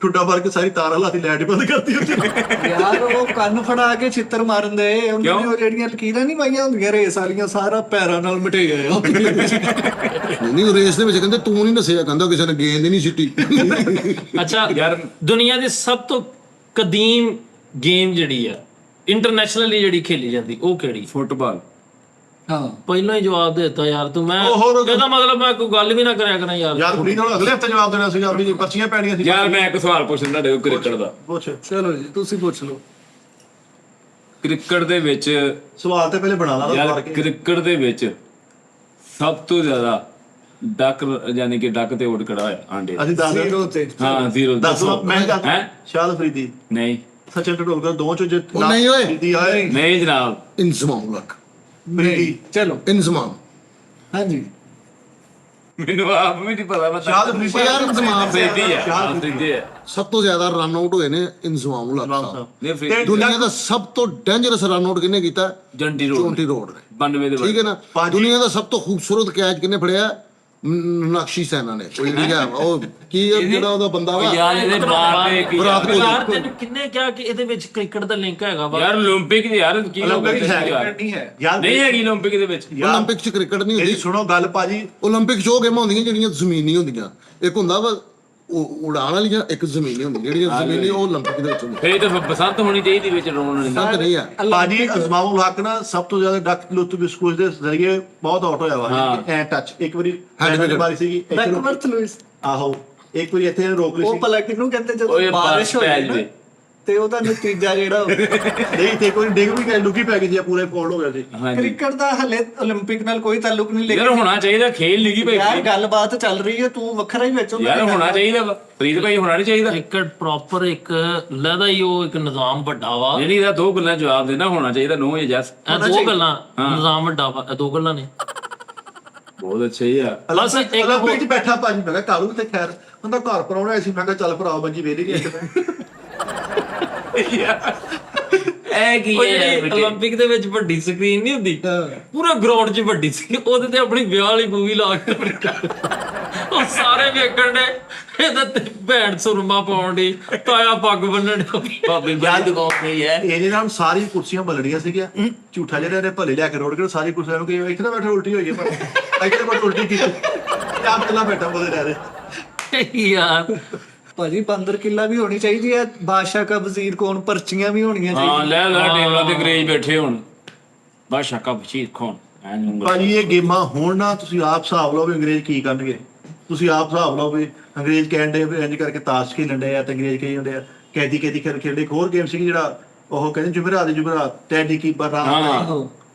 ਠੁੱਡਾ ਮਾਰ ਕੇ ਸਾਰੀ ਤਾਰ ਹਲਾਤੀ, ਲਾਈਟ ਬੰਦ ਕਰਤੀ ਉੱਥੇ। ਯਾਰ ਉਹ ਕੰਨ ਫੜਾ ਕੇ ਛਿੱਤਰ ਮਾਰਨ ਦੇ ਉਹਨਾਂ ਨੇ ਉਹ ਜਿਹੜੀਆਂ ਲਕੀਰਾਂ ਨਹੀਂ ਪਾਈਆਂ ਹੁੰਦੀਆਂ ਰੇਸ ਵਾਲੀਆਂ, ਸਾਰਾ ਪੈਰਾਂ ਨਾਲ ਮਿਟੇ ਗਏ ਨਹੀਂ ਉਹ ਰੇਸ ਦੇ ਵਿੱਚ ਕਹਿੰਦੇ ਤੂੰ ਨਹੀਂ ਨਸਿਆ, ਕਹਿੰਦਾ ਕਿਸੇ ਨੇ ਗੇਂਦ ਹੀ ਨਹੀਂ ਸਿੱਟੀ। ਅੱਛਾ ਯਾਰ ਦੁਨੀਆ ਦੀ ਸਭ ਤੋਂ ਕਦੀਮ ਗੇਮ ਜਿਹੜੀ ਆ ਇੰਟਰਨੈਸ਼ਨਲੀ ਜਿਹੜੀ ਖੇਲੀ ਜਾਂਦੀ ਉਹ ਕਿਹੜੀ? ਫੁੱਟਬਾਲ। ਹਾਂ ਪਹਿਲਾਂ ਹੀ ਜਵਾਬ ਦੇ ਦਿੱਤਾ ਯਾਰ ਤੂੰ। ਮੈਂ ਹੋਰ ਇਹਦਾ ਮਤਲਬ ਮੈਂ ਕੋਈ ਗੱਲ ਵੀ ਨਾ ਕਰਿਆ ਕਰਾਂ ਯਾਰ। ਯਾਰ ਕੁੜੀ ਨਾਲ ਅਗਲੇ ਹਫਤੇ ਜਵਾਬ ਦੇਣਾ ਸੀਗਾ, ਆਪਣੀ ਪਰਚੀਆਂ ਪੈਣੀਆਂ ਸੀ। ਯਾਰ ਮੈਂ ਇੱਕ ਸਵਾਲ ਪੁੱਛਣਾ ਤੁਹਾਡੇ ਕੋਲ ਕ੍ਰਿਕਟ ਦਾ। ਪੁੱਛ। ਚਲੋ ਜੀ ਤੁਸੀਂ ਪੁੱਛ ਲਓ। ਕ੍ਰਿਕਟ ਦੇ ਵਿੱਚ ਸਵਾਲ ਤੇ ਪਹਿਲੇ ਬਣਾ ਲਾ ਯਾਰ ਕ੍ਰਿਕਟ ਦੇ ਵਿੱਚ ਸਭ ਤੋਂ ਜ਼ਿਆਦਾ ਡੱਕ ਯਾਨੀ ਕਿ ਡੱਕ ਤੇ ਉੱਡ ਖੜਾ ਹੋਇਆ ਆਂਡੇ। ਅਸੀਂ ਦੱਸ ਜ਼ੀਰੋ ਤੇ ਹਾਂ 0 ਦੱਸ ਮੈਂ ਦੱਸ ਹੈਂ? ਸ਼ਾਹਦ ਫਰੀਦੀ, ਨਹੀਂ ਸਚਿਨ ਟੰਡੂਲਕਰ, ਦੋ ਚੋਂ ਜੇ ਉਹ ਨਹੀਂ ਓਏ। ਫਰੀਦੀ ਆਏ ਨਹੀਂ ਜਨਾਬ, ਇੰਜ਼ਮਾਮ ਲੱਕ ਫਰੀਦੀ। ਚਲੋ ਇੰਜ਼ਮਾਮ ਹਾਂਜੀ ਮੈਨੂੰ ਆਪ ਵੀ ਨਹੀਂ ਪਤਾ। ਸ਼ਾਹਦ ਫਰੀਦੀ ਯਾਰ ਇੰਜ਼ਮਾਮ ਫਰੀਦੀ ਹੈ, ਸ਼ਾਹਦ ਹਾਂ ਫਰੀਦੀ ਹੈ। ਸਭ ਤੋਂ ਜ਼ਿਆਦਾ ਰਨ ਆਊਟ ਹੋਏ ਨੇ ਇੰਜ਼ਮਾਮ ਲੱਕ ਰਾਮ ਸਾਹਿਬ। ਸਾਹਿਬ ਨਹੀਂ ਫਰੀਦੀ ਦੁਨੀਆ ਦਾ ਸਭ ਤੋਂ ਡੇਂਜਰਸ ਰਨ ਆਊਟ ਕਿਹਨੇ ਕੀਤਾ? ਜੰਟੀ ਰੋਡ ਚੌਂਟੀ ਰੋਡ ਨੇ। 92 ਦੇ ਠੀਕ ਹੈ ਨਾ। ਭਾਜੀ- ਦੁਨੀਆ ਦਾ ਸਭ ਤੋਂ ਖੂਬਸੂਰਤ ਕੈਚ ਕਿਹਨੇ ਫੜਿਆ? ਨਕਸ਼ੀ ਸੈਨਾ ਨੇ। ਉਹ ਜਿਹੜੀ ਹੈ ਉਹ ਕੀ ਜਿਹੜਾ ਉਹਦਾ ਬੰਦਾ ਵਾ ਯਾਰ ਇਹਦੇ ਬਾਹਰ ਦੇ ਕੀ ਵਿਰਾਟ ਕੋਹਲੀ। ਯਾਰ ਤੈਨੂੰ ਕਿੰਨੇ ਕਿਹਾ ਕਿ ਇਹਦੇ ਵਿੱਚ ਕ੍ਰਿਕਟ ਦਾ ਲਿੰਕ ਹੈਗਾ ਵਾ? ਯਾਰ 올림픽 ਦੀ ਯਾਰ ਕੀ 올림픽 ਹੈ ਨਹੀਂ ਹੈ ਯਾਰ ਨਹੀਂ ਹੈਗੀ 올림픽 ਦੇ ਵਿੱਚ। ਯਾਰ 올림픽 'ਚ ਕ੍ਰਿਕਟ ਨਹੀਂ ਇਹਦੀ ਹੁੰਦੀ। ਸੁਣੋ ਗੱਲ ਭਾਜੀ, 올림픽 'ਚ ਉਹ ਗੇਮਾਂ ਹੁੰਦੀਆਂ ਜਿਹੜੀਆਂ ਜ਼ਮੀਨੀ ਹੁੰਦੀਆਂ। ਇੱਕ ਹੁੰਦਾ ਵਾ ਉਡਾਣ ਵਾਲੀਆਂ, ਇੱਕ ਜ਼ਮੀਨੀ ਹੁੰਦੀ। ਜਿਹੜੀਆਂ ਜ਼ਮੀਨੀ ਉਹ 올림픽 ਦੇ ਵਿੱਚ ਹੁੰਦੀਆਂ। ਫੇਰ ਤਾਂ ਬਸੰਤ ਹੋਣੀ ਚਾਹੀਦੀ ਵਿੱਚ ਰੋਣ ਵਾਲੀ। ਸੰਤ ਨਹੀਂ ਆ। ਭਾਜੀ ਅਜ਼ਮਾਉਲ ਹੱਕ ਨਾ ਸਭ ਤੋਂ ਜ਼ਿਆਦਾ ਡੱਕ ਲੁੱਟ ਸਕੂਲ ਦੇ ਜ਼ਰੀਏ ਬਹੁਤ ਆਊਟ ਹੋਇਆ ਵਾ। ਐ ਟੱਚ ਇੱਕ ਵਾਰੀ ਹੈਂਡ ਮਾਰੀ ਸੀਗੀ ਇੱਥੇ ਬੈਕਵਰਥ ਲੂਇਸ। ਆਹੋ ਇੱਕ ਵਾਰੀ ਇੱਥੇ ਰੋਕ ਲਈ ਉਹ ਸੀ। ਭਲਾ ਕਿਹਨੂੰ ਕਹਿੰਦੇ ਓਏ ਜਦੋਂ ਬਾਰਿਸ਼ ਪੈ ਹੋਈ ਜਾਵੇ। ਤੇ ਉਹਦਾ ਨਤੀਜਾ ਜਿਹੜਾ ਨਹੀਂ ਤੇ ਕੋਈ ਡਿੱਗ ਵੀ ਗਏ, ਲੁਕੀ ਪੈ ਗਈ ਸੀ, ਪੂਰੇ ਫੋਲਡ ਹੋ ਗਿਆ ਸੀ। ਹਾਂਜੀ ਕ੍ਰਿਕਟ ਦਾ ਹਲੇ 올림픽 ਨਾਲ ਕੋਈ ਤਾਲੁਕ ਨਹੀਂ। ਯਾਰ ਲੇਕਿਨ ਹੋਣਾ ਚਾਹੀਦਾ, ਖੇਲ ਨਹੀਂ ਗਈ ਯਾਰ ਭਾਈ। ਗੱਲਬਾਤ ਚੱਲ ਰਹੀ ਹੈ, ਤੂੰ ਵੱਖਰਾ ਹੀ ਵਿੱਚ ਉਹਨਾਂ ਯਾਰ ਦੀ ਗੱਲ ਹੋਣਾ ਕਰ। ਚਾਹੀਦਾ ਵਾ। ਫਰੀਦ ਭਾਈ ਹੋਣਾ ਨਹੀਂ ਚਾਹੀਦਾ। ਕ੍ਰਿਕਟ ਪ੍ਰੋਪਰ ਇੱਕ ਲਹਿਦਾ ਹੀ ਉਹ ਇੱਕ ਨਿਜ਼ਾਮ ਵੱਡਾ ਵਾ। ਜਿਹੜੀ ਇਹਦਾ ਦੋ ਗੱਲਾਂ ਜਵਾਬ ਦੇਣਾ, ਹੋਣਾ ਚਾਹੀਦਾ ਨੋ ਜਾਂ ਜਸ। ਇਹ ਦੋ ਗੱਲਾਂ ਨਿਜ਼ਾਮ ਵੱਡਾ ਵਾ, ਇਹ ਦੋ ਗੱਲਾਂ ਨੇ। ਬਹੁਤ ਅੱਛਾ ਹੀ ਆ। ਬਸ ਇੱਕ 올림픽 'ਚ ਬੈਠਾ ਭਾਜੀ, ਮੈਂ ਕਿਹਾ ਕਾਲੂ ਕਿਤੇ ਖੈਰ ਉਹਦਾ ਘਰ ਪਰਾਉਣਾ ਸੀ। ਮੈਂ ਕਿਹਾ ਚੱਲ ਭਰਾ ਮੰਜੀ ਵੇਲੀ ਨਹੀਂ ਇੱਕ ਇਹ ਕੀ ਉਹ ਹੈ ਜਿਹੜੀ 올림픽 ਦੇ ਵਿੱਚ ਵੱਡੀ ਸਕਰੀਨ ਨਹੀਂ ਹੁੰਦੀ, ਪੂਰਾ ਗਰਾਊਂਡ 'ਚ ਵੱਡੀ ਸੀ, ਉਹਦੇ ਤੇ ਆਪਣੀ ਵਿਆਹ ਵਾਲੀ ਮੂਵੀ ਲਾ ਕੇ ਉਹ ਸਾਰੇ ਵੇਖਣ ਨੇ। ਇਹਦਾ ਤੇ ਭੈਣ ਸੁਰਮਾ ਪਾਉਣ ਦੀ, ਤਾਇਆ ਪੱਗ ਬੰਨਣ ਬਾਬੇ ਬਾਈ ਦੁਕਾਨ ਤੇ ਹੈ। ਇਹਦੇ ਨਾਲ ਸਾਰੀ ਕੁਰਸੀਆਂ ਬਲੜੀਆਂ ਸੀਗੀਆਂ। ਝੂਠਾ ਜਿਹੜਾ ਇਹਨੇ ਭਲੇ ਲਿਆ ਕੇ ਰੋੜ ਕੇ ਸਾਰੀ ਕੁਰਸੀਆਂ ਨੂੰ ਕਿ ਇੱਥੇ ਨਾ ਬੈਠਾ ਉਲਟੀ ਹੋਈ ਹੈ, ਪਰ ਇੱਥੇ ਬੈਠਾ ਉਲਟੀ ਕੀਤੀ ਆਪ ਤਲਾ ਬੈਠਾ ਬੋਲੇ ਰਹਿ ਰਹੇ। ਯਾਰ ਭਾਜੀ ਬਾਂਦਰ ਕਿੱਲਾ ਵੀ ਹੋਣੀ ਚਾਹੀਦੀ ਹੈ। ਬਾਦਸ਼ਾਹ ਕਾ ਵਜ਼ੀਰ ਕੌਣ, ਪਰਚੀਆਂ ਵੀ ਹੋਣੀਆਂ ਹਾਂ ਚਾਹੀਦੀਆਂ। ਲੈ ਟੇਬਲਾਂ ਤੇ ਅੰਗਰੇਜ਼ ਬੈਠੇ ਹੋਣ। ਬਾਦਸ਼ਾਹ ਕਾ ਵਜ਼ੀਰ ਕੌਣ? ਭਾਜੀ ਇਹ ਗੇਮਾਂ ਹੋਣ ਨਾ, ਤੁਸੀਂ ਆਪ ਹਿਸਾਬ ਲਓ ਵੀ ਅੰਗਰੇਜ਼ ਕੀ ਕਰਨਗੇ। ਤੁਸੀਂ ਆਪ ਹਿਸਾਬ ਲਓ ਵੀ ਅੰਗਰੇਜ਼ ਕਹਿੰਦੇ ਵੀ ਇੰਜ ਕਰਕੇ ਤਾਸ਼ ਖੇਲਣ ਡਏ ਆ, ਤੇ ਅੰਗਰੇਜ਼ ਕਹੀ ਹੁੰਦੇ ਆ ਕੈਦੀ ਖੇਲਦੇ। ਇੱਕ ਹੋਰ ਗੇਮ ਸੀ ਜਿਹੜਾ ਉਹ ਕਹਿੰਦੇ ਜੁਮਰਾਤ ਟੈਡੀ ਕੀਪਰ ਰਾਤ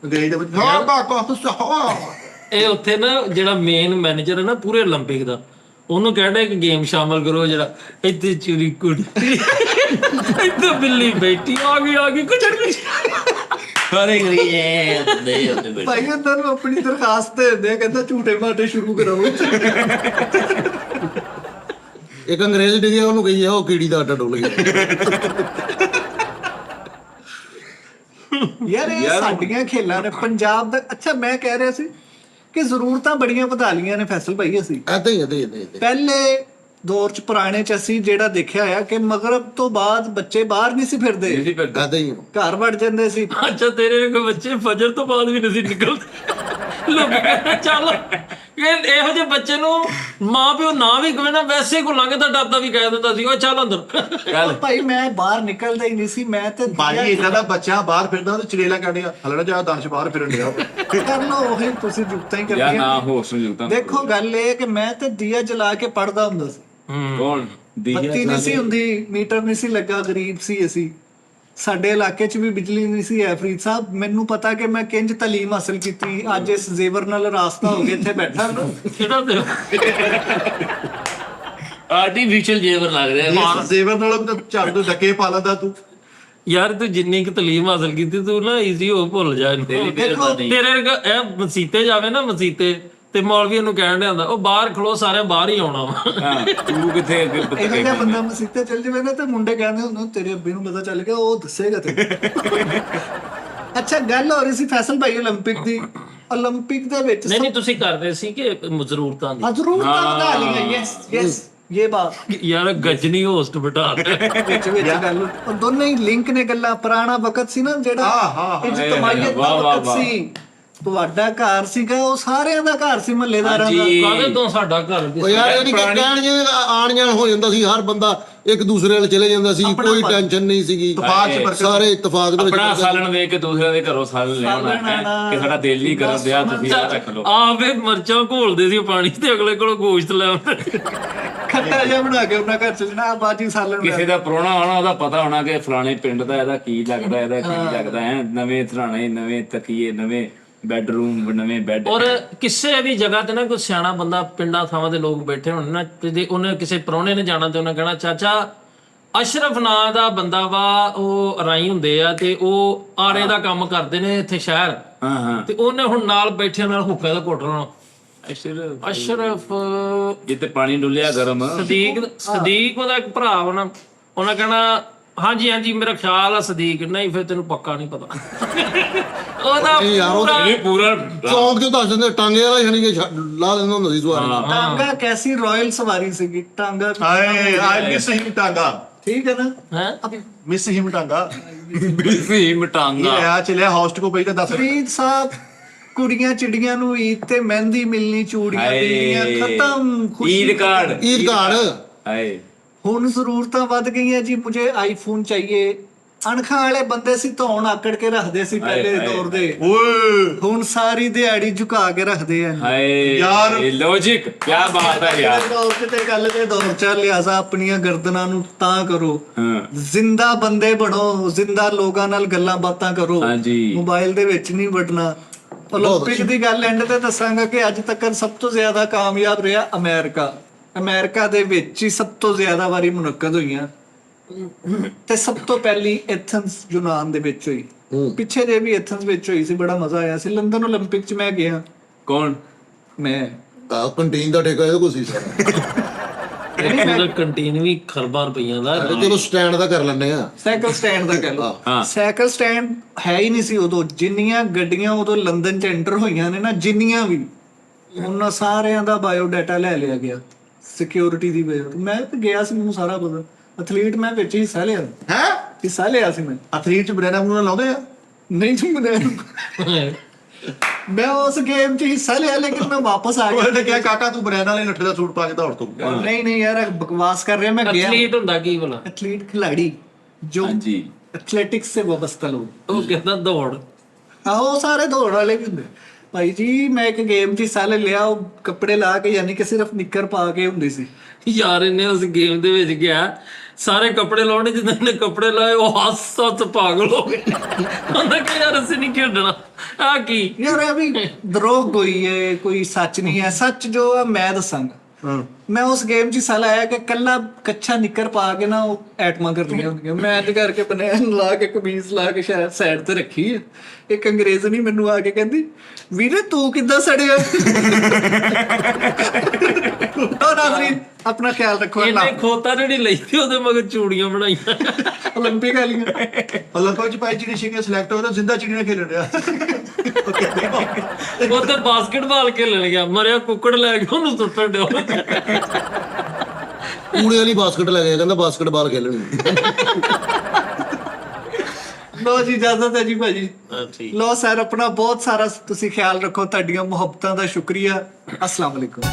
ਅੰਗਰੇਜ਼ ਦੇ ਵਿੱਚ ਇਹ ਉੱਥੇ ਨਾ ਜਿਹੜਾ ਮੇਨ ਮੈਨੇਜਰ ਹੈ ਨਾ ਪੂਰੇ 올림픽 ਦਾ, ਉਹਨੂੰ ਕਹਿੰਦਾ ਇੱਕ ਗੇਮ ਸ਼ਾਮਲ ਕਰੋ ਜਿਹੜਾ ਇੱਥੇ ਚੋਰੀ ਕੁੜੀ ਇੱਥੇ ਬਿੱਲੀ ਬੈਠੀ ਆ ਗਈ ਕੁਚੜ ਗਈ ਸਾਰੇ ਕਰੀ ਭਾਈ ਉਹਨਾਂ ਨੂੰ ਆਪਣੀ ਦਰਖਾਸਤ ਦੇ ਦਿੰਦੇ ਆ, ਕਹਿੰਦਾ ਝੂਟੇ ਮਾਟੇ ਸ਼ੁਰੂ ਕਰਾਓ। ਇੱਕ ਅੰਗਰੇਜ਼ ਡਿੱਗਿਆ, ਉਹਨੂੰ ਕਹੀ ਜਾ ਉਹ ਕੀੜੀ ਦਾ ਆਟਾ ਡੁੱਲ ਗਿਆ। ਯਾਰ ਇਹ ਸਾਡੀਆਂ ਖੇਲਾਂ ਨੇ ਪੰਜਾਬ ਦਾ। ਅੱਛਾ ਮੈਂ ਕਹਿ ਰਿਹਾ ਸੀ ਕਿ ਜ਼ਰੂਰਤਾਂ ਬੜੀਆਂ ਵਧਾ ਲਈਆਂ ਨੇ ਫੈਸਲ ਭਾਈ ਅਸੀਂ। ਏਦਾਂ ਹੀ ਪਹਿਲੇ ਦੌਰ ਚ ਪੁਰਾਣੇ ਚ ਅਸੀਂ ਜਿਹੜਾ ਦੇਖਿਆ ਆ ਕਿ ਮਗਰਬ ਤੋਂ ਬਾਅਦ ਬੱਚੇ ਬਾਹਰ ਨਹੀਂ ਸੀ ਫਿਰਦੇ, ਏਦਾਂ ਹੀ ਘਰ ਵੜ ਜਾਂਦੇ ਸੀ। ਅੱਛਾ ਤੇਰੇ ਕੋ ਬੱਚੇ ਫਜਰ ਤੋਂ ਬਾਅਦ ਵੀ ਨਹੀਂ ਨਿਕਲਦੇ। ਲੋਕ ਕਹਿੰਦੇ ਚੱਲ ਇਹੋ ਜਿਹੇ ਬੱਚੇ ਨੂੰ ਮਾਂ ਪਿਓ ਨਾ ਵੀ ਕਹੇ ਨਾ ਵੈਸੇ ਕੋ ਲੰਘਦਾ ਡਰਦਾ ਵੀ ਕਹਿ ਦਿੰਦਾ ਸੀ ਉਹ ਚੱਲ ਅੰਦਰ। ਭਾਈ ਮੈਂ ਬਾਹਰ ਨਿਕਲਦਾ ਹੀ ਨਹੀਂ ਸੀ। ਮੈਂ ਤੇ ਭਾਜੀ ਇਹਨਾਂ ਦਾ ਬੱਚਾ ਬਾਹਰ ਫਿਰਦਾ ਤੇ ਚੜੇਲਾ ਕੱਢਿਆ ਹਲਣਾ ਜਾ ਦਰਸ਼ ਬਾਹਰ ਫਿਰਨ ਡਿਆ। ਕਰ ਲਓ ਉਹੀ ਤੁਸੀਂ ਜੁਗਤਾਂ ਹੀ ਯਾਰ ਨਾ ਕਰਦੀਆਂ। ਹੋ ਸੰਯੁਕਤਾ। ਦੇਖੋ ਗੱਲ ਇਹ ਕਿ ਮੈਂ ਤੇ ਦੀਆ ਜਲਾ ਕੇ ਪੜਦਾ ਹੁੰਦਾ ਸੀ। ਕੌਣ ਬੱਤੀ ਨਹੀਂ ਸੀ ਹੁੰਦੀ, ਮੀਟਰ ਨਹੀਂ ਸੀ ਲੱਗਾ, ਗਰੀਬ ਸੀ ਅਸੀਂ। ਸਾਡੇ ਇਲਾਕੇ 'ਚ ਵੀ ਬਿਜਲੀ ਨਹੀਂ ਸੀ ਹੈ। ਫਰੀਦ ਸਾਹਿਬ ਮੈਨੂੰ ਪਤਾ ਕਿ ਮੈਂ ਕਿੰਜ ਤਾਲੀਮ ਹਾਸਲ ਕੀਤੀ। ਅੱਜ ਇਸ ਜ਼ੇਵਰ ਨਾਲ ਰਾਸਤਾ ਹੋ ਕੇ ਇੱਥੇ ਬੈਠਾ। ਕਿਹੜਾ ਦੇ ਆਰਟੀਫੀਸ਼ੀਅਲ ਜੇਵਰ ਲੱਗ ਰਿਹਾ। ਇਸ ਜ਼ੇਵਰ ਨਾਲ ਚੱਲ ਤੂੰ ਡੱਕੇ ਪਾ ਲੈਂਦਾ ਤੂੰ। ਯਾਰ ਤੂੰ ਜਿੰਨੀ ਕੁ ਤਾਲੀਮ ਹਾਸਲ ਕੀਤੀ ਤੂੰ ਨਾ ਈਜ਼ੀ ਹੋ ਭੁੱਲ ਜਾ ਇਹਨੂੰ। ਤੇਰੇ ਵਰਗਾ ਇਹ ਮਸੀਤੇ ਜਾਵੇ ਨਾ ਮਸੀਤੇ ਤੇ ਮੌਲਵੀ ਨੂੰ ਕਹਿਣ ਡਿਆ ਹੁੰਦਾ ਉਹ ਬਾਹਰ ਖਲੋ ਸਾਰੇ ਬਾਹਰ ਹੀ ਆਉਣਾ ਵਾ। ਹਾਂ ਤੂੰ ਕਿੱਥੇ ਅੱਗੇ ਇਹੋ ਜਿਹਾ ਬੰਦਾ ਮਸੀਤੇ ਚੱਲ ਜਾਵੇ ਨਾ ਤੇ ਮੁੰਡੇ ਕਹਿੰਦੇ ਹੁੰਦੇ ਤੇਰੇ ਅੱਬੇ ਨੂੰ ਪਤਾ ਚੱਲ ਗਿਆ ਉਹ ਦੱਸੇਗਾ ਤੈਨੂੰ। ਅੱਛਾ ਗੱਲ ਹੋ ਰਹੀ ਸੀ ਫੈਸਲ ਭਾਈ 올림픽 ਦੀ। 올림픽 ਦੇ ਵਿੱਚ ਨਹੀਂ ਤੁਸੀਂ ਕਰਦੇ ਸੀ ਕਿ ਜ਼ਰੂਰਤਾਂ ਦੀ ਜ਼ਰੂਰ ਤਾਂ ਵਧਾ ਲਈਆਂ। ਯੈਸ ਯੈਸ ਇਹ ਬਾਤ ਯਾਰ ਗਜਨੀ ਹੋਸਟ ਬਿਠਾ ਦੇ ਵਿੱਚ ਗੱਲ ਉਹ ਦੋਨੇ ਹੀ ਲਿੰਕ ਨੇ ਗੱਲਾਂ। ਪੁਰਾਣਾ ਵਕਤ ਸੀ ਨਾ ਜਿਹੜਾ ਇਜਤਮਾਹੀਅਤ ਦਾ ਵਕਤ ਸੀ। ਤੁਹਾਡਾ ਘਰ ਸੀਗਾ ਉਹ ਸਾਰਿਆਂ ਦਾ ਘਰ ਸੀ ਮਹੱਲੇਦਾਰਾਂ ਦਾ। ਕਾਹਦੇ ਤੋਂ ਸਾਡਾ ਘਰ ਵੀ ਉਹ ਯਾਰ ਯਾਨੀ ਕਿ ਕਹਿਣ ਜਿਵੇਂ ਆਣ ਜਾਣ ਹੋ ਜਾਂਦਾ ਸੀ, ਹਰ ਬੰਦਾ ਇੱਕ ਦੂਸਰੇ ਨਾਲ ਚਲੇ ਜਾਂਦਾ ਸੀ, ਕੋਈ ਟੈਨਸ਼ਨ ਨਹੀਂ ਸੀਗੀ, ਸਾਰੇ ਇਤਫਾਕ ਦੇ ਵਿੱਚ ਆਪਣਾ ਸਾਲਣ ਵੇਖ ਕੇ ਦੂਸਰਿਆਂ ਦੇ ਘਰੋਂ ਸਾਲਣ ਲੈ ਆਉਣਾ ਕਿ ਸਾਡਾ ਦਿਲ ਨਹੀਂ ਕਰਨ ਦਿਆ ਤੁਸੀਂ ਆ ਰੱਖ ਲਓ। ਆਪੇ ਮਰਚਾਂ ਘੋਲਦੇ ਸੀ ਪਾਣੀ ਤੇ ਅਗਲੇ ਕੋਲੋਂ ਗੋਸ਼ਤ ਲੈ ਆਉਂਦੇ। ਖੱਟਾ ਜਿਹਾ ਬਣਾ ਕੇ ਉਹਨਾਂ ਘਰ ਚ ਜਨਾਬ ਬਾਜੀ ਸਾਲਣ ਕਿਸੇ ਦਾ ਪ੍ਰਾਹੁਣਾ ਆਉਣਾ ਉਹਦਾ ਪਤਾ ਹੋਣਾ ਕਿ ਫਲਾਣੇ ਪਿੰਡ ਦਾ ਇਹਦਾ ਕੀ ਲੱਗਦਾ, ਇਹਦਾ ਕੀ ਲੱਗਦਾ ਹੈ। ਨਵੇਂ ਸਰਾਣੇ, ਨਵੇਂ ਤਕੀਏ, ਨਵੇਂ ਬੈਡਰੂਮ, ਨਵੇਂ ਬੈੱਡ। ਔਰ ਕਿਸੇ ਵੀ ਜਗ੍ਹਾ ਤੇ ਨਾ ਕੋਈ ਸਿਆਣਾ ਬੰਦਾ ਪਿੰਡਾਂ ਥਾਵਾਂ ਦੇ ਲੋਕ ਬੈਠੇ ਹੋਣ ਨਾ ਤੇ ਜੇ ਉਹਨੇ ਕਿਸੇ ਪ੍ਰਾਹੁਣੇ ਨੇ ਜਾਣਾ ਤੇ ਉਹਨੇ ਕਹਿਣਾ ਚਾਚਾ ਅਸ਼ਰਫ ਨਾਂ ਦਾ ਬੰਦਾ ਵਾ, ਉਹ ਰਾਈ ਹੁੰਦੇ ਆ ਤੇ ਉਹ ਆਰੇ ਦਾ ਕੰਮ ਕਰਦੇ ਨੇ ਇੱਥੇ ਸ਼ਹਿਰ। ਹਾਂ ਤੇ ਉਹਨੇ ਹੁਣ ਨਾਲ ਬੈਠਿਆਂ ਨਾਲ ਹੁੱਕਾ ਦਾ ਘੁੱਟ ਲੈਣਾ। ਅਸ਼ਰਫ ਜਿੱਤੇ ਪਾਣੀ ਡੁੱਲਿਆ ਗਰਮ। ਸਦੀਕ ਉਹਦਾ ਇੱਕ ਭਰਾ ਉਹਨਾਂ ਕਹਿਣਾ ਹਾਂਜੀ ਹਾਂਜੀ ਮੇਰਾ ਖਿਆਲ ਆ ਸਦੀਕ। ਨਹੀਂ ਫਿਰ ਤੈਨੂੰ ਪੱਕਾ ਨਹੀਂ ਪਤਾ। ਉਹਦਾ ਯਾਰ ਉਹ ਇਹ ਪੂਰਾ ਚੌਂਕ ਚੋਂ ਦੱਸ ਦਿੰਦੇ ਟਾਂਗੇ ਵਾਲਾ ਯਾਨੀ ਕਿ ਲਾ ਦਿੰਦਾ ਹੁੰਦਾ ਸੀ ਸਵਾਰੀ ਨੂੰ। ਟਾਂਗਾ ਕੈਸੀ ਰਾਇਲ ਸਵਾਰੀ ਸੀਗੀ ਟਾਂਗਾ। ਹਾਏ ਆਈ ਮਿਸ ਹਿਮ ਟਾਂਗਾ। ਠੀਕ ਹੈ ਨਾ ਹੈ ਮਿਸ ਹਿਮ ਟਾਂਗਾ ਬਿਸੀ ਮਟਾਂਗਾ ਇਹ ਆ ਚਲਿਆ ਹੋਸਟ ਕੋ ਪਈ ਤਾਂ ਦੱਸ। ਫਰੀਦ ਸਾਹਿਬ ਕੁੜੀਆਂ ਚਿੜੀਆਂ ਨੂੰ ਈਦ ਤੇ ਮਹਿੰਦੀ ਮਿਲਣੀ, ਚੂੜੀਆਂ ਮਿਲਣੀਆਂ, ਖਤਮ ਖੁਸ਼ੀ ਈਦ ਕਾਰਡ ਈਦ ਕਾਰਡ। ਹਾਏ ਹੁਣ ਜ਼ਰੂਰਤਾਂ ਵੱਧ ਗਈਆਂ ਜੀ। ਮੁਝੇ ਆਈਫੋਨ ਚਾਹੀਏ। ਅਣਖਾਂ ਵਾਲੇ ਬੰਦੇ ਸੀ ਧੌਣ ਆਕੜ ਕੇ ਰੱਖਦੇ ਸੀ ਪਹਿਲੇ ਦੌਰ ਦੇ। ਓਏ ਹੁਣ ਸਾਰੀ ਦਿਹਾੜੀ ਝੁਕਾ ਕੇ ਰੱਖਦੇ ਆ। ਹਾਏ ਯਾਰ। ਇਹ ਲੌਜੀਕ ਕੀ ਬਾਤ ਹੈ ਯਾਰ। ਦੌਰ ਤੇ ਗੱਲ ਦੇ ਦੌਰ ਚ ਲਿਆਜ਼ਾ ਆਪਣੀਆਂ ਗਰਦਨਾਂ ਨੂੰ ਤਾਂ ਕਰੋ। ਹਾਂ ਜ਼ਿੰਦਾ ਬੰਦੇ ਬਣੋ, ਜ਼ਿੰਦਾ ਲੋਕਾਂ ਨਾਲ ਗੱਲਾਂ ਬਾਤਾਂ ਕਰੋ। ਹਾਂਜੀ। ਮੋਬਾਈਲ ਦੇ ਵਿੱਚ ਨਹੀਂ ਵੜਨਾ। 올림픽 ਦੀ ਗੱਲ ਐਂਡ ਤੇ ਦੱਸਾਂਗਾ ਕਿ ਅੱਜ ਤੱਕ ਸਭ ਤੋਂ ਜ਼ਿਆਦਾ ਕਾਮਯਾਬ ਰਿਹਾ ਅਮਰੀਕਾ। ਅਮਰੀਕਾ ਦੇ ਵਿੱਚ ਹੀ ਸਭ ਤੋਂ ਜ਼ਿਆਦਾ ਵਾਰੀ ਮੁਨੱਕਦ ਹੋਈਆਂ ਤੇ ਸਭ ਤੋਂ ਪਹਿਲੀ ਐਥਨਸ ਯੂਨਾਨ ਦੇ ਵਿੱਚ ਹੋਈ। ਪਿੱਛੇ ਜੇ ਵੀ ਐਥਨਸ ਵਿੱਚ ਹੋਈ ਸੀ, ਬੜਾ ਮਜ਼ਾ ਆਇਆ ਸੀ। ਲੰਡਨ 올림픽 ਚ ਮੈਂ ਗਿਆ। ਕੌਣ? ਮੈਂ ਕੰਟੀਨ ਦਾ ਠੇਕਾ ਇਹਦੇ ਕੋਲ ਸੀ ਸਾਰਾ। ਉਹਦਾ ਕੰਟੀਨ ਵੀ ਖਰਬਾਂ ਰੁਪਈਆਂ ਦਾ। ਚਲੋ ਸਟੈਂਡ ਦਾ ਕਰ ਲੈਂਦੇ ਆ। ਸਾਈਕਲ ਸਟੈਂਡ ਦਾ ਕਹਿ ਲਓ। ਹਾਂ। ਸਾਈਕਲ ਸਟੈਂਡ ਹੈ ਹੀ ਨਹੀਂ ਸੀ ਉਦੋਂ। ਜਿੰਨੀਆਂ ਗੱਡੀਆਂ ਉਦੋਂ ਲੰਡਨ ਚ ਐਂਟਰ ਹੋਈਆਂ ਨੇ ਨਾ, ਜਿੰਨੀਆਂ ਵੀ, ਉਹਨਾਂ ਸਾਰਿਆਂ ਦਾ ਬਾਇਓ ਡਾਟਾ ਲੈ ਲਿਆ ਗਿਆ ਸਿਕਿਉਰਿਟੀ ਦੀ ਵਜ੍ਹਾ ਤੋਂ। ਮੈਂ ਤੇ ਗਿਆ ਸੀ, ਮੈਨੂੰ ਸਾਰਾ ਪਤਾ। ਐਥਲੀਟ ਮੈਂ ਵਿੱਚ ਹਿੱਸਾ ਲਿਆ। ਹੈ ਹਿੱਸਾ ਲਿਆ ਸੀ ਮੈਂ। ਐਥਲੀਟ ਚ ਬਰੇਨਾ ਨੂੰ ਲਾਉਂਦੇ ਆ। ਨਹੀਂ ਜੀ ਮੈਂ ਉਸ ਗੇਮ 'ਚ ਹਿੱਸਾ ਲਿਆ ਲੇਕਿਨ ਮੈਂ ਵਾਪਸ ਆ ਗਿਆ। ਉਹਨੇ ਕਿਹਾ ਕਾਕਾ ਤੂੰ ਬਰੇਨਾ ਵਾਲੇ ਨੱਠੇ ਦਾ ਸੂਟ ਪਾ ਕੇ ਦੌੜ ਤੂੰ। ਨਹੀਂ ਨਹੀਂ ਯਾਰ ਬਕਵਾਸ ਕਰ ਰਿਹਾ। ਮੈਂ ਗਿਆ ਐਥਲੀਟ ਹੁੰਦਾ ਕੀ ਭਲਾ? ਐਥਲੀਟ ਖਿਲਾੜੀ ਜੋ ਹਾਂਜੀ ਐਥਲੈਟਿਕਸ ਸੇ ਵਾਬਸਤਾ ਲੋਕ। ਉਹ ਕਹਿੰਦਾ ਦੌੜ। ਆਹੋ ਸਾਰੇ ਦੌੜ ਵਾਲੇ ਵੀ ਹੁੰਦੇ ਭਾਈ ਜੀ। ਮੈਂ ਇੱਕ ਗੇਮ 'ਚ ਹਿੱਸਾ ਲੈ ਲਿਆ। ਉਹ ਕੱਪੜੇ ਲਾ ਕੇ ਯਾਨੀ ਕਿ ਸਿਰਫ ਨਿੱਕਰ ਪਾ ਕੇ ਹੁੰਦੀ ਸੀ। ਯਾਰ ਇਹਨੇ ਉਸ ਗੇਮ ਦੇ ਵਿੱਚ ਗਿਆ, ਸਾਰੇ ਕੱਪੜੇ ਲਾਉਣੇ, ਜਿੱਦਾਂ ਇਹਨੇ ਕੱਪੜੇ ਲਾਏ ਉਹ ਹੱਸ ਪਾਗਲ ਹੋ ਗਏ। ਉਹਨੇ ਕਿਹਾ ਯਾਰ ਅਸੀਂ ਨਹੀਂ ਖੇਡਣਾ। ਆ ਕੀ ਯਾਰ ਇਹ ਵੀ ਦਰੋਗ ਕੋਈ ਹੈ, ਕੋਈ ਸੱਚ ਨਹੀਂ ਹੈ। ਸੱਚ ਜੋ ਹੈ ਮੈਂ ਦੱਸਾਂਗਾ। ਮੈਂ ਉਸ ਗੇਮ 'ਚ ਹਿੱਸਾ ਲਾਇਆ ਕਿ ਕੱਲਾ ਕੱਚਾ ਨਿੱਕਰ ਪਾ ਕੇ ਨਾ ਉਹ ਐਟਮਾਂ ਕਰਨੀਆਂ ਹੁੰਦੀਆਂ। ਮੈਂ ਇੰਜ ਕਰਕੇ ਬਨੈਨ ਲਾ ਕੇ ਕਮੀਜ਼ ਲਾ ਕੇ ਸ਼ਾਇਦ ਸਾਈਡ ਤੇ ਰੱਖੀ ਹੈ। ਇੱਕ ਅੰਗਰੇਜ਼ ਨਹੀਂ ਮੈਨੂੰ ਆ ਕੇ ਕਹਿੰਦੀ ਵੀਰੇ ਤੂੰ ਕਿੱਦਾਂ ਸੜਿਆ। ਉਹ ਨਾਜ਼ਰੀਨ ਆਪਣਾ ਖਿਆਲ ਰੱਖੋ। ਇਹਨੇ ਖੋਤਾ ਜਿਹੜੀ ਲਈ ਸੀ ਉਹਦੇ ਮਗਰ ਚੂੜੀਆਂ ਬਣਾਈਆਂ। 올림픽 ਵਾਲੀਆਂ 올림픽 ਚ ਭਾਈ ਜਿਹੜੀ ਸ਼ਿੰਗੇ ਸਿਲੈਕਟ ਹੋਇਆ ਤਾਂ ਜ਼ਿੰਦਾ ਚਿੜੀਆਂ ਖੇਲਣ ਰਿਹਾ। ਉਹ ਤੇ ਬਾਸਕਟਬਾਲ ਖੇਲਣ ਗਿਆ, ਮਰਿਆ ਕੁੱਕੜ ਲੈ ਕੇ ਉਹਨੂੰ ਸੁੱਟਣ ਦਿਓ। ਕੂੜੇ ਵਾਲੀ ਬਾਸਕਟ ਲੈ ਗਿਆ, ਕਹਿੰਦਾ ਬਾਸਕਟਬਾਲ ਖੇਲਣੀ। ਲੋ ਜੀ ਇਜਾਜ਼ਤ ਹੈ ਜੀ ਭਾਜੀ। ਠੀਕ। ਲੋ ਸਰ ਆਪਣਾ ਬਹੁਤ ਸਾਰਾ ਤੁਸੀਂ ਖਿਆਲ ਰੱਖੋ। ਤੁਹਾਡੀਆਂ ਮੁਹੱਬਤਾਂ ਦਾ ਸ਼ੁਕਰੀਆ। ਅਸਲਾਮ ਵਾਲੇਕੁਮ।